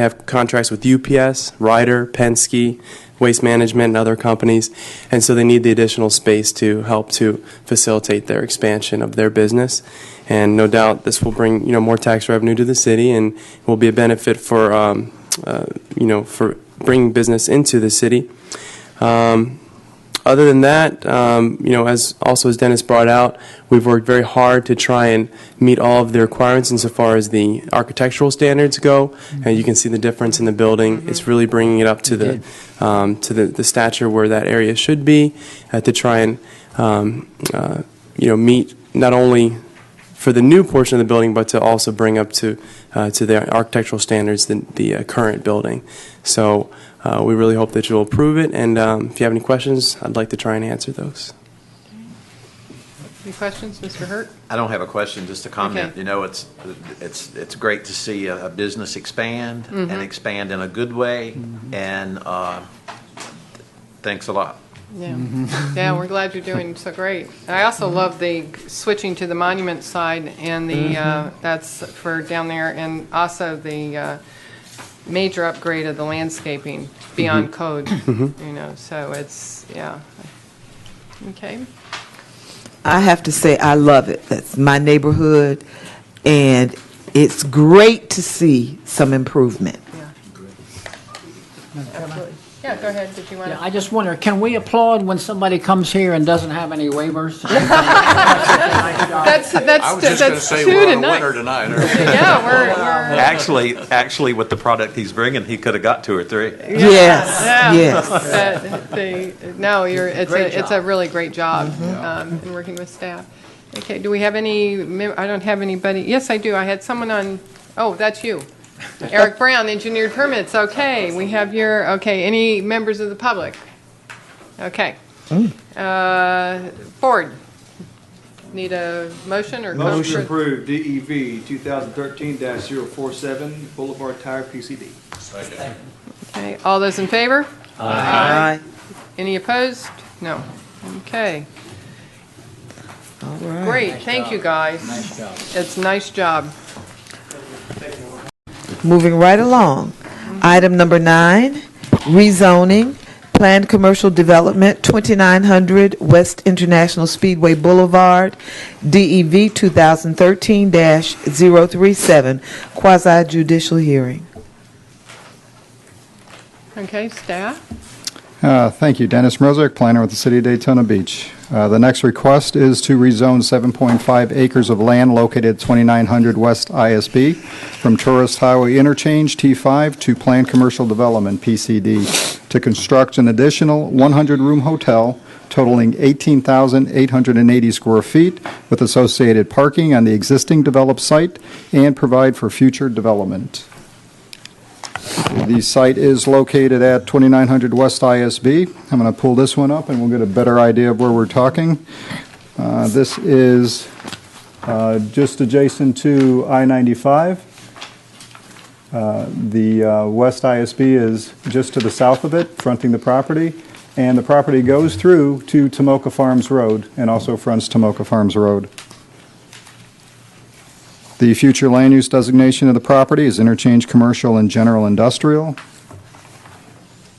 have contracts with UPS, Ryder, Penske, Waste Management, and other companies, and so they need the additional space to help to facilitate their expansion of their business. And no doubt this will bring more tax revenue to the city, and will be a benefit for for bringing business into the city. Other than that, as Dennis brought out, we've worked very hard to try and meet all of the requirements insofar as the architectural standards go. And you can see the difference in the building. It's really bringing it up to the stature where that area should be, to try and meet not only for the new portion of the building, but to also bring up to the architectural standards the current building. So we really hope that you'll approve it, and if you have any questions, I'd like to try and answer those.
Any questions, Mr. Hurt?
I don't have a question, just a comment.
Okay.
It's great to see a business expand and expand in a good way, and thanks a lot.
Yeah, yeah, we're glad you're doing so great. And I also love the switching to the monument side and the that's for down there, and also the major upgrade of the landscaping beyond code. So it's okay.
I have to say I love it. That's my neighborhood, and it's great to see some improvement.
Absolutely. Yeah, go ahead. Did you want to?
I just wonder, can we applaud when somebody comes here and doesn't have any waivers?
That's
I was just going to say we're on a winner tonight.
Yeah, we're
Actually, with the product he's bringing, he could have got 2 or 3.
Yes.
It's a really great job in working with staff. Okay, do we have any? I don't have anybody. Yes, I do. I had someone on. Oh, that's you. Eric Brown, Engineered Permits. Okay, we have any members of the public? Okay. Board, need a motion or?
Motion approved, DEV 2013-047, Boulevard Tire PCD.
Second.
Okay, all those in favor?
Aye.
Any opposed? No. Okay.
All right.
Great, thank you guys.
Nice job.
It's a nice job.
Moving right along. Item number 9, rezoning, planned commercial development, 2900 West International Speedway Boulevard, DEV 2013-037, quasi-judicial hearing.
Okay, staff?
Thank you. Dennis Mrozek, planner with the City of Daytona Beach. The next request is to rezone 7.5 acres of land located at 2900 West ISB from Tourist Highway Interchange, T5, to Planned Commercial Development, PCD, to construct an additional 100-room hotel totaling 18,880 square feet with associated parking on the existing developed site and provide for future development. The site is located at 2900 West ISB. I'm going to pull this one up and we'll get a better idea of where we're talking. This is just adjacent to I-95. The West ISB is just to the south of it, fronting the property, and the property goes through to Tomoka Farms Road and also fronts Tomoka Farms Road. The future land use designation of the property is interchange commercial and general industrial.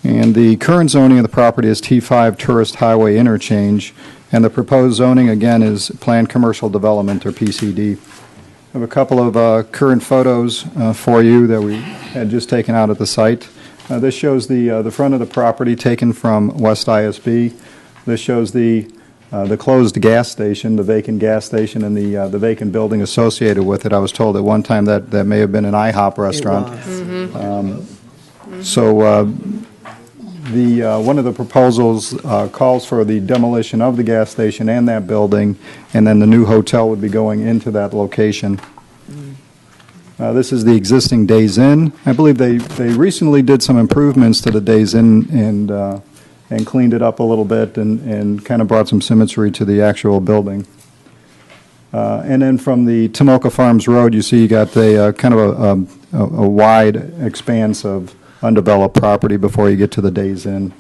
And the current zoning of the property is T5 Tourist Highway Interchange, and the proposed zoning again is planned commercial development or PCD. I have a couple of current photos for you that we had just taken out at the site. This shows the front of the property taken from West ISB. This shows the closed gas station, the vacant gas station, and the vacant building associated with it. I was told at one time that may have been an IHOP restaurant. So one of the proposals calls for the demolition of the gas station and that building, and then the new hotel would be going into that location. This is the existing Days Inn. I believe they recently did some improvements to the Days Inn and cleaned it up a little bit and kind of brought some symmetry to the actual building. And then from the Tomoka Farms Road, you see you got a kind of a wide expanse of undeveloped property before you get to the Days Inn.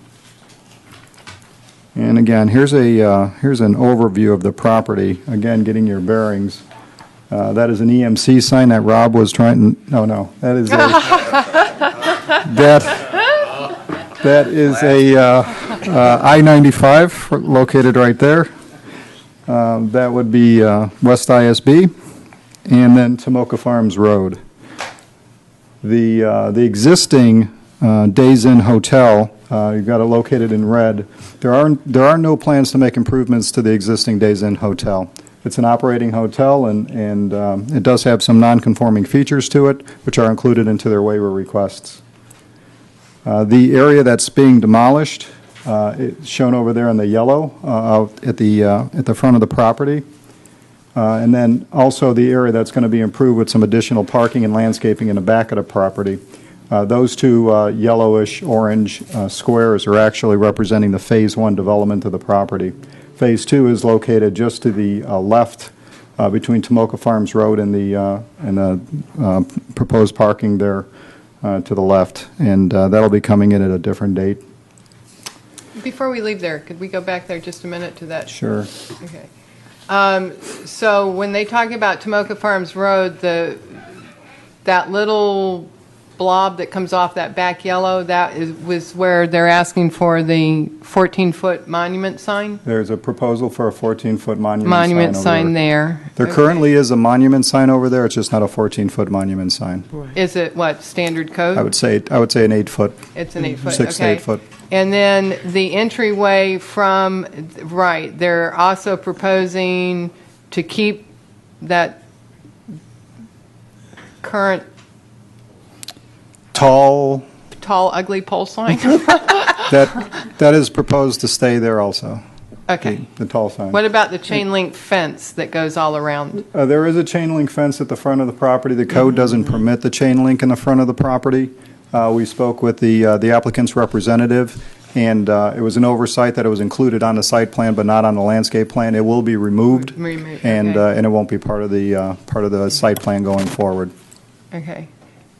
And again, here's an overview of the property. Again, getting your bearings. That is an EMC sign that Rob was trying. No, that is that is a I-95 located right there. That would be West ISB, and then Tomoka Farms Road. The existing Days Inn Hotel, you've got it located in red. There are no plans to make improvements to the existing Days Inn Hotel. It's an operating hotel, and it does have some non-conforming features to it, which are included into their waiver requests. The area that's being demolished, it's shown over there in the yellow out at the front of the property. And then also the area that's going to be improved with some additional parking and landscaping in the back of the property. Those two yellowish orange squares are actually representing the Phase 1 development of the property. Phase 2 is located just to the left between Tomoka Farms Road and the proposed parking there to the left, and that'll be coming in at a different date.
Before we leave there, could we go back there just a minute to that?
Sure.
Okay. So when they talk about Tomoka Farms Road, that little blob that comes off that back yellow, was where they're asking for the 14-foot monument sign?
There's a proposal for a 14-foot monument
sign there.
There currently is a monument sign over there. It's just not a 14-foot monument sign.
Is it what, standard code?
I would say an 8-foot.
It's an 8-foot.
6 to 8 foot.
And then the entryway from right, they're also proposing to keep that current
tall,
ugly pole sign.
that is proposed to stay there also.
Okay.
The tall sign.
What about the chain link fence that goes all around?
There is a chain link fence at the front of the property. The code doesn't permit the chain link in the front of the property. We spoke with the applicant's representative, and it was an oversight that it was included on the site plan but not on the landscape plan. It will be removed, and it won't be part of the site plan going forward.
Okay.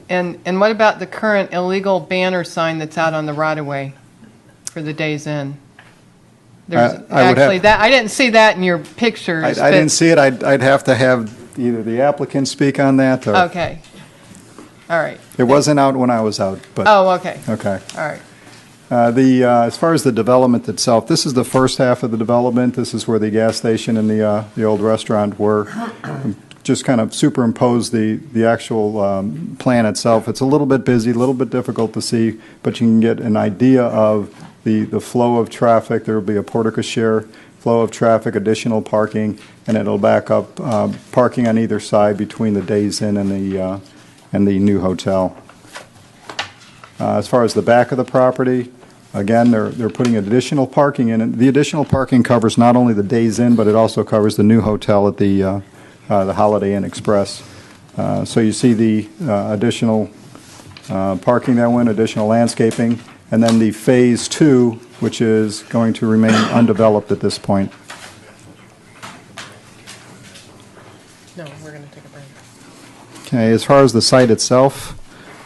And what about the current illegal banner sign that's out on the right-of-way for the Days Inn? I didn't see that in your pictures.
I didn't see it. I'd have to have either the applicant speak on that or...
Okay. All right.
It wasn't out when I was out, but...
Oh, okay.
Okay.
All right.
As far as the development itself, this is the first half of the development. This is where the gas station and the old restaurant were. Just kind of superimpose the actual plan itself. It's a little bit busy, a little bit difficult to see, but you can get an idea of the flow of traffic. There will be a porte cochere, flow of traffic, additional parking, and it'll back up parking on either side between the Days Inn and the new hotel. As far as the back of the property, again, they're putting additional parking in it. The additional parking covers not only the Days Inn, but it also covers the new hotel at the Holiday Inn Express. So you see the additional parking that went, additional landscaping, and then the Phase 2, which is going to remain undeveloped at this point.
No, we're going to take a break.
Okay, as far as the site itself,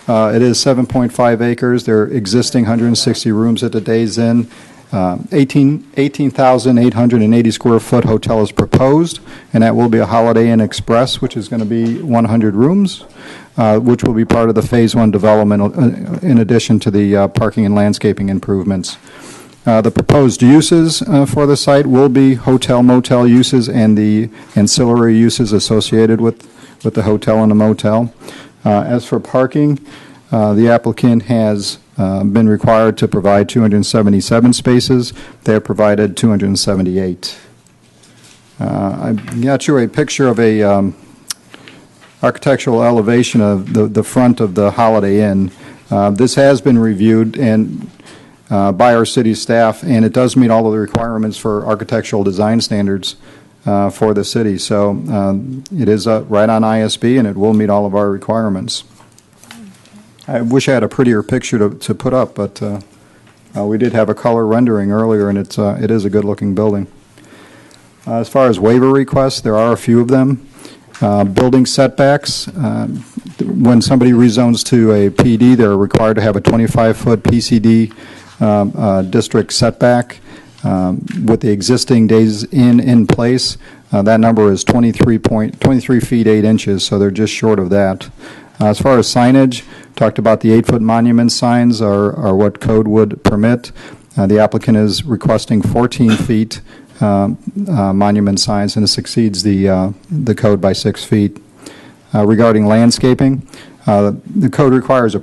it is 7.5 acres. There are existing 160 rooms at the Days Inn. 18,880 square foot hotel is proposed, and that will be a Holiday Inn Express, which is going to be 100 rooms, which will be part of the Phase 1 development in addition to the parking and landscaping improvements. The proposed uses for the site will be hotel, motel uses and the ancillary uses associated with with the hotel and the motel. As for parking, the applicant has been required to provide 277 spaces. They have provided 278. I got you a picture of a architectural elevation of the front of the Holiday Inn. This has been reviewed and by our city staff, and it does meet all of the requirements for architectural design standards for the city. So it is right on ISB, and it will meet all of our requirements. I wish I had a prettier picture to put up, but we did have a color rendering earlier, and it is a good-looking building. As far as waiver requests, there are a few of them. Building setbacks, when somebody rezones to a PD, they're required to have a 25-foot PCD district setback. With the existing days in place, that number is 23 feet 8 inches, so they're just short of that. As far as signage, talked about the 8-foot monument signs are what code would permit. The applicant is requesting 14 feet monument signs, and this exceeds the code by 6 feet. Regarding landscaping, the code requires a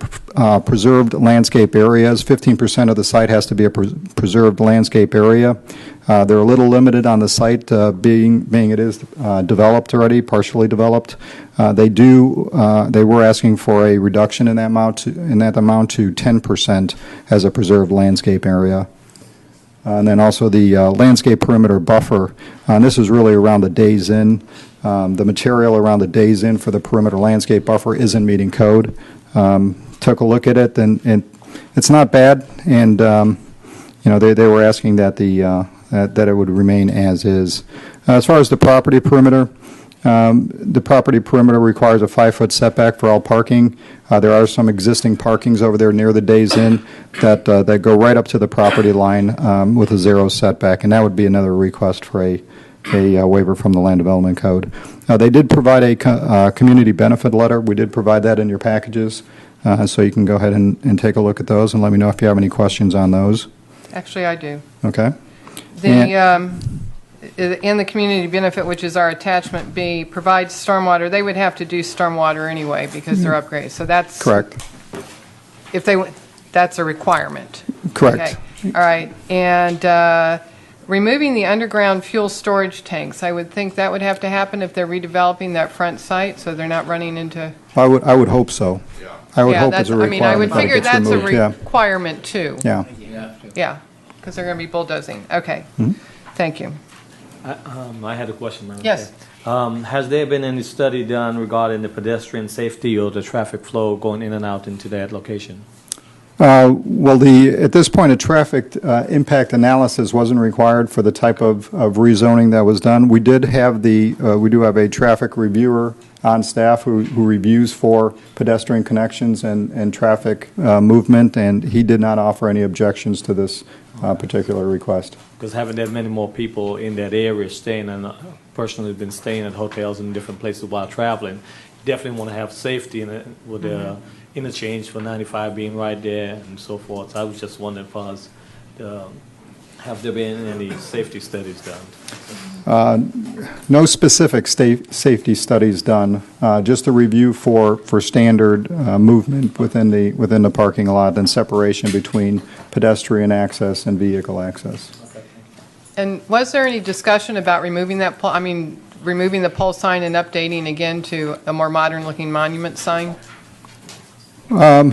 preserved landscape areas. 15% of the site has to be a preserved landscape area. They're a little limited on the site, being it is developed already, partially developed. They were asking for a reduction in that amount to 10% as a preserved landscape area. And then also the landscape perimeter buffer. And this is really around the Days Inn. The material around the Days Inn for the perimeter landscape buffer isn't meeting code. Took a look at it, and it's not bad. And they were asking that that it would remain as is. As far as the property perimeter requires a 5-foot setback for all parking. There are some existing parkings over there near the Days Inn that go right up to the property line with a 0 setback, and that would be another request for a waiver from the Land Development Code. They did provide a community benefit letter. We did provide that in your packages, so you can go ahead and take a look at those and let me know if you have any questions on those.
Actually, I do.
Okay.
In the community benefit, which is our attachment B, provides stormwater. They would have to do stormwater anyway because they're upgraded. So that's
correct.
That's a requirement.
Correct.
Okay. All right. And removing the underground fuel storage tanks, I would think that would have to happen if they're redeveloping that front site, so they're not running into.
I would hope so. Yeah. I would hope it's a requirement.
I would figure that's
removed.
a requirement too.
Yeah.
Yeah, because they're going to be bulldozing. Okay.
Mm-hmm.
Thank you.
I had a question, Madam
Yes.
Chair. Has there been any study done regarding the pedestrian safety or the traffic flow going in and out into that location?
Well, at this point, a traffic impact analysis wasn't required for the type of rezoning that was done. We did have we do have a traffic reviewer on staff who reviews for pedestrian connections and traffic movement, and he did not offer any objections to this particular request.
Because having that many more people in that area staying, and personally been staying at hotels in different places while traveling, definitely want to have safety in it with the interchange for 95 being right there and so forth. So I was just wondering, have there been any safety studies done?
No specific safety studies done, just a review for standard movement within the parking lot and separation between pedestrian access and vehicle access.
And was there any discussion about removing that removing the pole sign and updating again to a more modern-looking monument sign?
There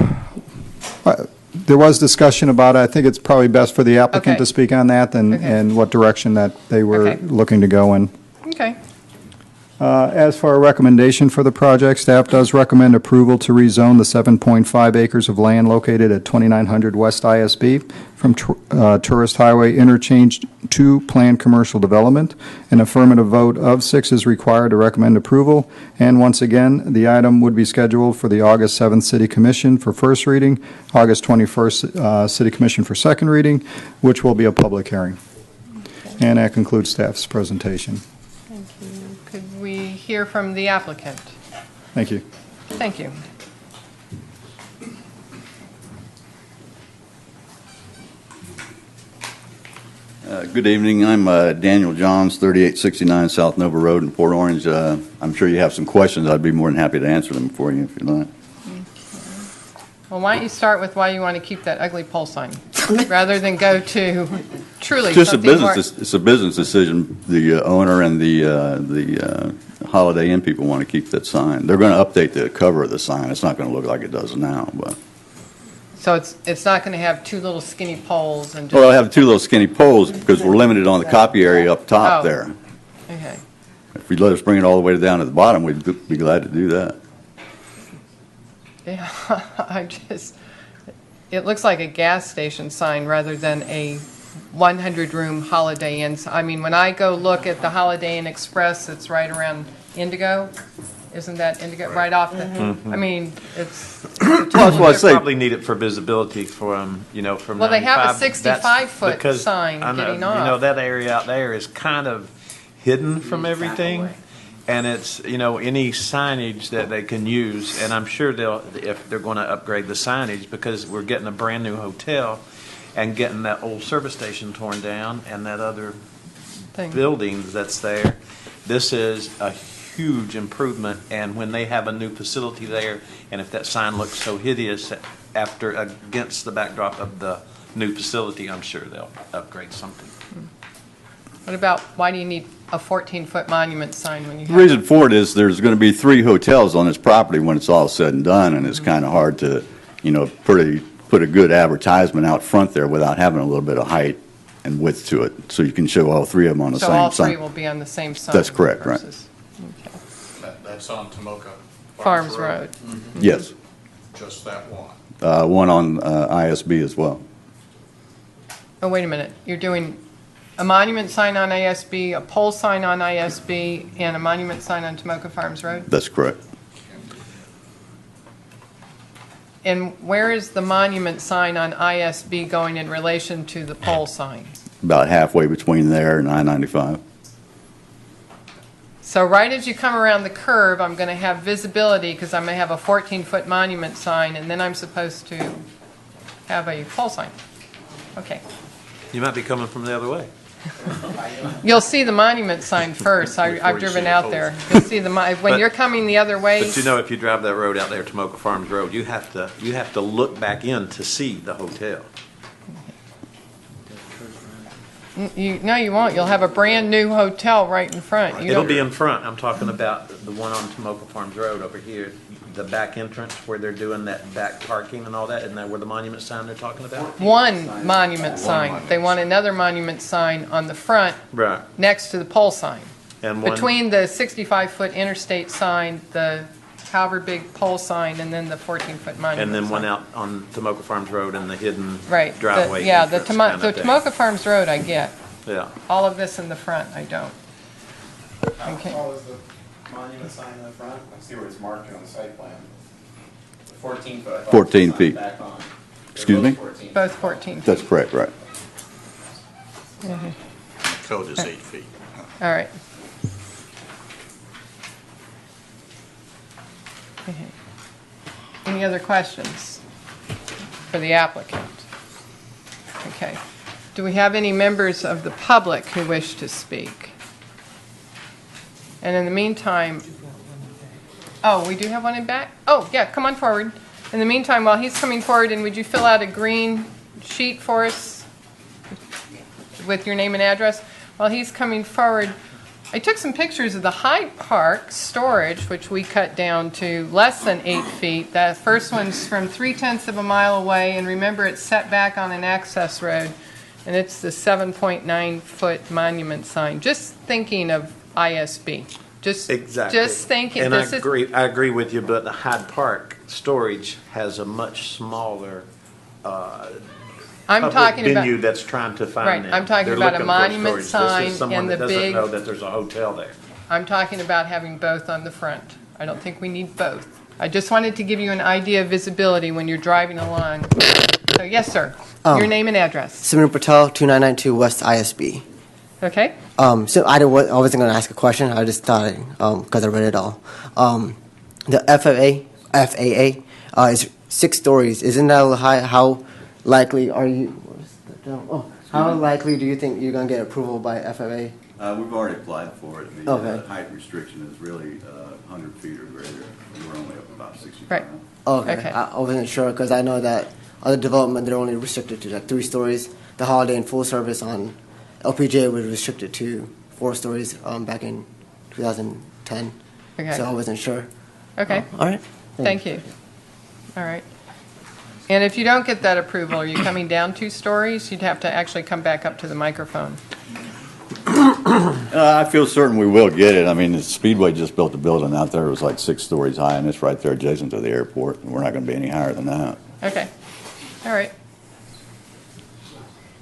was discussion about it. I think it's probably best for the applicant to speak on that and what direction that they were looking to go in.
Okay.
As for a recommendation for the project, staff does recommend approval to rezone the 7.5 acres of land located at 2900 West ISB from Tourist Highway Interchange to planned commercial development. An affirmative vote of 6 is required to recommend approval. And once again, the item would be scheduled for the August 7th City Commission for first reading, August 21st City Commission for second reading, which will be a public hearing. And that concludes staff's presentation.
Could we hear from the applicant?
Thank you.
Thank you.
Good evening. I'm Daniel Johns, 3869 South Nova Road in Port Orange. I'm sure you have some questions. I'd be more than happy to answer them for you if you'd like.
Well, why don't you start with why you want to keep that ugly pole sign, rather than go to truly
It's just a
something more...
business. It's a business decision. The owner and the Holiday Inn people want to keep that sign. They're going to update the cover of the sign. It's not going to look like it does now, but.
So it's not going to have two little skinny poles and just...
Well, I have two little skinny poles because we're limited on the copy area up top
Oh.
there.
Okay.
If you'd let us bring it all the way down to the bottom, we'd be glad to do that.
Yeah, it looks like a gas station sign rather than a 100-room Holiday Inn. I mean, when I go look at the Holiday Inn Express, it's right around Indigo. Isn't that Indigo? Right off the...
Mhm.
I mean, it's...
Well, that's what I say.
Probably need it for visibility from, from
Well, they have a
95. That's
65-foot
because
sign
I know,
getting off.
that area out there is kind of hidden from everything. And it's, any signage that they can use, and I'm sure if they're going to upgrade the signage, because we're getting a brand new hotel and getting that old service station torn down and that other building that's there. This is a huge improvement, and when they have a new facility there, and if that sign looks so hideous against the backdrop of the new facility, I'm sure they'll upgrade something.
What about, why do you need a 14-foot monument sign when you
The
have...
reason for it is there's going to be 3 hotels on this property when it's all said and done, and it's kind of hard to, put a good advertisement out front there without having a little bit of height and width to it, so you can show all 3 of them on the
So
same
all
sign.
3 will be on the same sign?
That's correct, right.
versus- Okay.
That's on Tomoka
Farms Road.
Yes.
Just that one.
One on ISB as well.
Oh, wait a minute. You're doing a monument sign on ISB, a pole sign on ISB, and a monument sign on Tomoka Farms Road?
That's correct.
And where is the monument sign on ISB going in relation to the pole sign?
About halfway between there and I-95.
So right as you come around the curve, I'm going to have visibility because I'm going to have a 14-foot monument sign, and then I'm supposed to have a pole sign. Okay.
You might be coming from the other way.
You'll see the monument sign first. I've driven out there. You'll see when you're coming the other way.
But if you drive that road out there, Tomoka Farms Road, you have to look back in to see the hotel.
No, you won't. You'll have a brand-new hotel right in front.
It'll be in front. I'm talking about the one on Tomoka Farms Road over here, the back entrance where they're doing that back parking and all that. Isn't that where the monument sign they're talking about?
One monument sign. They want another monument sign on the front
Right.
next to the pole sign.
And one,
Between the 65-foot interstate sign, the however big pole sign, and then the 14-foot monument
and then
sign.
one out on Tomoka Farms Road and the hidden
Right.
driveway.
The
entrance kinda thing.
Tomoka Farms Road I get.
Yeah.
All of this in the front, I don't. Okay.
How tall is the monument sign in the front? I see where it's marked on the site plan. 14 foot.
14 feet. Excuse me?
Both 14 feet.
That's correct, right.
Mhm.
Code is 8 feet.
All right. Any other questions for the applicant? Okay. Do we have any members of the public who wish to speak? And in the meantime, oh, we do have one in back? Oh, yeah, come on forward. In the meantime, while he's coming forward, and would you fill out a green sheet for us with your name and address? While he's coming forward, I took some pictures of the Hyde Park storage, which we cut down to less than 8 feet. The first one's from 3/10 of a mile away, and remember it's set back on an access road, and it's the 7.9-foot monument sign. Just thinking of ISB.
Exactly.
Just thinking.
And I agree with you, but the Hyde Park storage has a much smaller
I'm
public
talking about-
venue that's trying to find
Right,
them.
I'm talking
They're
about a
looking for
monument
storage.
sign
This is someone
and
that
the
doesn't
big-
know that there's a hotel there.
I'm talking about having both on the front. I don't think we need both. I just wanted to give you an idea of visibility when you're driving along. So, yes, sir. Your name and address.
Simran Patel, 2992 West ISB.
Okay.
So I wasn't going to ask a question. I just thought, because I read it all. The FAA is 6 stories. Isn't that a little high? How likely are you? How likely do you think you're gonna get approval by FAA?
We've already applied for it. The
Okay.
height restriction is really 100 feet or greater. We're only up about 65.
Right.
Okay.
Okay.
I wasn't sure because I know that other development they're only restricted to like 3 stories. The Holiday Inn Full Service on LPJ was restricted to 4 stories back in 2010.
Okay.
So I wasn't sure.
Okay.
All right.
Thank you. All right. And if you don't get that approval, are you coming down 2 stories? You'd have to actually come back up to the microphone.
I feel certain we will get it. I mean, the Speedway just built a building out there. It was like 6 stories high, and it's right there adjacent to the airport. And we're not going to be any higher than that.
Okay. All right.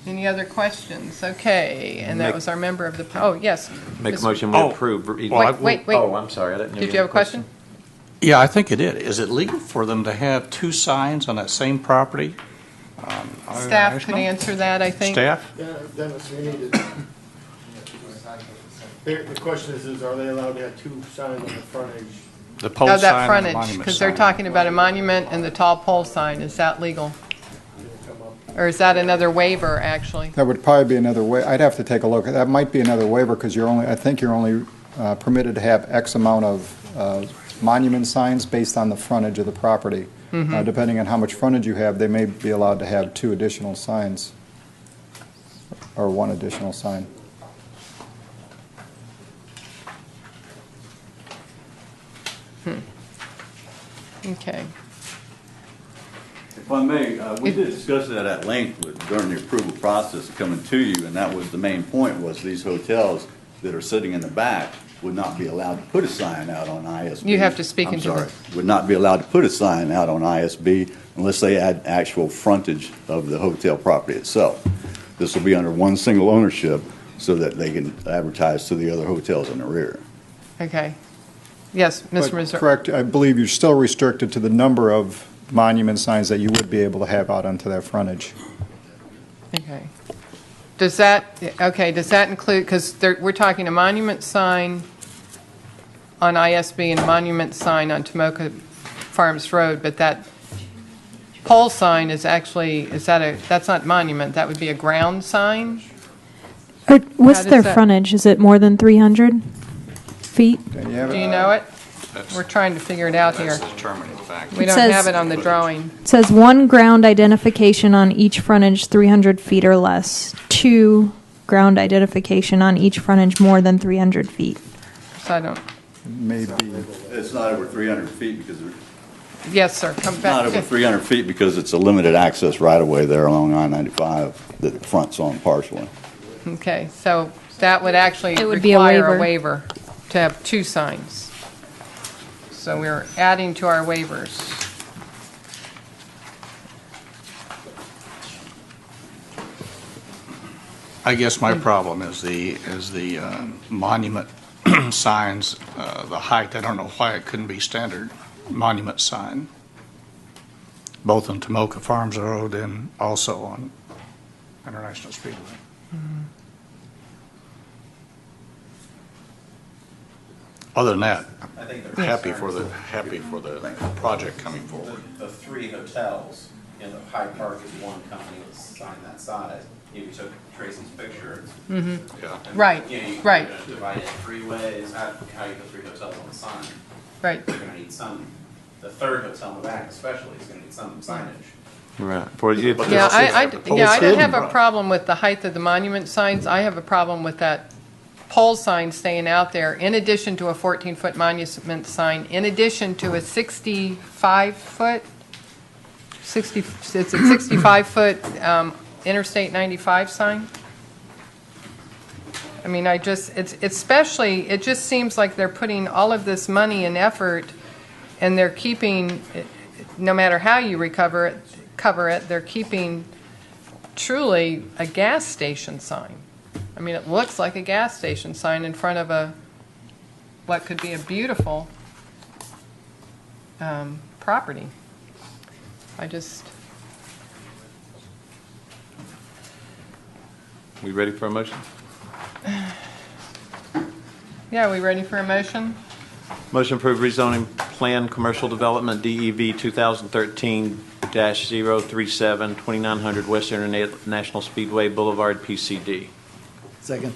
Any other questions? Okay. And that was our member of the, oh, yes.
Make a
Mr.
motion we approve.
Wait.
Oh, I'm sorry. I didn't know
Did you have a question?
Yeah, I think it is. Is it legal for them to have 2 signs on that same property?
Staff could answer that, I think.
Staff?
Yeah, Dennis, we need it. The question is are they allowed to have 2 signs on the frontage?
The pole
That
sign and the
frontage,
monument
because they're
sign.
talking about a monument and the tall pole sign. Is that legal? Or is that another waiver, actually?
That would probably be another way, I'd have to take a look. That might be another waiver because I think you're only permitted to have X amount of monument signs based on the frontage of the property. Depending on how much frontage you have, they may be allowed to have 2 additional signs or 1 additional sign.
Okay.
If I may, we did discuss that at length during the approval process coming to you, and that was the main point, was these hotels that are sitting in the back would not be allowed to put a sign out on ISB.
You have to speak
I'm
into
sorry,
the-
would not be allowed to put a sign out on ISB unless they had actual frontage of the hotel property itself. This will be under one single ownership so that they can advertise to the other hotels in the rear.
Okay. Yes, Mr.
But
Missouri.
correct, I believe you're still restricted to the number of monument signs that you would be able to have out onto that frontage.
Okay. Does that include, because we're talking a monument sign on ISB and a monument sign on Tomoka Farms Road, but that pole sign is actually, that's not monument, that would be a ground sign?
Or what's
How does
their
that-
frontage? Is it more than 300 feet?
Do you know it? We're trying to figure it out here.
That's the determining factor.
We
It
don't
says-
have it on the drawing.
It says 1 ground identification on each frontage 300 feet or less. 2 ground identification on each frontage more than 300 feet.
So I don't,
Maybe.
It's not over 300 feet because
yes, sir, come
it's not
back.
over 300 feet because it's a limited access right-of-way there along I-95 that fronts on partially.
Okay, so that would actually
It would be a
require a
waiver.
waiver to have 2 signs. So we're adding to our waivers.
I guess my problem is the monument signs, the height. I don't know why it couldn't be standard monument sign, both on Tomoka Farms Road and also on International Speedway. Other than that,
I think
I'm
they're
happy
concerned.
happy for the project coming forward.
The 3 hotels, Hyde Park is one company with a sign that size. If you took Tracy's picture,
Mhm.
Yeah.
Right,
you
right.
could divide it 3 ways. How you put 3 hotels on the sign?
Right.
You're going to need some. The 3rd hotel in the back, especially, is going to need some signage.
Right.
Yeah, I don't have a problem with the height of the monument signs. I have a problem with that pole sign staying out there, in addition to a 14-foot monument sign, in addition to a 65-foot, it's a 65-foot Interstate 95 sign. I mean, it just seems like they're putting all of this money and effort, and they're keeping, no matter how you cover it, they're keeping truly a gas station sign. I mean, it looks like a gas station sign in front of what could be a beautiful property.
We ready for a motion?
Yeah, are we ready for a motion?
Motion approved rezoning plan, commercial development, DEV 2013 2037, 2900 West International Speedway Boulevard, PCD.
Second.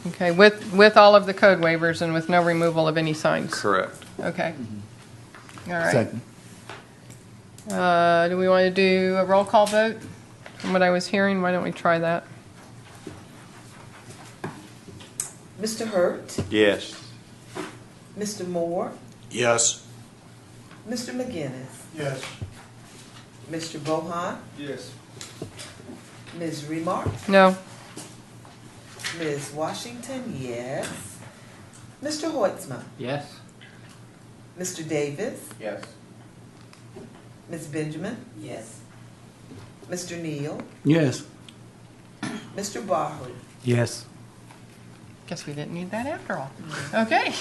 Okay, with all of the code waivers and with no removal of any signs?
Correct.
Okay. All right.
Second.
Do we want to do a roll call vote? From what I was hearing, why don't we try that?
Mr. Hurt,
Yes.
Mr. Moore,
Yes.
Mr. McGinnis,
Yes.
Mr. Bohan,
Yes.
Ms. Remark,
No.
Ms. Washington, yes. Mr. Hoitzma,
Yes?
Mr. Davis,
Yes.
Ms. Benjamin, yes. Mr. Neal,
Yes.
Mr. Barhu,
Yes.
Guess we didn't need that after all. Okay.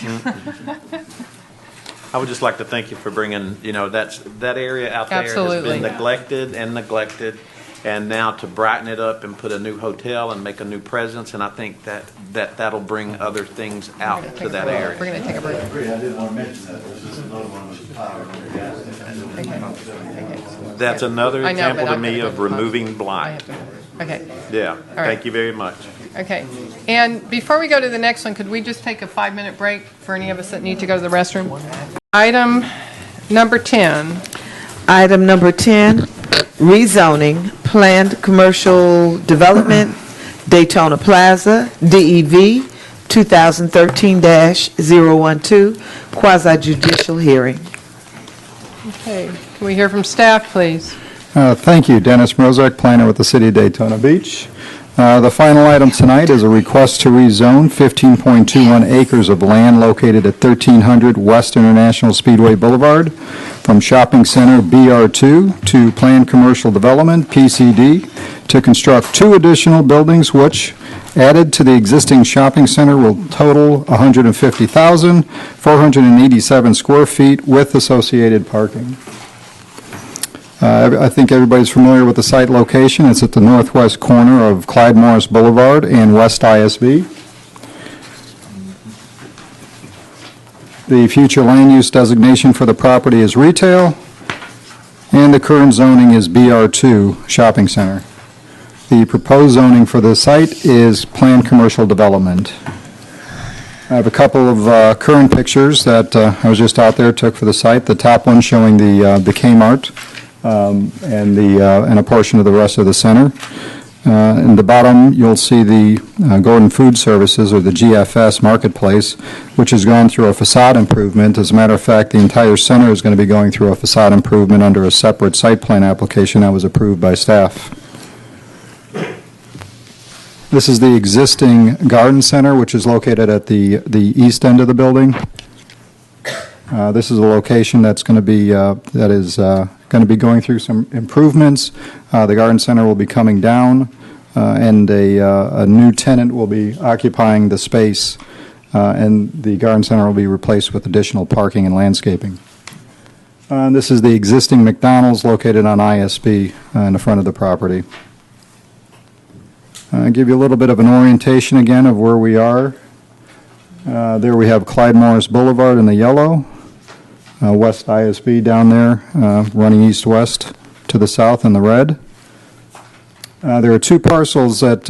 I would just like to thank you for bringing, that area out there has
Absolutely.
been neglected, and now to brighten it up and put a new hotel and make a new presence, and I think that'll bring other things out to that area.
We're going to take a break.
I didn't want to mention that. There's just another one with power on the gas.
That's another
I know,
example
but
to
I've
me
gotta
of
go.
removing
I
blight.
have to. Okay.
Yeah,
right.
thank you very much.
Okay. And before we go to the next one, could we just take a 5-minute break for any of us that need to go to the restroom? Item number 10.
Item number 10, rezoning, planned commercial development, Daytona Plaza, DEV, 2013-012, quasi judicial hearing.
Okay. Can we hear from staff, please?
Thank you. Dennis Mrozek, planner with the City of Daytona Beach. The final item tonight is a request to rezone 15.21 acres of land located at 1300 West International Speedway Boulevard from shopping center BR2 to planned commercial development PCD to construct 2 additional buildings which, added to the existing shopping center, will total 150,487 square feet with associated parking. I think everybody's familiar with the site location. It's at the northwest corner of Clyde Morris Boulevard and West ISB. The future land use designation for the property is retail, and the current zoning is BR2 Shopping Center. The proposed zoning for the site is planned commercial development. I have a couple of current pictures that I was just out there, took for the site. The top one showing the Kmart. And a portion of the rest of the center. In the bottom, you'll see the Gordon Food Services, or the GFS Marketplace, which has gone through a facade improvement. As a matter of fact, the entire center is going to be going through a facade improvement under a separate site plan application that was approved by staff. This is the existing garden center, which is located at the east end of the building. This is a location that's going to be going to be going through some improvements. The garden center will be coming down, and a new tenant will be occupying the space, and the garden center will be replaced with additional parking and landscaping. This is the existing McDonald's located on ISB in the front of the property. I'll give you a little bit of an orientation again of where we are. There we have Clyde Morris Boulevard in the yellow. West ISB down there, running east-west to the south in the red. There are 2 parcels that,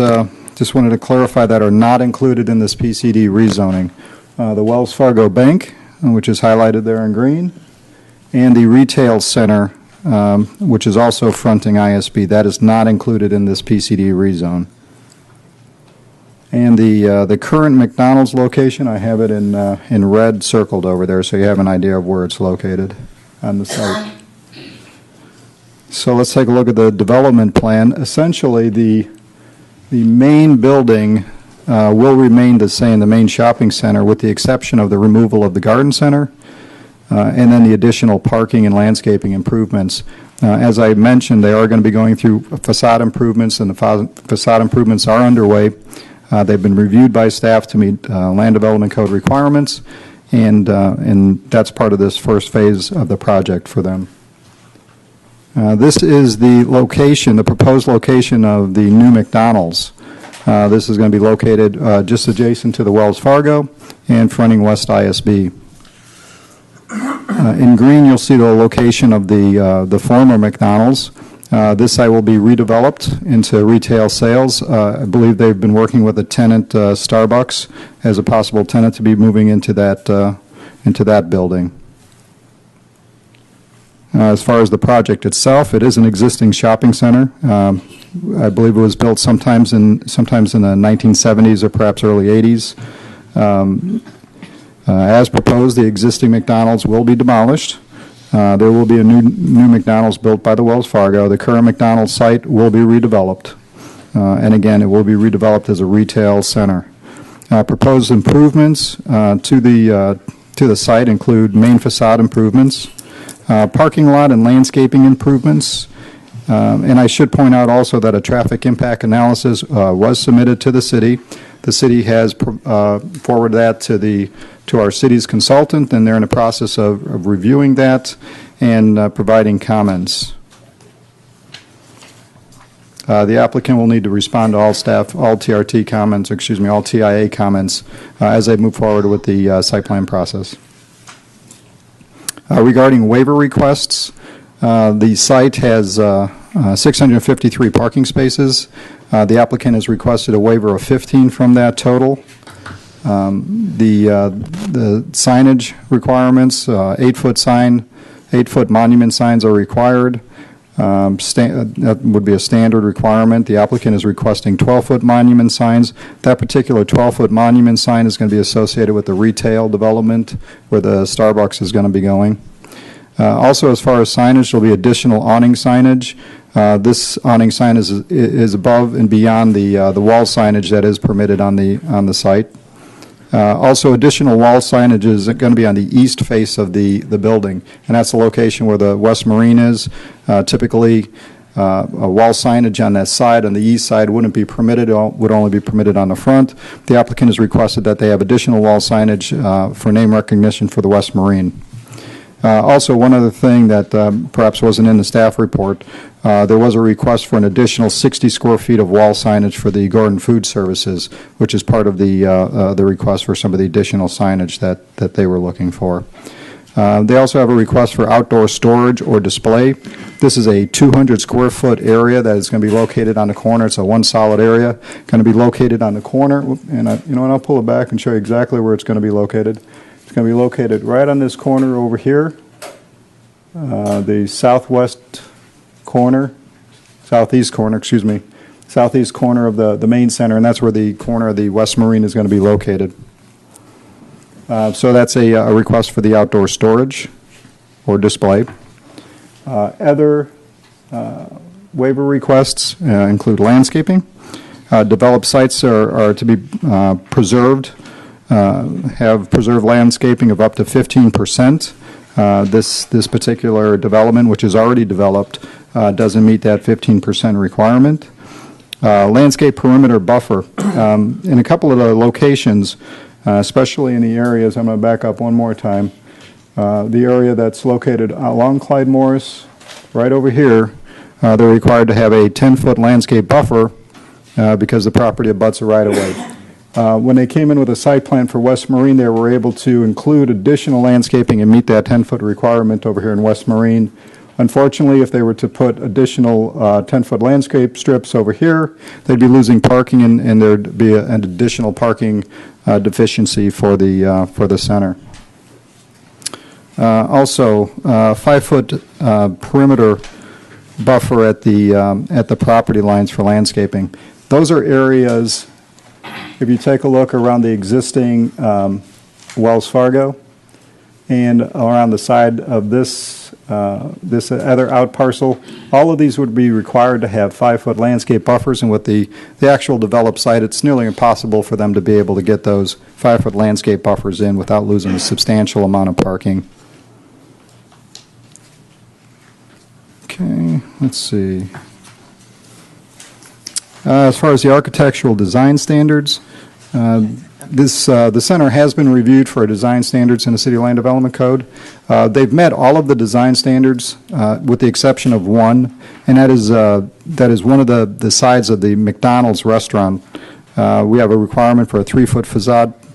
just wanted to clarify, that are not included in this PCD rezoning. The Wells Fargo Bank, which is highlighted there in green, and the retail center, which is also fronting ISB. That is not included in this PCD rezone. And the current McDonald's location, I have it in red circled over there, so you have an idea of where it's located on the site. So let's take a look at the development plan. Essentially, the main building will remain the same, the main shopping center, with the exception of the removal of the garden center, and then the additional parking and landscaping improvements. As I mentioned, they are going to be going through facade improvements, and the facade improvements are underway. They've been reviewed by staff to meet land development code requirements, and that's part of this first phase of the project for them. This is the location, the proposed location of the new McDonald's. This is going to be located just adjacent to the Wells Fargo and fronting West ISB. In green, you'll see the location of the former McDonald's. This site will be redeveloped into retail sales. I believe they've been working with a tenant, Starbucks, as a possible tenant to be moving into that building. As far as the project itself, it is an existing shopping center. I believe it was built sometimes in the 1970s or perhaps early 80s. As proposed, the existing McDonald's will be demolished. There will be a new McDonald's built by the Wells Fargo. The current McDonald's site will be redeveloped. And again, it will be redeveloped as a retail center. Proposed improvements to the site include main facade improvements, parking lot and landscaping improvements. And I should point out also that a traffic impact analysis was submitted to the city. The city has forwarded that to our city's consultant, and they're in the process of reviewing that and providing comments. The applicant will need to respond to all TRT comments, all TIA comments as they move forward with the site plan process. Regarding waiver requests, the site has 653 parking spaces. The applicant has requested a waiver of 15 from that total. The signage requirements, 8-foot sign, 8-foot monument signs are required. That would be a standard requirement. The applicant is requesting 12-foot monument signs. That particular 12-foot monument sign is going to be associated with the retail development where the Starbucks is going to be going. Also, as far as signage, there will be additional awning signage. This awning sign is above and beyond the wall signage that is permitted on the site. Also, additional wall signage is going to be on the east face of the building, and that's the location where the West Marine is. Typically, a wall signage on that side, on the east side, wouldn't be permitted, would only be permitted on the front. The applicant has requested that they have additional wall signage for name recognition for the West Marine. Also, one other thing that perhaps wasn't in the staff report, there was a request for an additional 60 square feet of wall signage for the Gordon Food Services, which is part of the request for some of the additional signage that they were looking for. They also have a request for outdoor storage or display. This is a 200 square foot area that is going to be located on the corner. It's a one solid area, going to be located on the corner. And I'll pull it back and show you exactly where it's going to be located. It's going to be located right on this corner over here, the southeast corner of the main center, and that's where the corner of the West Marine is going to be located. So that's a request for the outdoor storage or display. Other waiver requests include landscaping. Developed sites are to be preserved. Have preserved landscaping of up to 15%. This particular development, which is already developed, doesn't meet that 15% requirement. Landscape perimeter buffer. In a couple of the locations, especially in the areas, I'm going to back up one more time, the area that's located along Clyde Morris, right over here, they're required to have a 10-foot landscape buffer because the property abuts a right-of-way. When they came in with a site plan for West Marine, they were able to include additional landscaping and meet that 10-foot requirement over here in West Marine. Unfortunately, if they were to put additional 10-foot landscape strips over here, they'd be losing parking, and there'd be an additional parking deficiency for the center. Also, 5-foot perimeter buffer at the property lines for landscaping. Those are areas. If you take a look around the existing Wells Fargo and around the side of this other out parcel, all of these would be required to have 5-foot landscape buffers, and with the actual developed site, it's nearly impossible for them to be able to get those 5-foot landscape buffers in without losing a substantial amount of parking. Okay, let's see. As far as the architectural design standards, the center has been reviewed for design standards in the City Land Development Code. They've met all of the design standards with the exception of one, and that is one of the sides of the McDonald's restaurant. We have a requirement for a 3-foot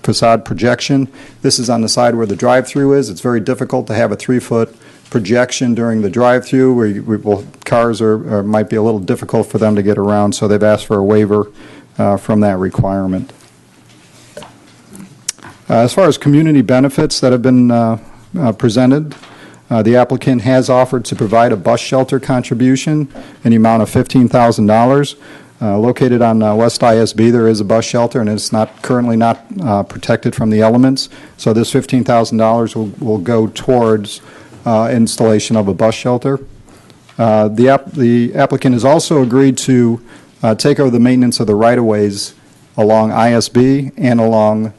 facade projection. This is on the side where the drive-through is. It's very difficult to have a 3-foot projection during the drive-through where cars might be a little difficult for them to get around, so they've asked for a waiver from that requirement. As far as community benefits that have been presented, the applicant has offered to provide a bus shelter contribution in the amount of $15,000. Located on West ISB, there is a bus shelter, and it's currently not protected from the elements. So this $15,000 will go towards installation of a bus shelter. The applicant has also agreed to take over the maintenance of the right-of-ways along ISB and along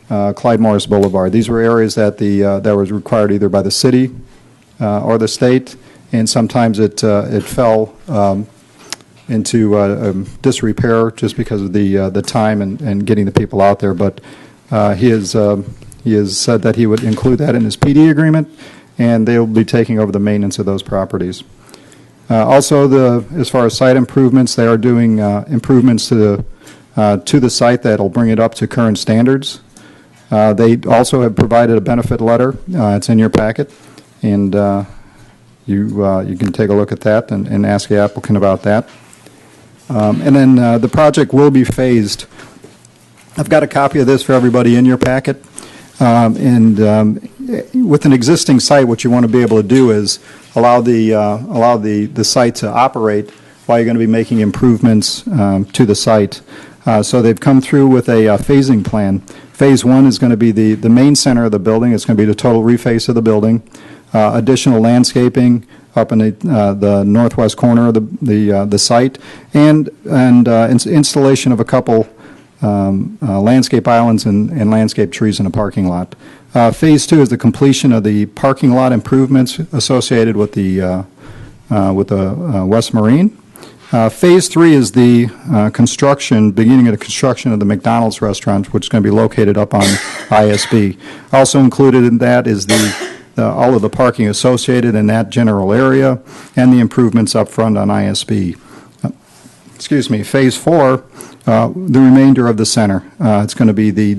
Clyde Morris Boulevard. These were areas that that was required either by the city or the state, and sometimes it fell into disrepair just because of the time and getting the people out there. But he has said that he would include that in his PD agreement, and they will be taking over the maintenance of those properties. Also, as far as site improvements, they are doing improvements to the site that will bring it up to current standards. They also have provided a benefit letter. It's in your packet, and you can take a look at that and ask the applicant about that. And then the project will be phased. I've got a copy of this for everybody in your packet. With an existing site, what you want to be able to do is allow the site to operate while you're going to be making improvements to the site. So they've come through with a phasing plan. Phase 1 is going to be the main center of the building. It's going to be the total reface of the building. Additional landscaping up in the northwest corner of the site, and installation of a couple landscape islands and landscape trees in a parking lot. Phase 2 is the completion of the parking lot improvements associated with the West Marine. Phase 3 is the beginning of the construction of the McDonald's restaurant, which is going to be located up on ISB. Also included in that is all of the parking associated in that general area and the improvements up front on ISB. Phase 4, the remainder of the center. It's going to be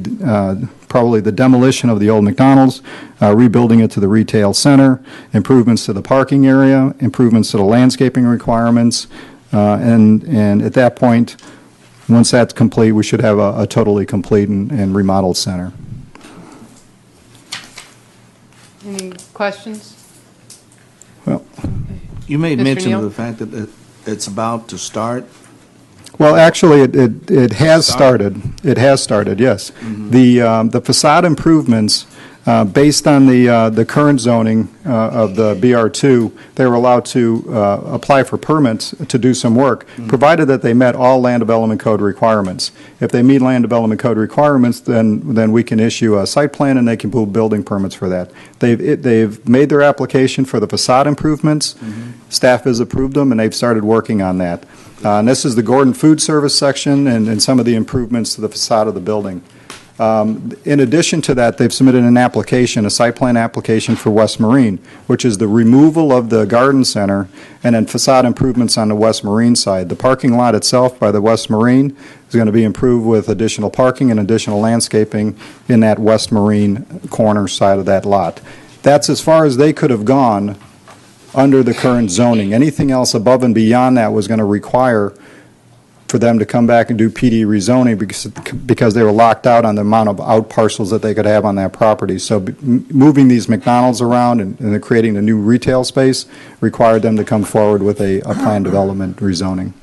probably the demolition of the old McDonald's, rebuilding it to the retail center, improvements to the parking area, improvements to the landscaping requirements, and at that point, once that's complete, we should have a totally complete and remodeled center.
Any questions?
Well, you made
Mr.
mention
Neal?
of the fact that it's about to start.
Well, actually, it has started. It has started, yes.
Mm-hmm.
The facade improvements, based on the current zoning of the BR2, they were allowed to apply for permits to do some work, provided that they met all land development code requirements. If they meet land development code requirements, then we can issue a site plan and they can pull building permits for that. They've made their application for the facade improvements. Staff has approved them, and they've started working on that. And this is the Gordon Food Service section and some of the improvements to the facade of the building. In addition to that, they've submitted an application, a site plan application for West Marine, which is the removal of the garden center and then facade improvements on the West Marine side. The parking lot itself by the West Marine is going to be improved with additional parking and additional landscaping in that West Marine corner side of that lot. That's as far as they could have gone under the current zoning. Anything else above and beyond that was going to require for them to come back and do PD rezoning because they were locked out on the amount of out parcels that they could have on that property. So moving these McDonald's around and creating a new retail space required them to come forward with a planned development rezoning.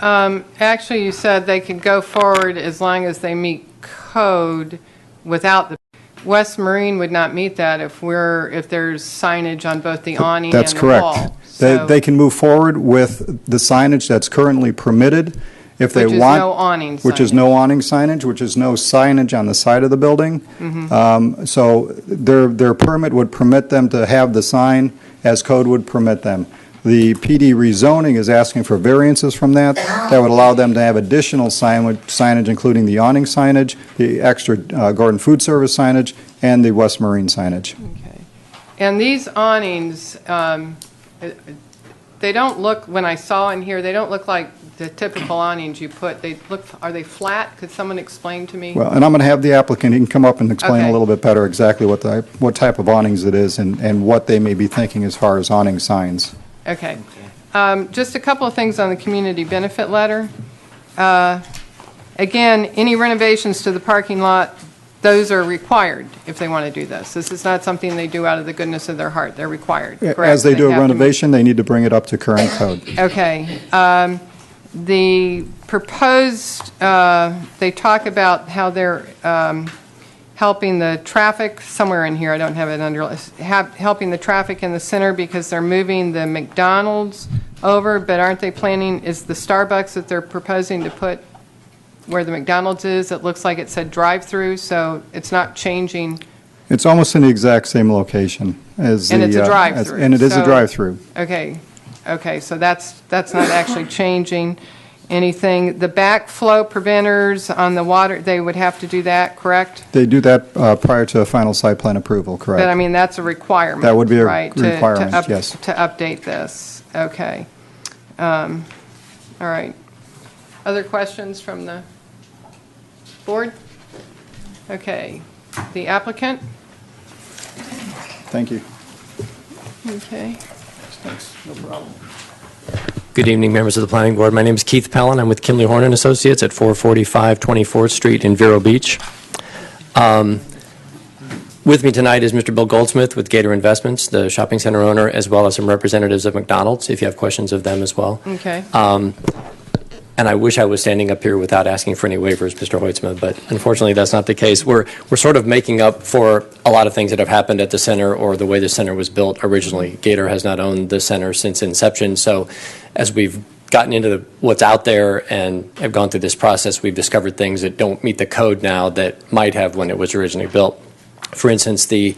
Actually, you said they could go forward as long as they meet code without the West Marine would not meet that if there's signage on both the awning
That's
and
correct.
the wall.
They can move forward with the signage that's currently permitted if they
Which is
want.
no awning
Which is no awning signage, which is no signage on the side of the building. So their permit would permit them to have the sign as code would permit them. The PD rezoning is asking for variances from that. That would allow them to have additional signage, including the awning signage, the extra Gordon Food Service signage, and the West Marine signage.
Okay. And these awnings, they don't look, when I saw in here, they don't look like the typical awnings you put, are they flat? Could someone explain to me?
Well, and I'm going to have the applicant, he can come up and explain
Okay.
a little bit better exactly what type of awnings it is and what they may be thinking as far as awning signs.
Okay. Just a couple of things on the community benefit letter. Again, any renovations to the parking lot, those are required if they want to do this. This is not something they do out of the goodness of their heart. They're required, correct?
As they do a
have to meet-
renovation, they need to bring it up to current code.
Okay. The proposed, they talk about how they're helping the traffic, somewhere in here, I don't have it under, helping the traffic in the center because they're moving the McDonald's over, but aren't they planning, is the Starbucks that they're proposing to put where the McDonald's is, it looks like it said drive-through, so it's not changing.
It's almost in the exact same location as the...
And it's a drive-through.
And it is a
so-
drive-through.
Okay, so that's not actually changing anything. The backflow preventers on the water, they would have to do that, correct?
They do that prior to final site plan approval, correct?
But I mean, that's a requirement,
That would be a
right,
requirement, yes.
To update this, okay. All right. Other questions from the board? Okay. The applicant?
Thank you.
Okay.
Thanks, no problem.
Good evening, members of the Planning Board. My name is Keith Pellin. I'm with Kinley Horn & Associates at 445 24th Street in Vero Beach. With me tonight is Mr. Bill Goldsmith with Gator Investments, the shopping center owner, as well as some representatives of McDonald's, if you have questions of them as well.
Okay.
And I wish I was standing up here without asking for any waivers, Mr. Hoytsma, but unfortunately that's not the case. We're sort of making up for a lot of things that have happened at the center or the way the center was built originally. Gator has not owned the center since inception, so as we've gotten into what's out there and have gone through this process, we've discovered things that don't meet the code now that might have when it was originally built. For instance, the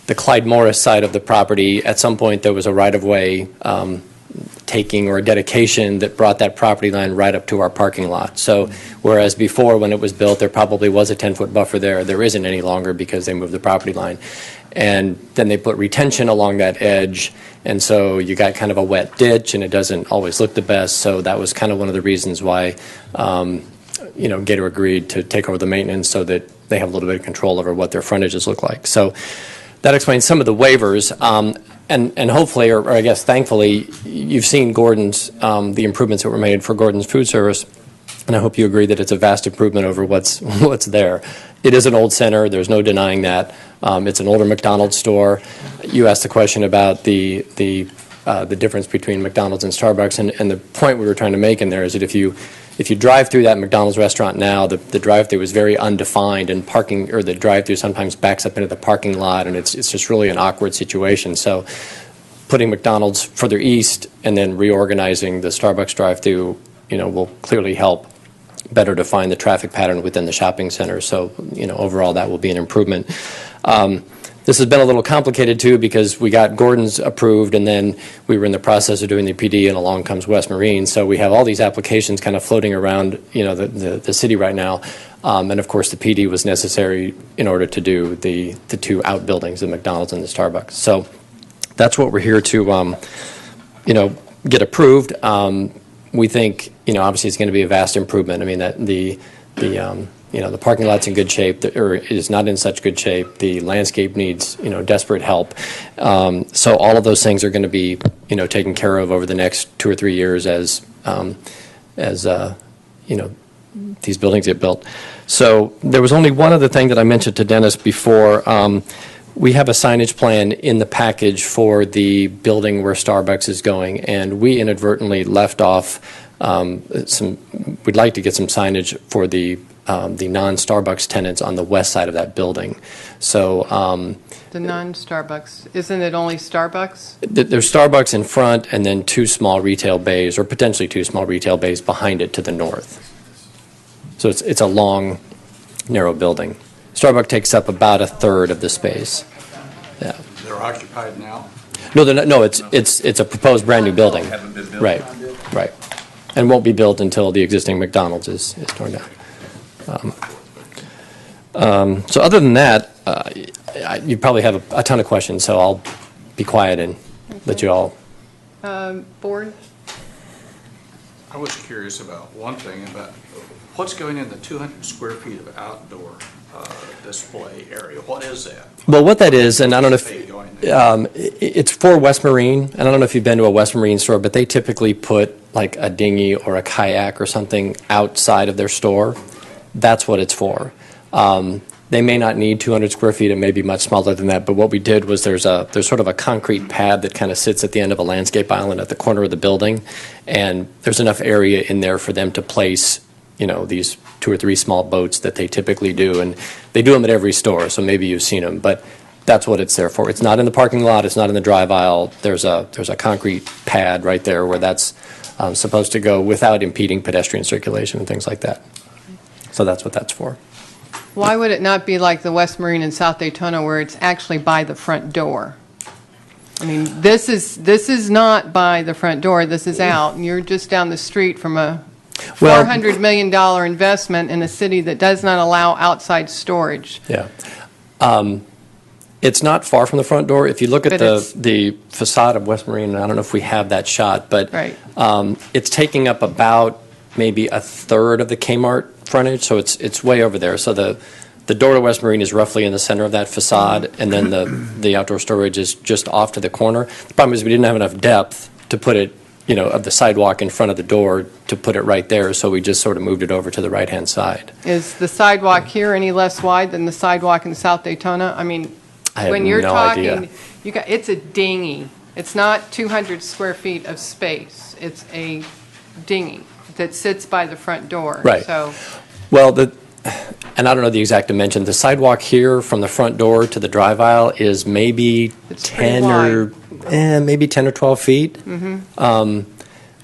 Clyde Morris side of the property, at some point there was a right-of-way taking or a dedication that brought that property line right up to our parking lot. So whereas before when it was built there probably was a 10-foot buffer there isn't any longer because they moved the property line. And then they put retention along that edge, and so you got kind of a wet ditch and it doesn't always look the best. So that was kind of one of the reasons why Gator agreed to take over the maintenance so that they have a little bit of control over what their frontages look like. So that explains some of the waivers. And hopefully, or I guess thankfully, you've seen Gordon's, the improvements that were made for Gordon's Food Service, and I hope you agree that it's a vast improvement over what's there. It is an old center. There's no denying that. It's an older McDonald's store. You asked the question about the difference between McDonald's and Starbucks, and the point we were trying to make in there is that if you drive through that McDonald's restaurant now, the drive-through is very undefined, and parking, or the drive-through sometimes backs up into the parking lot, and it's just really an awkward situation. So putting McDonald's further east and then reorganizing the Starbucks drive-through, will clearly help better define the traffic pattern within the shopping center. So, overall that will be an improvement. This has been a little complicated too because we got Gordon's approved and then we were in the process of doing the PD and along comes West Marine. So we have all these applications kind of floating around, the city right now. And of course the PD was necessary in order to do the two outbuildings, the McDonald's and the Starbucks. So that's what we're here to, get approved. We think, obviously it's going to be a vast improvement. I mean, that the parking lot's in good shape, or is not in such good shape. The landscape needs, desperate help. So all of those things are going to be, taken care of over the next 2 or 3 years as these buildings get built. So there was only one other thing that I mentioned to Dennis before. We have a signage plan in the package for the building where Starbucks is going, and we inadvertently left off we'd like to get some signage for the non-Starbucks tenants on the west side of that building. So
the non-Starbucks, isn't it only Starbucks?
There's Starbucks in front and then 2 small retail bays, or potentially 2 small retail bays behind it to the north. So it's a long, narrow building. Starbucks takes up about 1/3 of the space. Yeah.
They're occupied now?
No, they're not, no. It's a proposed brand new building.
Haven't been built.
Right, and won't be built until the existing McDonald's is torn down. So other than that, you probably have a ton of questions. So I'll be quiet and let you all.
Board?
I was curious about one thing, about what's going in the 200 square feet of outdoor display area. What is that?
Well, what that is, and I don't know if,
Anticipate going there?
it's for West Marine, and I don't know if you've been to a West Marine store, but they typically put like a dinghy or a kayak or something outside of their store. That's what it's for. They may not need 200 square feet, it may be much smaller than that, but what we did was there's sort of a concrete pad that kind of sits at the end of a landscape island at the corner of the building, and there's enough area in there for them to place, you know, these 2 or 3 small boats that they typically do, and they do them at every store, so maybe you've seen them, but that's what it's there for. It's not in the parking lot, it's not in the drive aisle. There's a concrete pad right there where that's supposed to go without impeding pedestrian circulation and things like that. So that's what that's for.
Why would it not be like the West Marine in South Daytona where it's actually by the front door? I mean, this is not by the front door, this is out, and you're just down the street from a $400 million investment in a city that does not allow outside storage.
Yeah. It's not far from the front door. If you look at the facade of West Marine, I don't know if we have that shot, but
right.
It's taking up about maybe a third of the Kmart frontage, so it's way over there. So the door to West Marine is roughly in the center of that facade, and then the outdoor storage is just off to the corner. The problem is we didn't have enough depth to put it, you know, of the sidewalk in front of the door to put it right there, so we just sort of moved it over to the right-hand side.
Is the sidewalk here any less wide than the sidewalk in South Daytona? I mean,
I have
when you're
no
talking,
idea.
it's a dinghy. It's not 200 square feet of space. It's a dinghy that sits by the front door.
Right.
So,
well, and I don't know the exact dimension. The sidewalk here from the front door to the drive aisle is maybe 10 or 12 feet.
mm-hmm.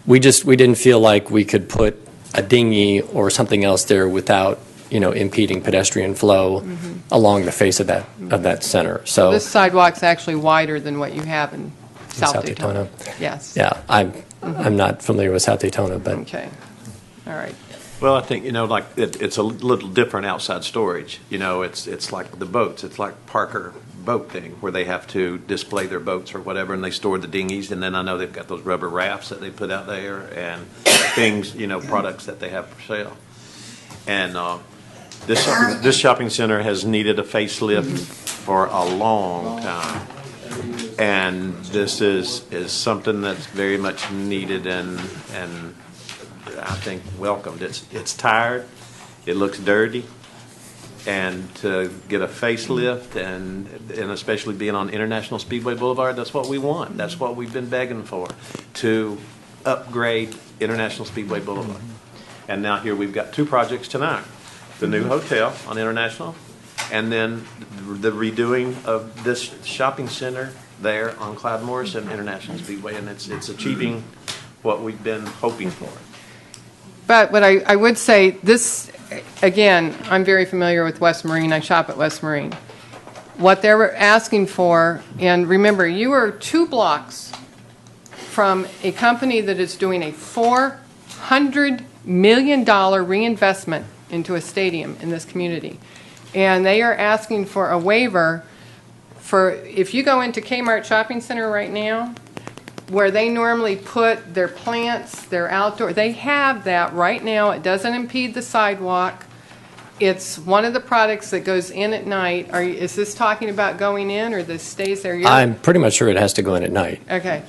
We didn't feel like we could put a dinghy or something else there without, you know, impeding pedestrian flow along the face of that center. So
this sidewalk's actually wider than what you have in South Daytona. Yes.
Yeah, I'm not familiar with South Daytona, but
okay. All right.
Well, I think, you know, like it's a little different outside storage. You know, it's like the boats. It's like Parker boat thing where they have to display their boats or whatever, and they store the dinghies. And then I know they've got those rubber rafts that they put out there and things, you know, products that they have for sale. And this shopping center has needed a facelift for a long time. And this is something that's very much needed and I think welcomed. It's tired, it looks dirty, and to get a facelift and especially being on International Speedway Boulevard, that's what we want. That's what we've been begging for, to upgrade International Speedway Boulevard. And now here we've got 2 projects tonight. The new hotel on International, and then the redoing of this shopping center there on Clyde Morris and International Speedway, and it's achieving what we've been hoping for.
But what I would say, this, again, I'm very familiar with West Marine. I shop at West Marine. What they were asking for, and remember, you are 2 blocks from a company that is doing a $400 million reinvestment into a stadium in this community. And they are asking for a waiver for, if you go into Kmart Shopping Center right now, where they normally put their plants, their outdoor, they have that right now. It doesn't impede the sidewalk. It's one of the products that goes in at night. Is this talking about going in, or this stays there?
I'm pretty much sure it has to go in at night.
Okay.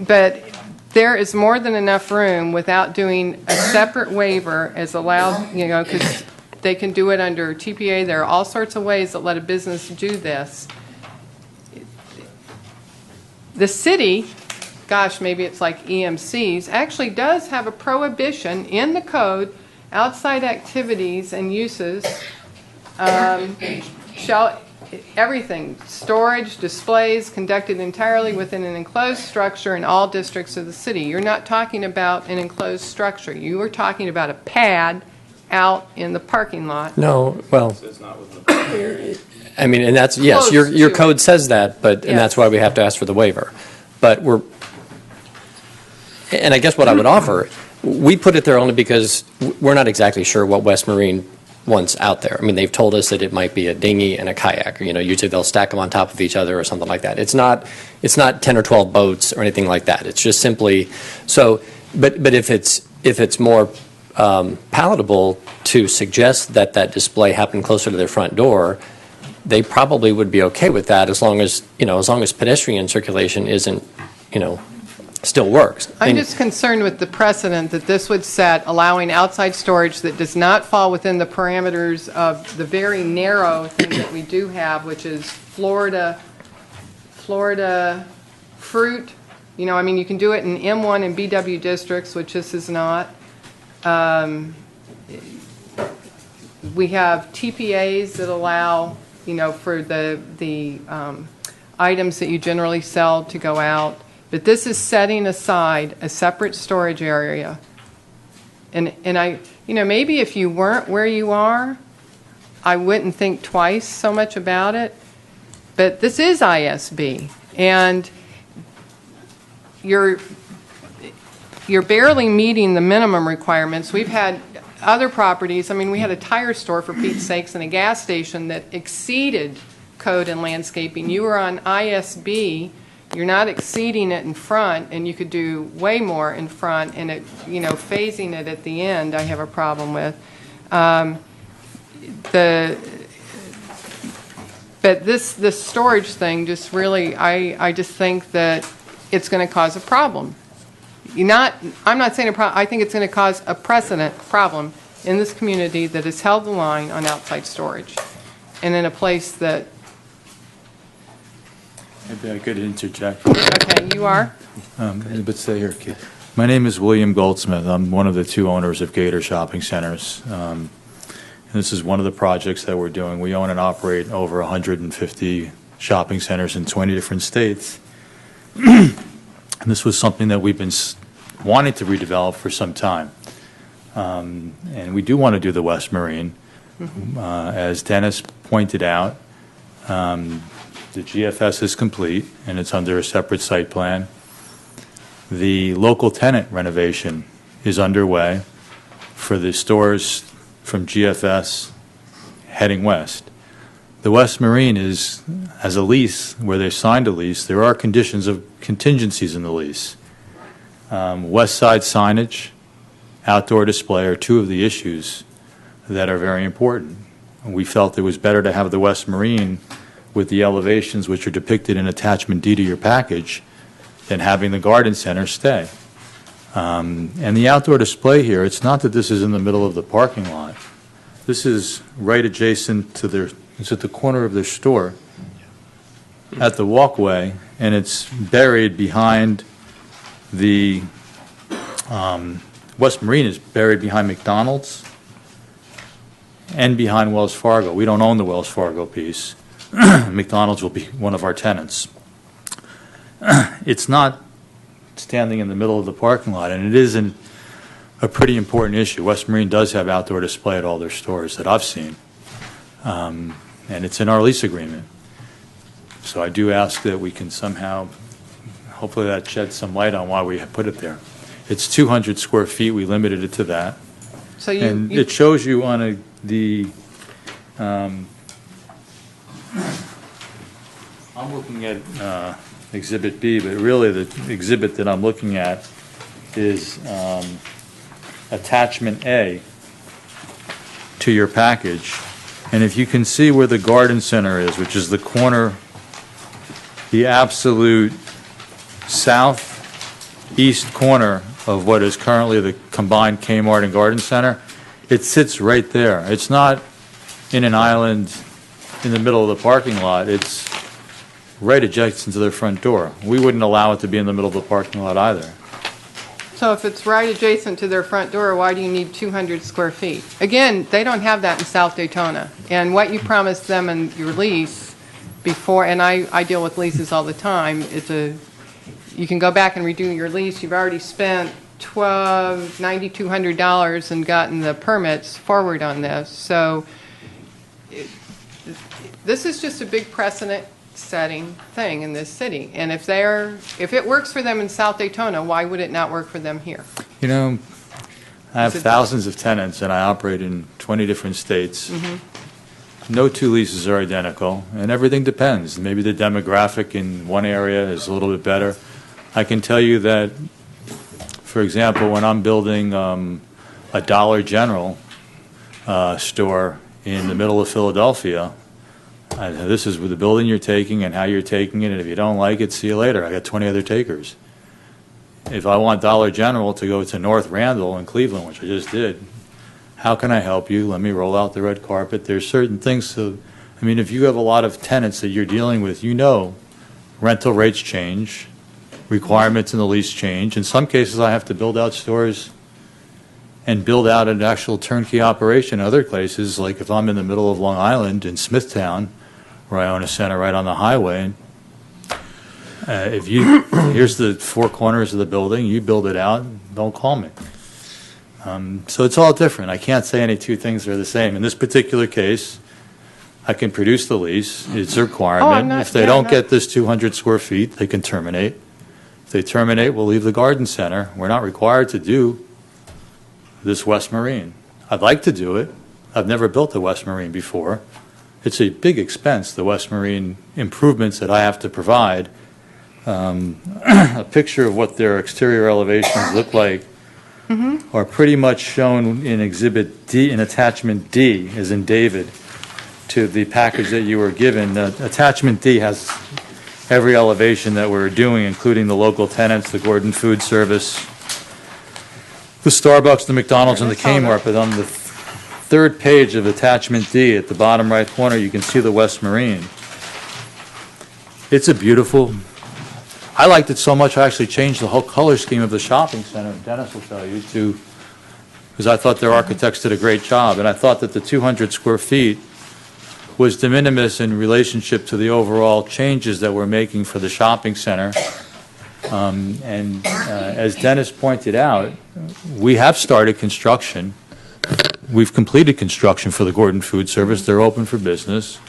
But there is more than enough room without doing a separate waiver as allowed, you know, because they can do it under TPA. There are all sorts of ways that let a business do this. The city, gosh, maybe it's like EMC's, actually does have a prohibition in the code, outside activities and uses, everything, storage, displays conducted entirely within an enclosed structure in all districts of the city. You're not talking about an enclosed structure. You are talking about a pad out in the parking lot.
No, well, I mean, and that's, yes, your code says that, but, and that's why we have to ask for the waiver. But and I guess what I would offer, we put it there only because we're not exactly sure what West Marine wants out there. I mean, they've told us that it might be a dinghy and a kayak. You know, usually they'll stack them on top of each other or something like that. It's not 10 or 12 boats or anything like that. It's just simply, so, but if it's if it's more palatable to suggest that that display happen closer to their front door, they probably would be okay with that as long as, as long as pedestrian circulation isn't, still works.
I'm just concerned with the precedent that this would set, allowing outside storage that does not fall within the parameters of the very narrow thing that we do have, which is Florida fruit. You can do it in M1 and BW districts, which this is not. We have TPAs that allow, for the items that you generally sell to go out. But this is setting aside a separate storage area. And maybe if you weren't where you are, I wouldn't think twice so much about it. But this is ISB. And you're barely meeting the minimum requirements. We've had other properties. We had a tire store, for Pete's sakes, and a gas station that exceeded code and landscaping. You were on ISB. You're not exceeding it in front, and you could do way more in front, and phasing it at the end, I have a problem with. But this storage thing just really, I just think that it's going to cause a problem. I'm not saying a problem. I think it's going to cause a precedent problem in this community that has held the line on outside storage, and in a place that.
Maybe I could interject.
Okay, you are.
But stay here, kid. My name is William Goldsmith. I'm one of the two owners of Gator Shopping Centers. And this is one of the projects that we're doing. We own and operate over 150 shopping centers in 20 different states. And this was something that we've been wanting to redevelop for some time. And we do want to do the West Marine. As Dennis pointed out, the GFS is complete, and it's under a separate site plan. The local tenant renovation is underway for the stores from GFS heading west. The West Marine has a lease where they signed a lease. There are contingencies in the lease. West side signage, outdoor display are two of the issues that are very important. We felt it was better to have the West Marine with the elevations which are depicted in attachment D to your package than having the garden center stay. And the outdoor display here, it's not that this is in the middle of the parking lot. This is right adjacent to it's at the corner of their store at the walkway, and it's buried behind the, West Marine is buried behind McDonald's and behind Wells Fargo. We don't own the Wells Fargo piece. McDonald's will be one of our tenants. It's not standing in the middle of the parking lot, and it is a pretty important issue. West Marine does have outdoor display at all their stores that I've seen, and it's in our lease agreement. So I do ask that we can somehow, hopefully that sheds some light on why we put it there. It's 200 square feet. We limited it to that.
So
it shows you on I'm looking at Exhibit B, but really the exhibit that I'm looking at is Attachment A to your package. And if you can see where the garden center is, which is the corner, the absolute southeast corner of what is currently the combined Kmart and garden center, it sits right there. It's not in an island in the middle of the parking lot. It's right adjacent to their front door. We wouldn't allow it to be in the middle of the parking lot either.
So if it's right adjacent to their front door, why do you need 200 square feet? Again, they don't have that in South Daytona. And what you promised them in your lease before, and I deal with leases all the time, you can go back and redo your lease. You've already spent $9,200 and gotten the permits forward on this. So this is just a big precedent-setting thing in this city. And if it works for them in South Daytona, why would it not work for them here?
You know, I have thousands of tenants, and I operate in 20 different states. Mm-hmm. No two leases are identical, and everything depends. Maybe the demographic in one area is a little bit better. I can tell you that For example, when I'm building a Dollar General store in the middle of Philadelphia, this is the building you're taking and how you're taking it, and if you don't like it, see you later. I got 20 other takers. If I want Dollar General to go to North Randall in Cleveland, which I just did, how can I help you? Let me roll out the red carpet. There's certain things I mean, if you have a lot of tenants that you're dealing with, you know rental rates change, requirements in the lease change. In some cases, I have to build out stores and build out an actual turnkey operation. In other places, like if I'm in the middle of Long Island in Smithtown, where I own a center right on the highway, here's the four corners of the building, you build it out, don't call me. So it's all different. I can't say any two things are the same. In this particular case, I can produce the lease. It's a requirement. If they don't get this 200 square feet, they can terminate. If they terminate, we'll leave the garden center. We're not required to do this West Marine. I'd like to do it. I've never built a West Marine before. It's a big expense, the West Marine improvements that I have to provide. A picture of what their exterior elevations look like are pretty much shown in Exhibit D, in Attachment D, as in David, to the package that you were given. Attachment D has every elevation that we're doing, including the local tenants, the Gordon Food Service, the Starbucks, the McDonald's, and the Kmart. But on the third page of Attachment D, at the bottom right corner, you can see the West Marine. It's a beautiful... I liked it so much, I actually changed the whole color scheme of the shopping center, Dennis will tell you, because I thought their architects did a great job, and I thought that the 200 square feet was de minimis in relationship to the overall changes that we're making for the shopping center. As Dennis pointed out, we have started construction. We've completed construction for the Gordon Food Service. They're open for business.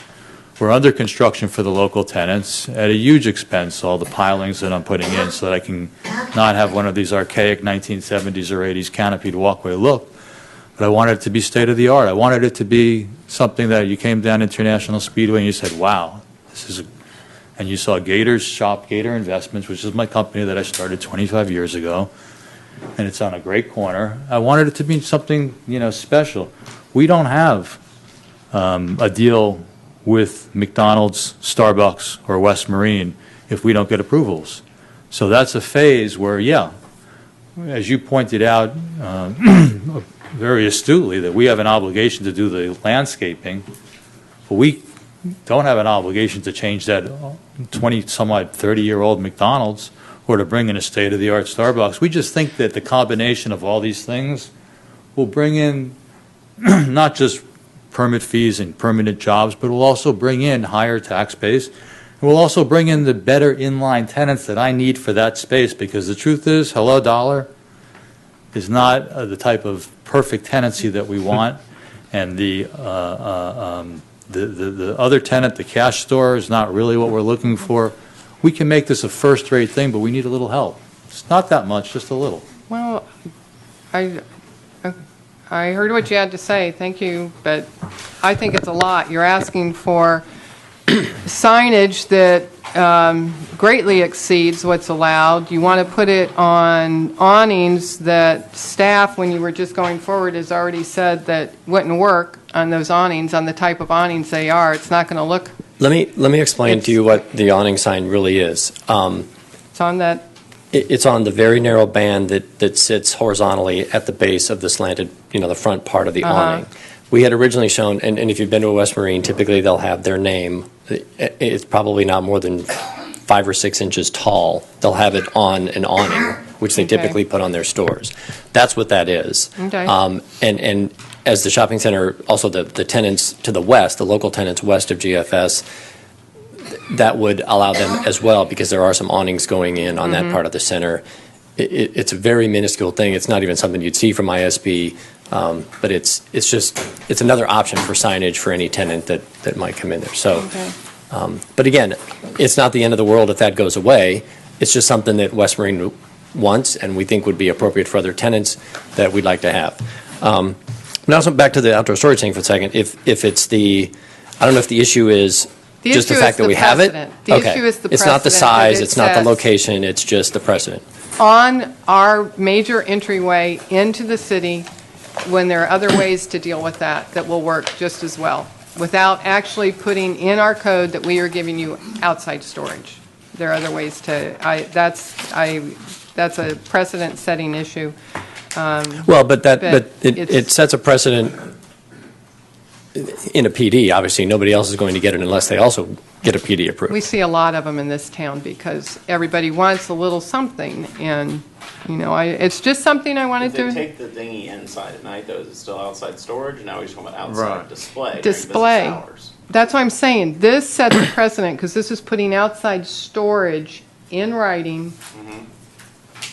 We're under construction for the local tenants at a huge expense, all the pilings that I'm putting in so that I can not have one of these archaic 1970s or 80s canopied walkway look. But I wanted it to be state-of-the-art. I wanted it to be something that you came down International Speedway and you said, wow, this is and you saw Gator's shop, Gator Investments, which is my company that I started 25 years ago, and it's on a great corner. I wanted it to be something, special. We don't have a deal with McDonald's, Starbucks, or West Marine if we don't get approvals. So that's a phase where, as you pointed out very astutely, that we have an obligation to do the landscaping, but we don't have an obligation to change that 20-some-odd, 30-year-old McDonald's or to bring in a state-of-the-art Starbucks. We just think that the combination of all these things will bring in not just permit fees and permanent jobs, but will also bring in higher tax base. And will also bring in the better inline tenants that I need for that space, because the truth is, Hello Dollar is not the type of perfect tenancy that we want, and the other tenant, the cash store, is not really what we're looking for. We can make this a first-rate thing, but we need a little help. It's not that much, just a little.
Well, I heard what you had to say, thank you, but I think it's a lot. You're asking for signage that greatly exceeds what's allowed. You want to put it on awnings that staff, when you were just going forward, has already said that wouldn't work on those awnings, on the type of awnings they are. It's not going to look...
Let me explain to you what the awning sign really is.
It's on that...
It's on the very narrow band that sits horizontally at the base of the slanted, the front part of the awning. We had originally shown, and if you've been to a West Marine, typically they'll have their name. It's probably not more than 5 or 6 inches tall. They'll have it on an awning, which they typically put on their stores. That's what that is.
Okay.
And as the shopping center, also the tenants to the west, the local tenants west of GFS, that would allow them as well, because there are some awnings going in on that part of the center. It's a very minuscule thing. It's not even something you'd see from ISB, but it's another option for signage for any tenant that might come in there. So, but again, it's not the end of the world if that goes away. It's just something that West Marine wants, and we think would be appropriate for other tenants that we'd like to have. Now, back to the outdoor storage thing for a second. If it's I don't know if the issue is
The
just the
issue
fact
is
that
the
we have it?
precedent. The issue is the
It's not the
precedent
size,
that it
it's not the
sets.
location, it's just the precedent.
on our major entryway into the city when there are other ways to deal with that will work just as well, without actually putting in our code that we are giving you outside storage. There are other ways to, that's a precedent-setting issue.
Well, but it sets a precedent in a PD. Obviously, nobody else is going to get it unless they also get a PD approved.
We see a lot of them in this town because everybody wants a little something, and, it's just something I wanted
If
to.
they take the dinghy inside at night, though, is it still outside storage? And now we're just talking about outside
Right.
display. during
Display.
business hours.
That's what I'm saying. This sets a precedent because this is putting outside storage in writing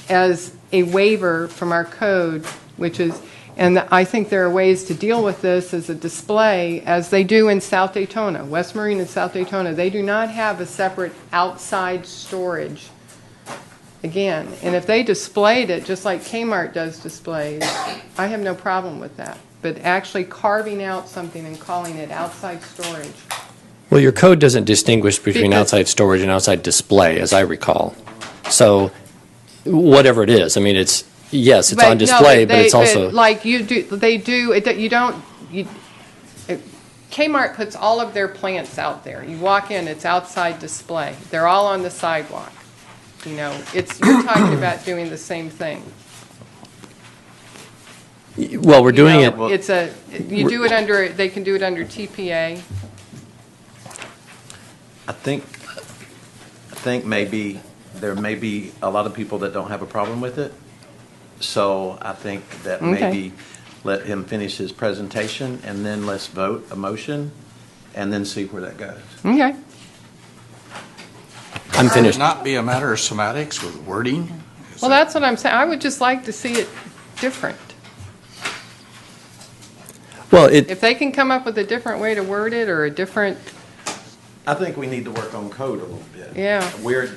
as a waiver from our code, which is, and I think there are ways to deal with this as a display, as they do in South Daytona. West Marine and South Daytona, they do not have a separate outside storage. Again, and if they displayed it just like Kmart does displays, I have no problem with that. But actually carving out something and calling it outside storage.
Well, your code doesn't distinguish between
Because-
outside storage and outside display, as I recall. So whatever it is, I mean, it's on display, but it's also.
Like you do, they do, Kmart puts all of their plants out there. You walk in, it's outside display. They're all on the sidewalk. You're talking about doing the same thing.
Well, we're doing it.
They can do it under TPA.
I think maybe there may be a lot of people that don't have a problem with it. So I think that
Okay.
maybe let him finish his presentation and then let's vote a motion and then see where that goes.
Okay.
I'm
Would
finished.
it not be a matter of semantics with wording?
Well, that's what I'm saying. I would just like to see it different.
Well,
If they can come up with a different way to word it or a different,
I think we need to work on code a little bit.
Yeah.
We're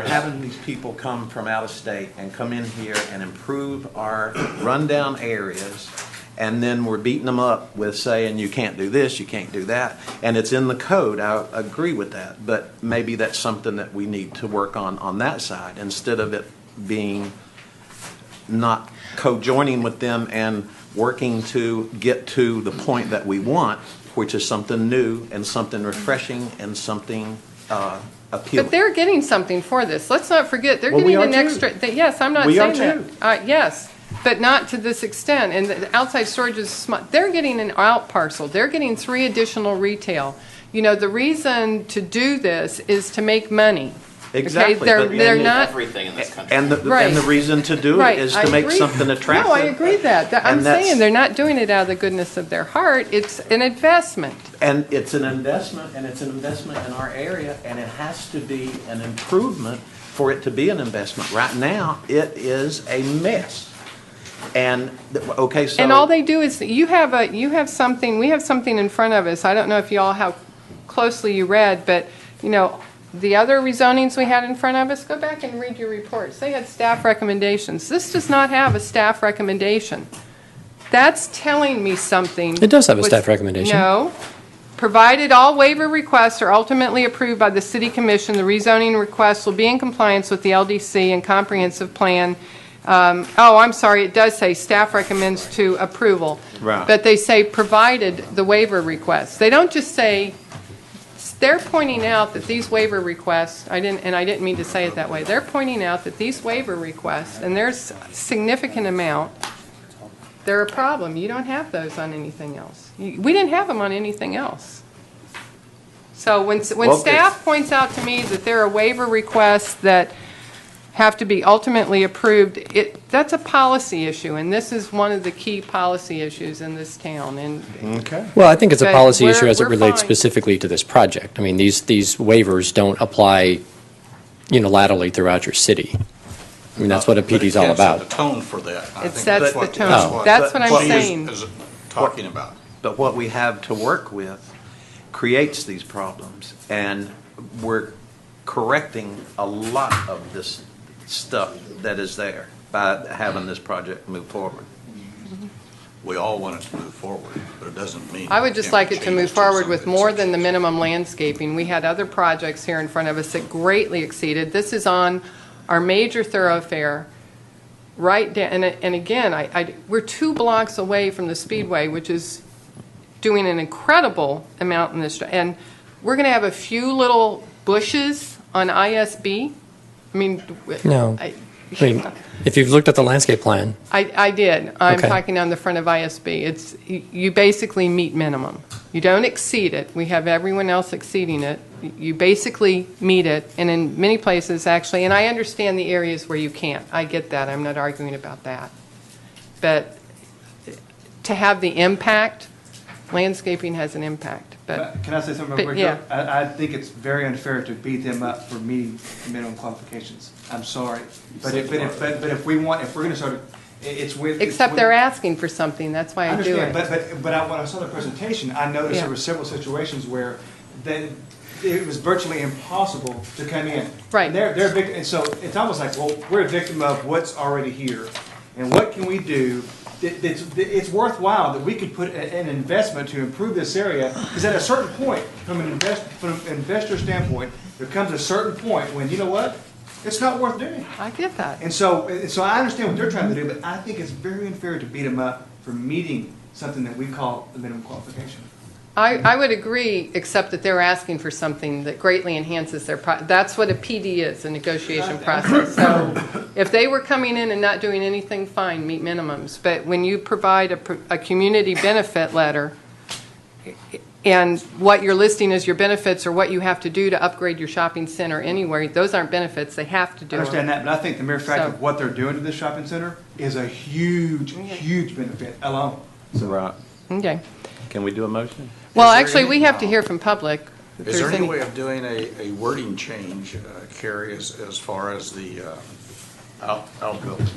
having these people come from out of state and come in here and improve our rundown areas, and then we're beating them up with saying, you can't do this, you can't do that. And it's in the code, I agree with that, but maybe that's something that we need to work on that side, instead of it being not co-joining with them and working to get to the point that we want, which is something new and something refreshing and something appealing.
but they're getting something for this. Let's not forget, they're
Well, we
getting an
are too.
extra, yes, I'm not
We are
saying that. Yes, but not to this extent. And the outside storage is smart. They're getting an out parcel. They're getting 3 additional retail. The reason to do this is to make money.
Exactly,
Okay? They're
but-
not.
Everything in this country.
And the
Right.
reason to do
Right,
it is
I
to make
agree.
something attractive.
No, I agree that. I'm
And that's-
saying they're not doing it out of the goodness of their heart. It's an investment.
And it's an investment, and it's an investment in our area, and it has to be an improvement for it to be an investment. Right now, it is a mess. And, okay, so.
And all they do is, we have something in front of us. I don't know if you all, how closely you read, but, the other rezonings we had in front of us, go back and read your reports. They had staff recommendations. This does not have a staff recommendation. That's telling me something.
It does have a staff recommendation.
No. Provided all waiver requests are ultimately approved by the city commission, the rezoning requests will be in compliance with the LDC and comprehensive plan. I'm sorry, it does say staff recommends to approval.
Right.
But they say provided the waiver requests. They don't just say, they're pointing out that these waiver requests, I didn't mean to say it that way. They're pointing out that these waiver requests, and there's a significant amount, they're a problem. You don't have those on anything else. We didn't have them on anything else. So when staff points out to me that there are waiver requests that have to be ultimately approved, that's a policy issue, and this is one of the key policy issues in this town.
Okay.
Well, I think it's a
But
policy issue as it
we're
relates
fine.
specifically to this project. I mean, these waivers don't apply unilaterally throughout your city. I mean, that's what a PD is all
But it
about.
can't set the tone for that. I
It
think
sets
that's
the
what-
tone. That's what I'm
she
saying.
is talking about.
But what we have to work with creates these problems, and we're correcting a lot of this stuff that is there by having this project move forward.
We all want it to move forward, but it doesn't mean.
I would just
it
like
can't
it to
be
move
changed
forward with
something.
more than the minimum landscaping. We had other projects here in front of us that greatly exceeded. This is on our major thoroughfare, right down, and again, we're 2 blocks away from the Speedway, which is doing an incredible amount in this, and we're going to have a few little bushes on ISB. I mean,
No. I mean, if you've looked at the landscape plan,
I did. I'm
Okay.
talking on the front of ISB. It's, you basically meet minimum. You don't exceed it. We have everyone else exceeding it. You basically meet it, and in many places, actually, and I understand the areas where you can't. I get that. I'm not arguing about that. But to have the impact, landscaping has an impact. But
Can I say something
but,
real quick?
yeah.
I think it's very unfair to beat them up for meeting minimum qualifications. I'm sorry. But if we're going to sort of, it's with.
Except they're asking for something. That's why I do
understand,
it.
but when I saw the presentation, I noticed
Yeah.
there were several situations where it was virtually impossible to come in.
Right.
And they're a victim, and so it's almost like, well, we're a victim of what's already here. And what can we do? It's worthwhile that we could put an investment to improve this area, because at a certain point, from an investor standpoint, there comes a certain point when, you know what? It's not worth doing.
I get that.
And so I understand what they're trying to do, but I think it's very unfair to beat them up for meeting something that we call the minimum qualification.
I would agree, except that they're asking for something that greatly enhances their, that's what a PD is, a negotiation process. So if they were coming in and not doing anything, fine, meet minimums. But when you provide a community benefit letter, and what you're listing as your benefits or what you have to do to upgrade your shopping center anywhere, those aren't benefits, they have to do
I
it.
understand that, but I think the mere fact
So-
of what they're doing to this shopping center is a huge, huge benefit alone.
So, Rob,
Okay.
can we do a motion?
Well,
Is there
actually,
any-
we have to hear from public. if
Is there
there's
any way of doing a wording change, Carrie, as far as the outbuilding?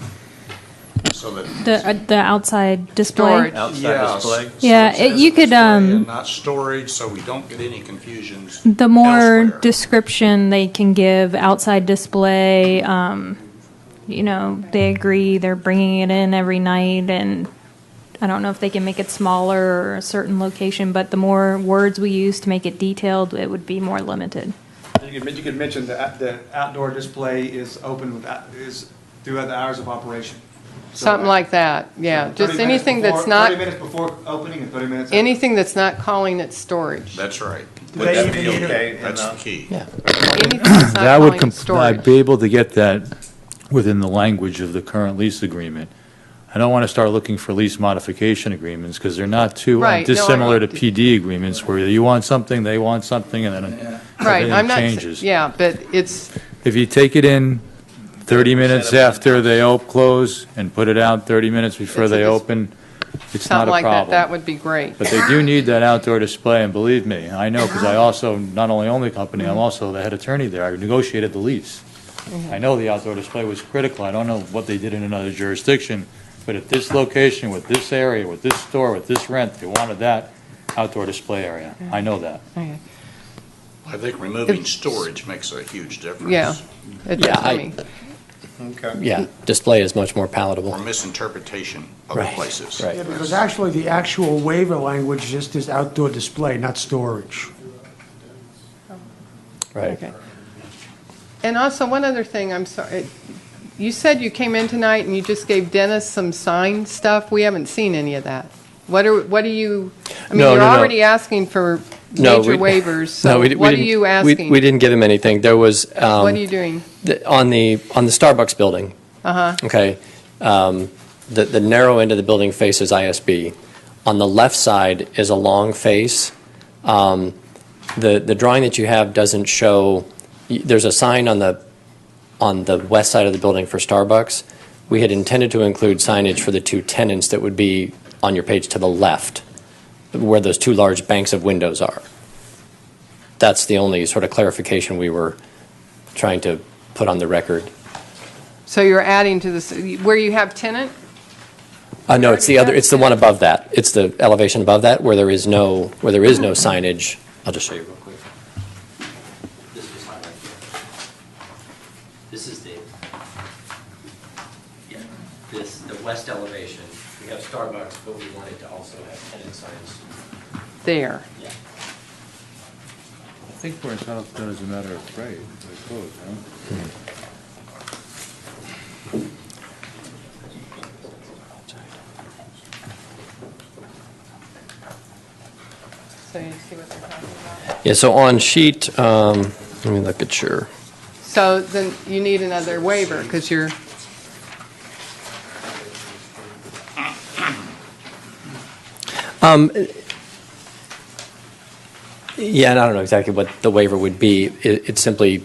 So that.
The outside display.
Storage.
Outside
Yes.
display?
Yeah,
So it says
you could,
display and
um,
not storage, so we don't get any confusions.
The more
elsewhere.
description they can give, outside display, you know, they agree they're bringing it in every night, and I don't know if they can make it smaller or a certain location, but the more words we use to make it detailed, it would be more limited.
You could mention the outdoor display is open is throughout the hours of operation. So,
Something like that, yeah.
30
Just
minutes
anything
before-
that's not,
30 minutes before opening and 30 minutes after.
anything that's not calling it storage.
That's right.
Would that be okay?
That's the key.
yeah.
Anything that's not
That would,
calling it
I'd
storage.
be able to get that within the language of the current lease agreement. I don't want to start looking for lease modification agreements, because they're not too
Right, no, I
dissimilar to
don't-
PD agreements, where you want something, they want something, and then
Right, I'm
everything
not,
changes.
yeah, but it's,
If you take it in 30 minutes after they close and put it out 30 minutes before they open, it's not
something
a
like that,
problem.
that would be great.
But they do need that outdoor display, and believe me, I know, because I also not only own the company, I'm also the head attorney there. I negotiated the lease. I know the outdoor display was critical. I don't know what they did in another jurisdiction, but at this location, with this area, with this store, with this rent, they wanted that outdoor display area. I know that.
Okay.
I think removing storage makes a huge difference.
Yeah, it
Yeah,
does to
I-
me.
Okay.
Yeah, display is much more palatable.
Or misinterpretation of
Right,
places.
right.
Yeah, because actually the actual waiver language just is outdoor display, not storage.
Right.
Okay. And also, one other thing, I'm sorry, you said you came in tonight and you just gave Dennis some sign stuff. We haven't seen any of that. What are you, I mean,
No,
you're
no, no.
already asking for
No,
major
we-
waivers, so
we
what are
didn't-
you asking?
We didn't give him anything. There was.
What are you doing?
On the Starbucks building,
Uh-huh.
okay, the narrow end of the building faces ISB. On the left side is a long face. The drawing that you have doesn't show, there's a sign on the west side of the building for Starbucks. We had intended to include signage for the two tenants that would be on your page to the left, where those two large banks of windows are. That's the only sort of clarification we were trying to put on the record.
So you're adding to this, where you have tenant?
No, it's the other, it's the one above that. It's the elevation above that where there is no signage. I'll just show you real quick. This is highlighted here. This is the west elevation. We have Starbucks, but we wanted to also have tenant signs.
There.
Yeah.
I think we're entitled to that as a matter of right, I suppose, huh?
Yeah, so on sheet, let me look at your,
So then you need another waiver because you're,
yeah, and I don't know exactly what the waiver would be. It's simply,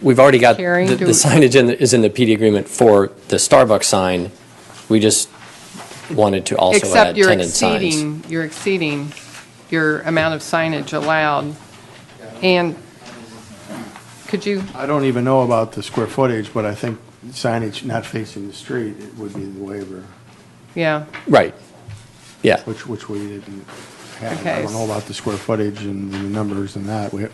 we've already got,
Carrie,
the
do-
signage is in the PD agreement for the Starbucks sign. We just wanted to also
except
add
you're
tenant signs.
exceeding your amount of signage allowed. And could you,
I don't even know about the square footage, but I think signage not facing the street, it would be the waiver,
yeah,
Right, yeah.
which we didn't have.
Okay.
I don't know about the square footage and the numbers and that. What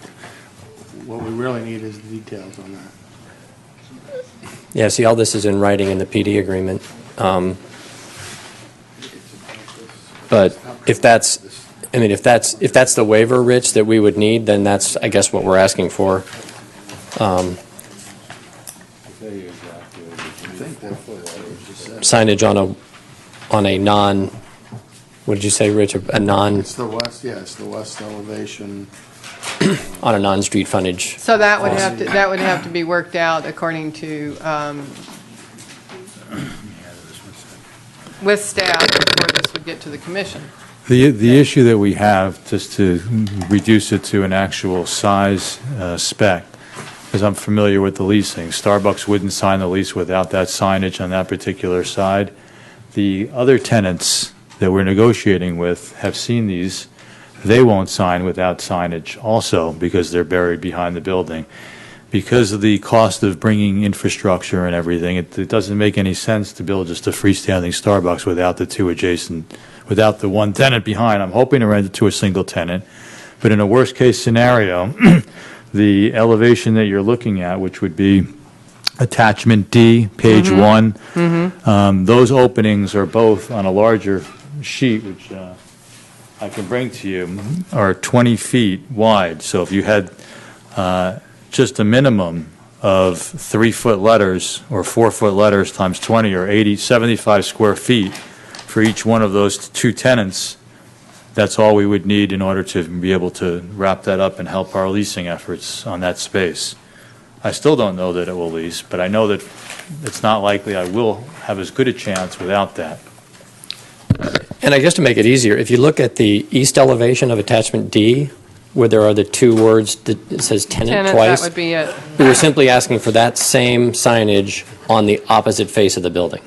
we really need is the details on that.
Yeah, see, all this is in writing in the PD agreement. But if that's the waiver, Rich, that we would need, then that's, I guess, what we're asking for. Signage on a non, what did you say, Rich? A non,
It's the west, yeah, it's the west elevation.
on a non-street frontage.
so that would have to be worked out according to, with staff before this would get to the commission.
The issue that we have, just to reduce it to an actual size spec, because I'm familiar with the leasing. Starbucks wouldn't sign the lease without that signage on that particular side. The other tenants that we're negotiating with have seen these. They won't sign without signage also because they're buried behind the building. Because of the cost of bringing infrastructure and everything, it doesn't make any sense to build just a freestanding Starbucks without the two adjacent, without the one tenant behind. I'm hoping to rent it to a single tenant. But in a worst-case scenario, the elevation that you're looking at, which would be attachment D, page 1, those openings are both on a larger sheet, which I can bring to you, are 20 feet wide. So if you had just a minimum of 3-foot letters or 4-foot letters times 20 or 80, 75 square feet for each one of those two tenants, that's all we would need in order to be able to wrap that up and help our leasing efforts on that space. I still don't know that it will lease, but I know that it's not likely I will have as good a chance without that.
And I guess to make it easier, if you look at the east elevation of attachment D, where there are the two words that it says tenant twice.
That would be it.
We were simply asking for that same signage on the opposite face of the building.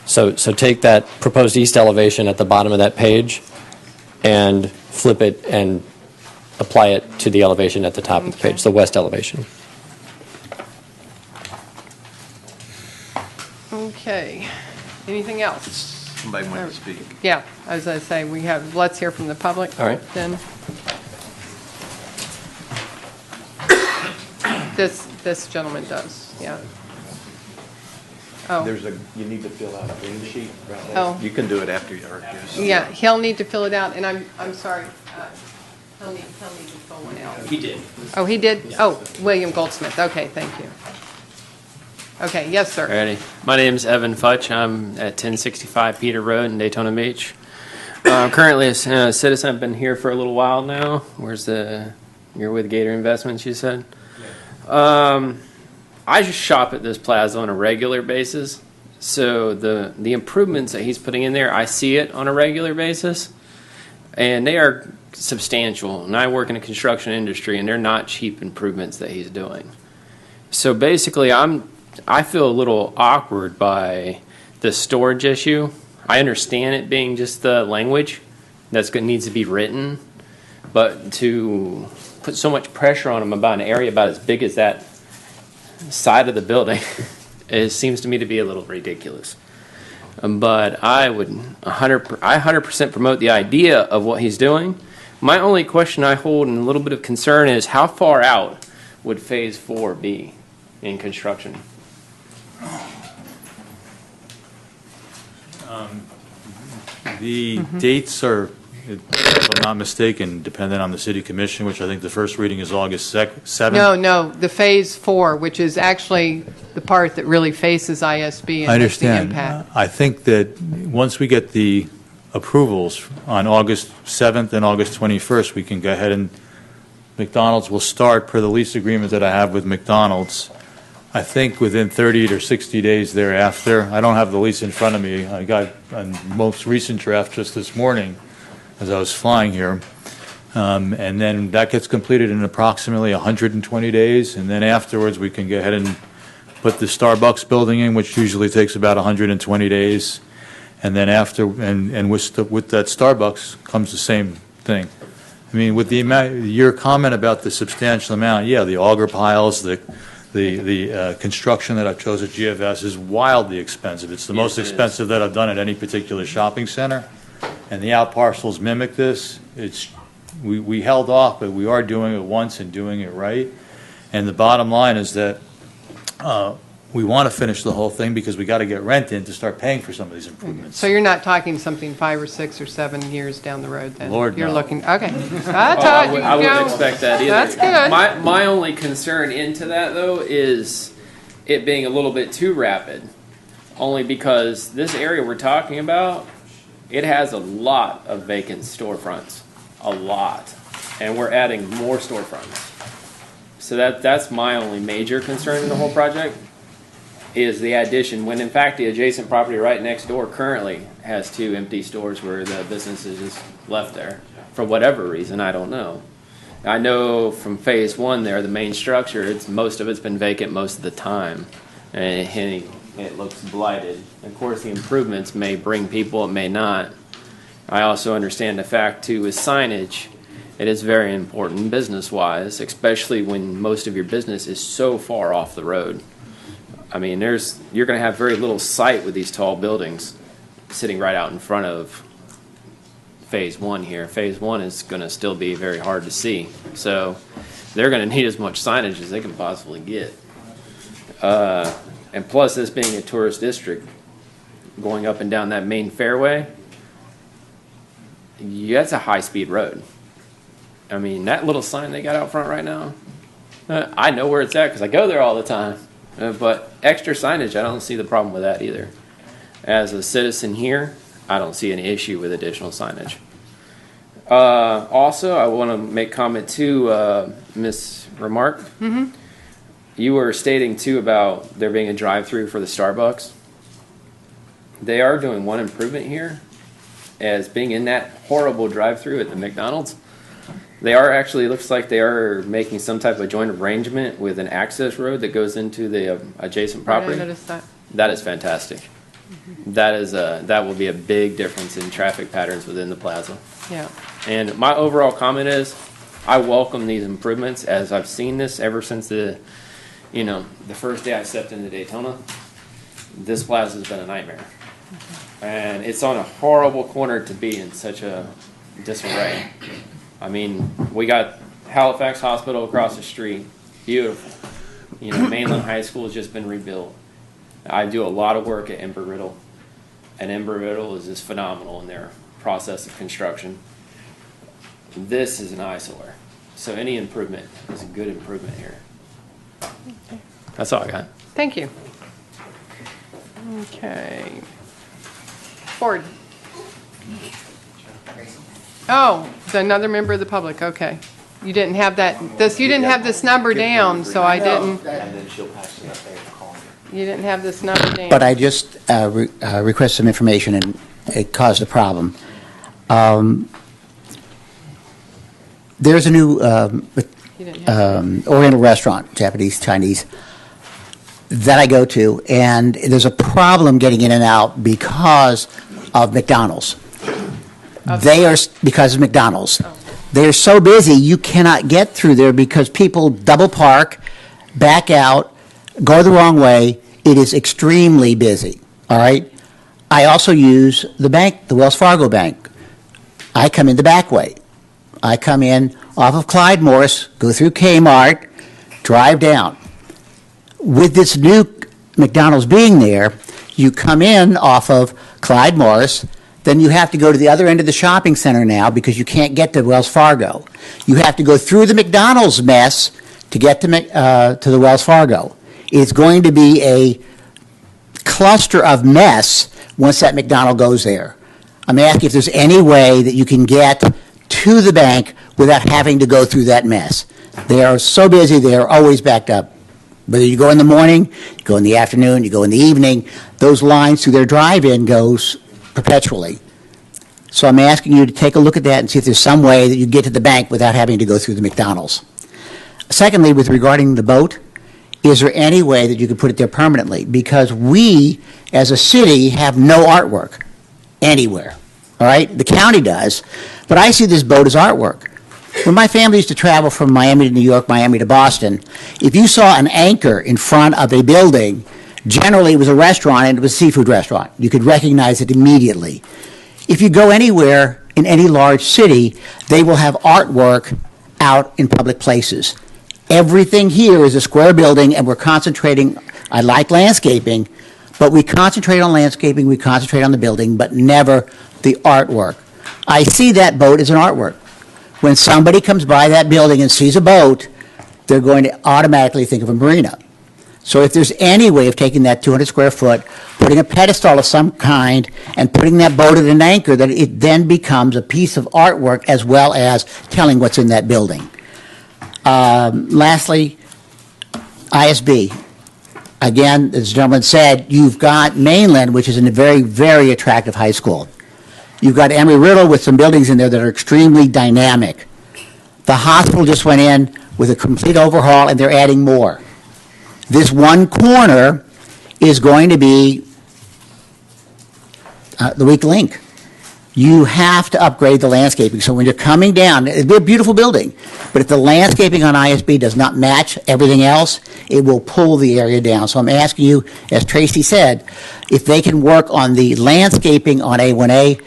So take that proposed east elevation at the bottom of that page and flip it and apply it to the elevation at the top of the page, the west elevation.
Okay. Anything else?
Somebody wants to speak.
Yeah, as I say, let's hear from the public.
All right.
Then. This gentleman does, yeah. Oh.
You need to fill out a green sheet right there.
Oh.
You can do it after your
Yeah, he'll need to fill it out, and I'm sorry, he'll need to fill one out.
He did.
Oh, he did? Oh, William Goldsmith, okay, thank you. Okay, yes, sir.
Alrighty. My name is Evan Futch. I'm at 1065 Peter Road in Daytona Beach. I'm currently a citizen. I've been here for a little while now. You're with Gator Investments, you said? I just shop at this plaza on a regular basis. So the improvements that he's putting in there, I see it on a regular basis. And they are substantial. And I work in the construction industry, and they're not cheap improvements that he's doing. So basically, I feel a little awkward by the storage issue. I understand it being just the language that's needs to be written, but to put so much pressure on them about an area about as big as that side of the building, it seems to me to be a little ridiculous. But I would 100% promote the idea of what he's doing. My only question I hold and a little bit of concern is how far out would Phase 4 be in construction?
The dates are, if I'm not mistaken, dependent on the city commission, which I think the first reading is August 7th.
No, the Phase 4, which is actually the part that really faces ISB and
I
has the
understand.
impact.
I think that once we get the approvals on August 7th and August 21st, we can go ahead and McDonald's will start per the lease agreement that I have with McDonald's. I think within 30 or 60 days thereafter. I don't have the lease in front of me. I got a most recent draft just this morning as I was flying here. And then that gets completed in approximately 120 days. And then afterwards, we can go ahead and put the Starbucks building in, which usually takes about 120 days. And then after, and with that Starbucks comes the same thing. I mean, with the amount, your comment about the substantial amount, yeah, the auger piles, the construction that I've chosen at GFS is wildly expensive. It's the most expensive that I've done at any particular shopping center. And the out parcels mimic this. We held off, but we are doing it once and doing it right. And the bottom line is that we want to finish the whole thing because we got to get rent in to start paying for some of these improvements.
So you're not talking something 5 or 6 or 7 years down the road then?
Lord,
You're
no.
looking, okay.
I wouldn't expect that either.
That's good.
My only concern into that, though, is it being a little bit too rapid. Only because this area we're talking about, it has a lot of vacant storefronts. A lot. And we're adding more storefronts. So that's my only major concern in the whole project, is the addition, when in fact the adjacent property right next door currently has 2 empty stores where the business is just left there. For whatever reason, I don't know. I know from phase 1 there, the main structure, most of it's been vacant most of the time. And it looks blighted. Of course, the improvements may bring people, it may not. I also understand the fact, too, with signage, it is very important business-wise, especially when most of your business is so far off the road. I mean, you're going to have very little sight with these tall buildings sitting right out in front of phase 1 here. Phase 1 is going to still be very hard to see. So they're going to need as much signage as they can possibly get. And plus, this being a tourist district, going up and down that main fairway, that's a high-speed road. I mean, that little sign they got out front right now, I know where it's at because I go there all the time. But extra signage, I don't see the problem with that either. As a citizen here, I don't see any issue with additional signage. Also, I want to make comment to Ms. Remark.
Mm-hmm.
You were stating, too, about there being a drive-through for the Starbucks. They are doing one improvement here as being in that horrible drive-through at the McDonald's. They are actually, looks like they are making some type of joint arrangement with an access road that goes into the adjacent property.
I noticed that.
That is fantastic. That will be a big difference in traffic patterns within the plaza.
Yeah.
And my overall comment is, I welcome these improvements as I've seen this ever since the first day I stepped into Daytona. This plaza has been a nightmare. And it's on a horrible corner to be in such a disarray. I mean, we got Halifax Hospital across the street. Beautiful. Mainland High School has just been rebuilt. I do a lot of work at Embry-Riddle. And Embry-Riddle is just phenomenal in their process of construction. This is an eyesore. So any improvement is a good improvement here. That's all I got.
Thank you. Okay. Ford. Oh, another member of the public. Okay. You didn't have that. You didn't have this number down, so I didn't.
And then she'll pass it up there to call me.
You didn't have this number down.
But I just requested some information, and it caused a problem. There's a new Oriental restaurant, Japanese, Chinese, that I go to, and there's a problem getting in and out because of McDonald's. Because of McDonald's. They're so busy, you cannot get through there because people double park, back out, go the wrong way. It is extremely busy, all right? I also use the bank, the Wells Fargo Bank. I come in the back way. I come in off of Clyde Morris, go through Kmart, drive down. With this new McDonald's being there, you come in off of Clyde Morris, then you have to go to the other end of the shopping center now because you can't get to Wells Fargo. You have to go through the McDonald's mess to get to the Wells Fargo. It's going to be a cluster of mess once that McDonald's goes there. I'm asking if there's any way that you can get to the bank without having to go through that mess. They are so busy, they are always backed up. Whether you go in the morning, you go in the afternoon, you go in the evening, those lines through their drive-in goes perpetually. So I'm asking you to take a look at that and see if there's some way that you get to the bank without having to go through the McDonald's. Secondly, with regarding the boat, is there any way that you could put it there permanently? Because we, as a city, have no artwork anywhere, all right? The county does, but I see this boat as artwork. When my family used to travel from Miami to New York, Miami to Boston, if you saw an anchor in front of a building, generally it was a restaurant and it was a seafood restaurant. You could recognize it immediately. If you go anywhere in any large city, they will have artwork out in public places. Everything here is a square building, and we're concentrating, I like landscaping, but we concentrate on landscaping, we concentrate on the building, but never the artwork. I see that boat as an artwork. When somebody comes by that building and sees a boat, they're going to automatically think of a marina. So if there's any way of taking that 200 square foot, putting a pedestal of some kind, and putting that boat at an anchor, that it then becomes a piece of artwork as well as telling what's in that building. Lastly, ISB. Again, as the gentleman said, you've got Mainland, which is a very, very attractive high school. You've got Embry-Riddle with some buildings in there that are extremely dynamic. The hospital just went in with a complete overhaul, and they're adding more. This one corner is going to be the weak link. You have to upgrade the landscaping. So when you're coming down, it'll be a beautiful building, but if the landscaping on ISB does not match everything else, it will pull the area down. So I'm asking you, as Tracy said, if they can work on the landscaping on A1A,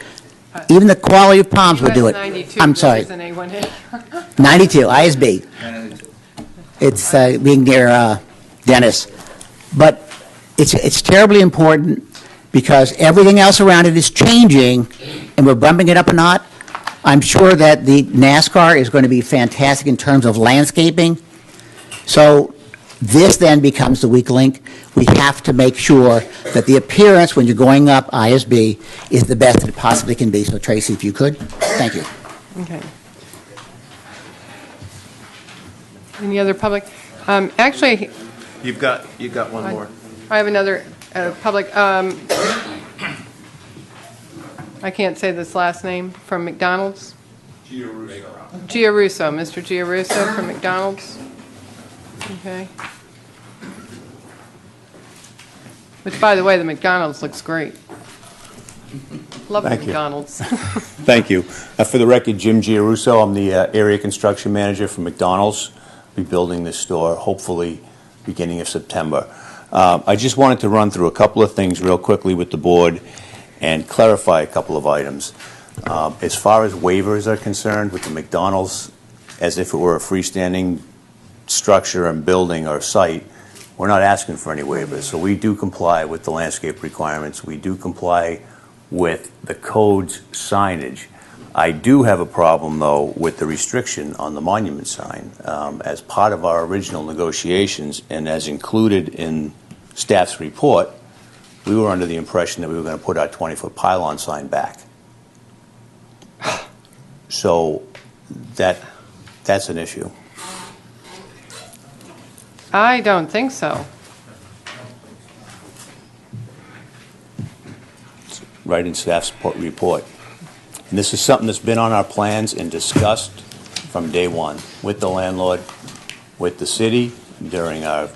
even the quality of palms would do it.
92,
I'm sorry.
This is an A1A.
92, ISB. It's being near Dennis. But it's terribly important because everything else around it is changing, and we're bumping it up a knot. I'm sure that the NASCAR is going to be fantastic in terms of landscaping. So this then becomes the weak link. We have to make sure that the appearance when you're going up ISB is the best that it possibly can be. So Tracy, if you could, thank you.
Okay. Any other public? Actually,
You've got one more.
I have another public. I can't say this last name from McDonald's. Giarusso, Mr. Giarusso from McDonald's. Okay. Which, by the way, the McDonald's looks great. Love the
Thank you.
McDonald's.
Thank you. For the record, Jim Giarusso, I'm the area construction manager for McDonald's. We'll be building this store hopefully beginning of September. I just wanted to run through a couple of things real quickly with the board and clarify a couple of items. As far as waivers are concerned with the McDonald's, as if it were a freestanding structure and building or site, we're not asking for any waivers. So we do comply with the landscape requirements. We do comply with the code's signage. I do have a problem, though, with the restriction on the monument sign. As part of our original negotiations and as included in staff's report, we were under the impression that we were going to put our 20-foot pylon sign back. So that's an issue.
I don't think so.
Right in staff's report. And this is something that's been on our plans and discussed from day one with the landlord, with the city, during our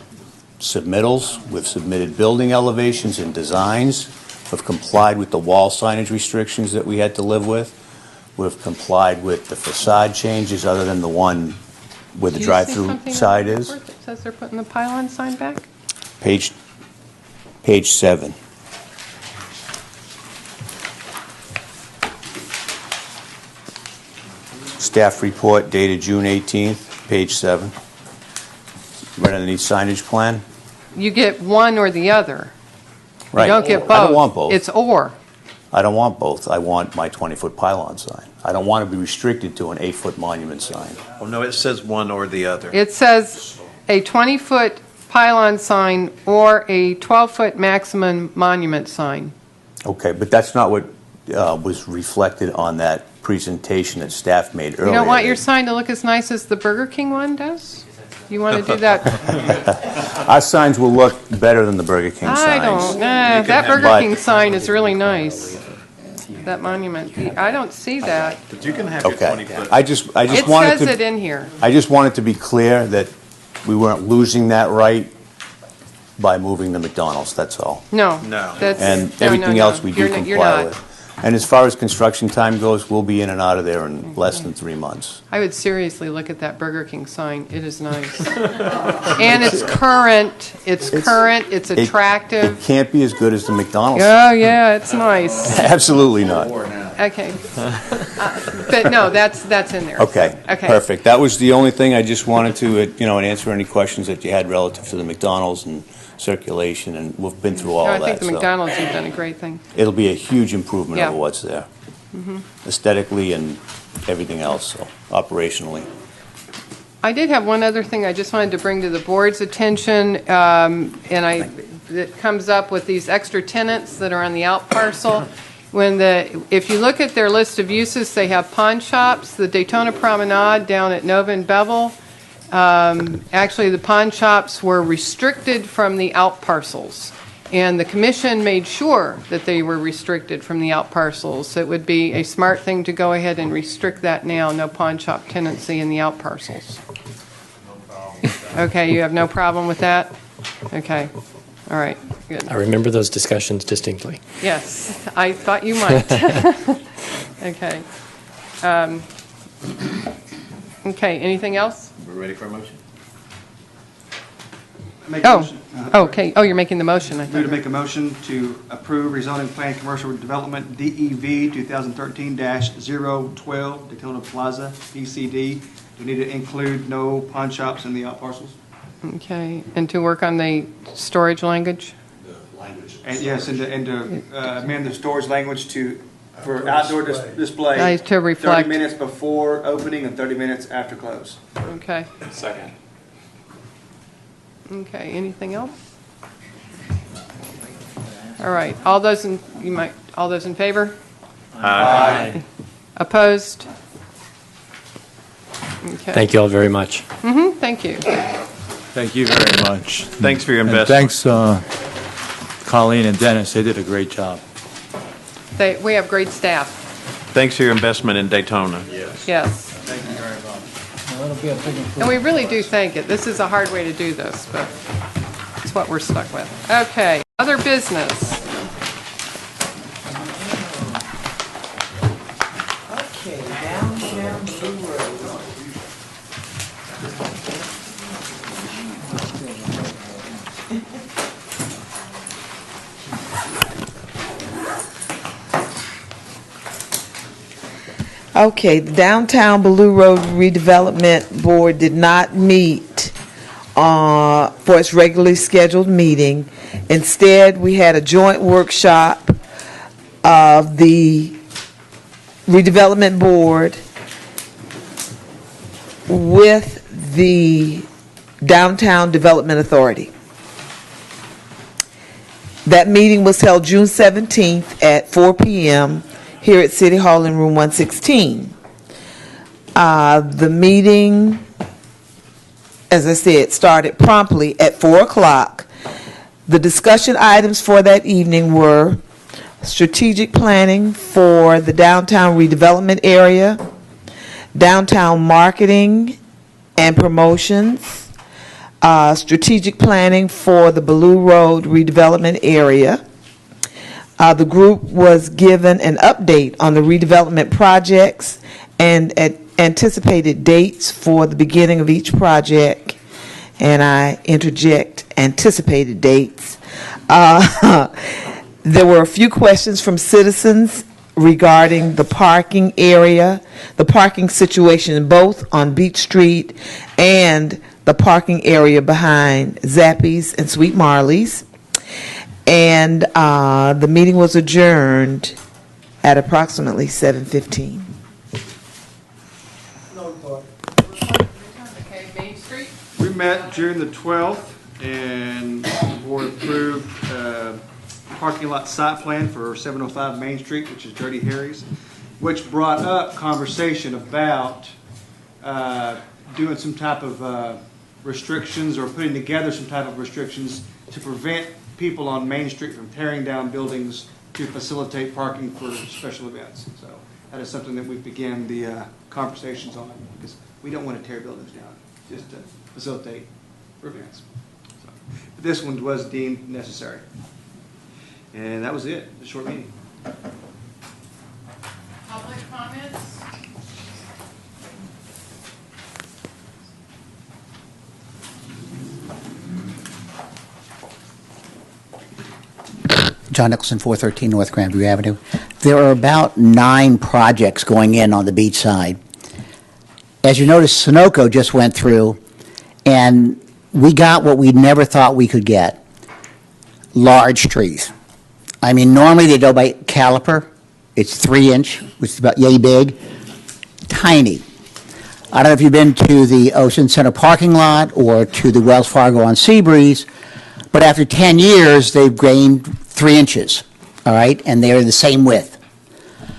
submittals. We've submitted building elevations and designs. We've complied with the wall signage restrictions that we had to live with. We've complied with the facade changes other than the one where the
Do you see
drive-through
something in the
side is.
report that says they're putting the pylon sign back?
Page 7. Staff report dated June 18th, page 7. Right underneath signage plan.
You get one or the other.
Right.
You don't get both.
I don't want both.
It's or.
I don't want both. I want my 20-foot pylon sign. I don't want to be restricted to an 8-foot monument sign.
Oh, no, it says one or the other.
It says a 20-foot pylon sign or a 12-foot maximum monument sign.
Okay, but that's not what was reflected on that presentation that staff made earlier.
You don't want your sign to look as nice as the Burger King one does? You want to do that?
Our signs will look better than the Burger King signs.
I don't, that Burger
But-
King sign is really nice. That monument, I don't see that.
But you can have your
Okay.
20-foot.
I just
It
wanted
says
to.
it in here.
I just wanted to be clear that we weren't losing that right by moving the McDonald's, that's all.
No.
No.
That's-
And
no,
everything
no,
else
no.
we do
You're
comply
not.
with. And as far as construction time goes, we'll be in and out of there in less than 3 months.
I would seriously look at that Burger King sign. It is nice. And it's current, it's
It
attractive.
can't be as good as the McDonald's.
Oh, yeah, it's nice.
Absolutely not.
Okay. But no, that's in there.
Okay,
Okay.
perfect. That was the only thing. I just wanted to, and answer any questions that you had relative to the McDonald's and circulation, and we've been through all
No, I
that.
think the
so
McDonald's have done a great thing.
It'll be a huge improvement
Yeah.
over what's there,
Mhm.
aesthetically and everything else, so operationally.
I did have one other thing I just wanted to bring to the board's attention, it comes up with these extra tenants that are on the out parcel. If you look at their list of uses, they have pawn shops, the Daytona Promenade down at Nova and Bevel. Actually, the pawn shops were restricted from the out parcels, and the commission made sure that they were restricted from the out parcels. It would be a smart thing to go ahead and restrict that now, no pawn shop tenancy in the out parcels. Okay, you have no problem with that? Okay, all right, good.
I remember those discussions distinctly.
Yes, I thought you might. Okay. Okay, anything else?
We're ready for a motion?
Make a
Oh,
motion.
okay, oh, you're making the motion, I
Move
thought.
to make a motion to approve rezoning plan commercial development DEV 2013-012 Daytona Plaza, PCD. Do we need to include no pawn shops in the out parcels?
Okay, and to work on the storage language?
And yes, and to amend the storage language for outdoor display.
To reflect.
30 minutes before opening and 30 minutes after close.
Okay.
Second.
Okay, anything else? All right, all those in favor?
Aye.
Opposed? Okay.
Thank you all very much.
Thank you.
Thank you very much.
Thanks for your
And
investment.
thanks, Colleen and Dennis. They did a great job.
We have great staff,
Thanks for your investment in Daytona.
yes.
Thank you very much.
That'll be a big improvement.
And we really do thank it. This is a hard way to do this, but it's what we're stuck with. Okay, other business.
Okay, downtown Blue Road. Okay, the Downtown Blue Road Redevelopment Board did not meet for its regularly scheduled meeting. Instead, we had a joint workshop of the Redevelopment Board with the Downtown Development Authority. That meeting was held June 17th at 4 p.m. here at City Hall in Room 116. The meeting, as I said, started promptly at 4 o'clock. The discussion items for that evening were strategic planning for the downtown redevelopment area, downtown marketing and promotions, strategic planning for the Blue Road redevelopment area. The group was given an update on the redevelopment projects and anticipated dates for the beginning of each project, and I interject anticipated dates. There were a few questions from citizens regarding the parking area, the parking situation both on Beach Street and the parking area behind Zappy's and Sweet Marley's. And the meeting was adjourned at approximately 7:15.
Okay, Main Street?
We met June the 12th, and the board approved parking lot site plan for 705 Main Street, which is Dirty Harry's, which brought up conversation about doing some type of restrictions or putting together some type of restrictions to prevent people on Main Street from tearing down buildings to facilitate parking for special events. So that is something that we began the conversations on, because we don't want to tear buildings down, just to facilitate for events. So, but this one was deemed necessary. And that was it, the short meeting.
Public comments?
John Nicholson, 413 North Grandview Avenue. There are about 9 projects going in on the beach side. As you notice, Sunoco just went through, and we got what we never thought we could get: large trees. I mean, normally they go by caliper. It's 3-inch, which is about yay big, tiny. I don't know if you've been to the Ocean Center parking lot or to the Wells Fargo on Seabreeze, but after 10 years, they've gained 3 inches, all right, and they're the same width.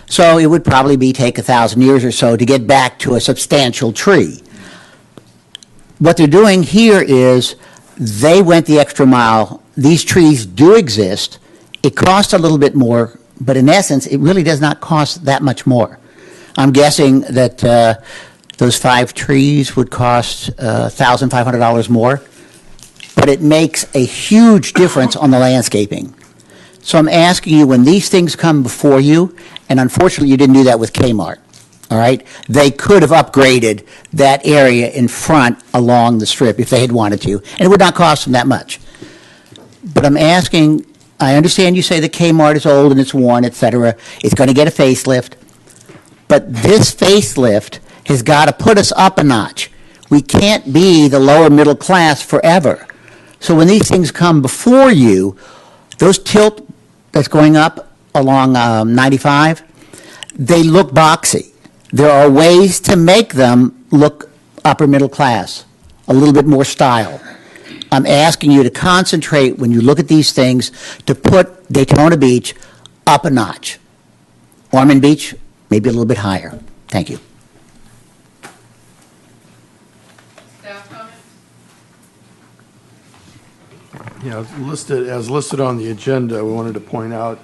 So it would probably take 1,000 years or so to get back to a substantial tree. What they're doing here is they went the extra mile. These trees do exist. It costs a little bit more, but in essence, it really does not cost that much more. I'm guessing that those 5 trees would cost $1,500 more, but it makes a huge difference on the landscaping. So I'm asking you, when these things come before you, and unfortunately you didn't do that with Kmart, all right? They could have upgraded that area in front along the strip if they had wanted to, and it would not cost them that much. But I'm asking, I understand you say that Kmart is old and it's worn, et cetera. It's going to get a facelift. But this facelift has got to put us up a notch. We can't be the lower middle class forever. So when these things come before you, those tilt that's going up along 95, they look boxy. There are ways to make them look upper middle class, a little bit more style. I'm asking you to concentrate when you look at these things to put Daytona Beach up a notch. Ormond Beach, maybe a little bit higher. Thank you.
Staff comments?
Yeah, as listed on the agenda, we wanted to point out,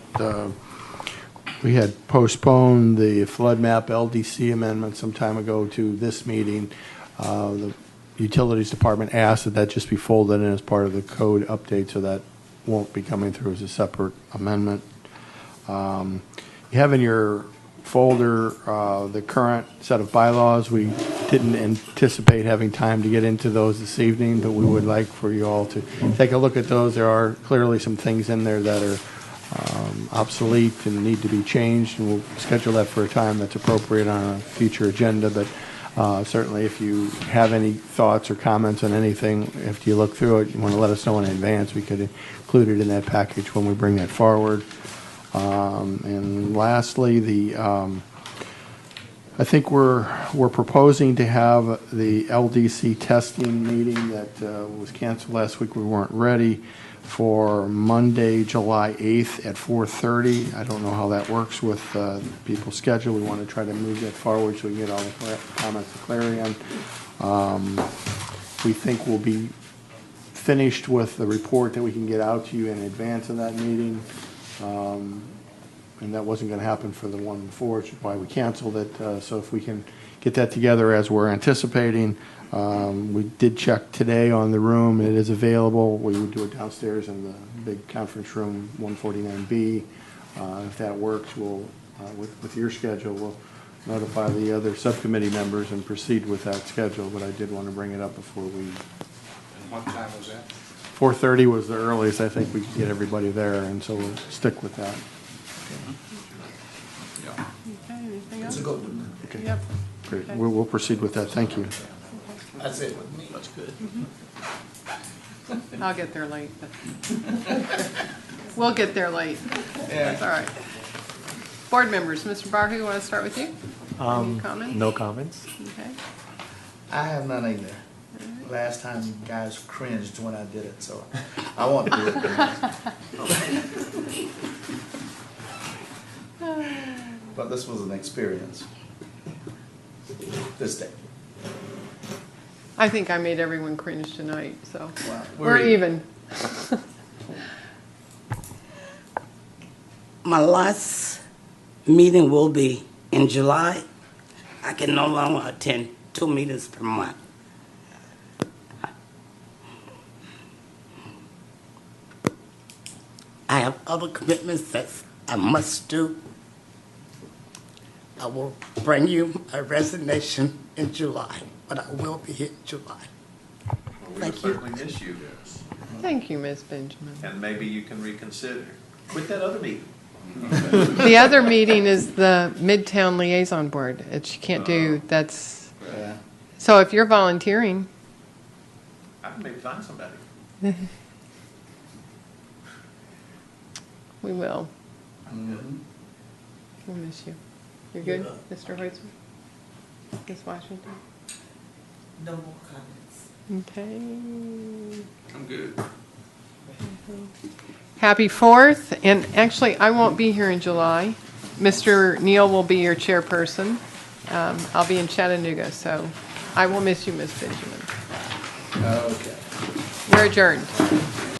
we had postponed the flood map LDC amendment some time ago to this meeting. The Utilities Department asked that just be folded in as part of the code update, so that won't be coming through as a separate amendment. You have in your folder the current set of bylaws. We didn't anticipate having time to get into those this evening, but we would like for you all to take a look at those. There are clearly some things in there that are obsolete and need to be changed, and we'll schedule that for a time that's appropriate on a future agenda. But certainly if you have any thoughts or comments on anything, after you look through it, you want to let us know in advance, we could include it in that package when we bring that forward. And lastly, I think we're proposing to have the LDC testing meeting that was canceled last week. We weren't ready for Monday, July 8th at 4:30. I don't know how that works with people's schedule. We want to try to move that forward so we can get all the comments to Clarion. We think we'll be finished with the report that we can get out to you in advance of that meeting. And that wasn't going to happen for the one before, which is why we canceled it. So if we can get that together as we're anticipating. We did check today on the room. It is available. We would do it downstairs in the big conference room, 149B. If that works, we'll, with your schedule, we'll notify the other subcommittee members and proceed with that schedule. But I did want to bring it up before we...
What time was that?
4:30 was the earliest I think we could get everybody there, and so we'll stick with that.
Okay, anything else?
It's a good one.
Okay.
Yep.
Great.
Okay.
We'll proceed with that. Thank you.
That's it with me. That's good.
I'll get there late, but we'll get there late. That's all right. Board members, Mr. Barhu, you want to start with you? Any comments?
No comments.
Okay.
I have none either. Last time you guys cringed when I did it, so I want to do it.
but this was an experience. This day.
I think I made everyone cringe tonight, so
Wow.
we're even.
My last meeting will be in July. I can no longer attend 2 meetings per month. I have other commitments that I must do. I will bring you a resignation in July, but I will be here in July.
We will
Thank you.
certainly miss you,
Thank you, Ms. Benjamin.
and maybe you can reconsider. Quit that other meeting.
The other meeting is the Midtown Liaison Board. It you can't do, that's,
Yeah.
so if you're volunteering.
I can maybe find somebody.
We will. We'll miss you. You're good, Mr. Hoytsman? Ms. Washington?
No more comments.
Okay.
I'm good.
Happy 4th, and actually, I won't be here in July. Mr. Neal will be your chairperson. I'll be in Chattanooga, so I will miss you, Ms. Benjamin.
Okay.
We're adjourned.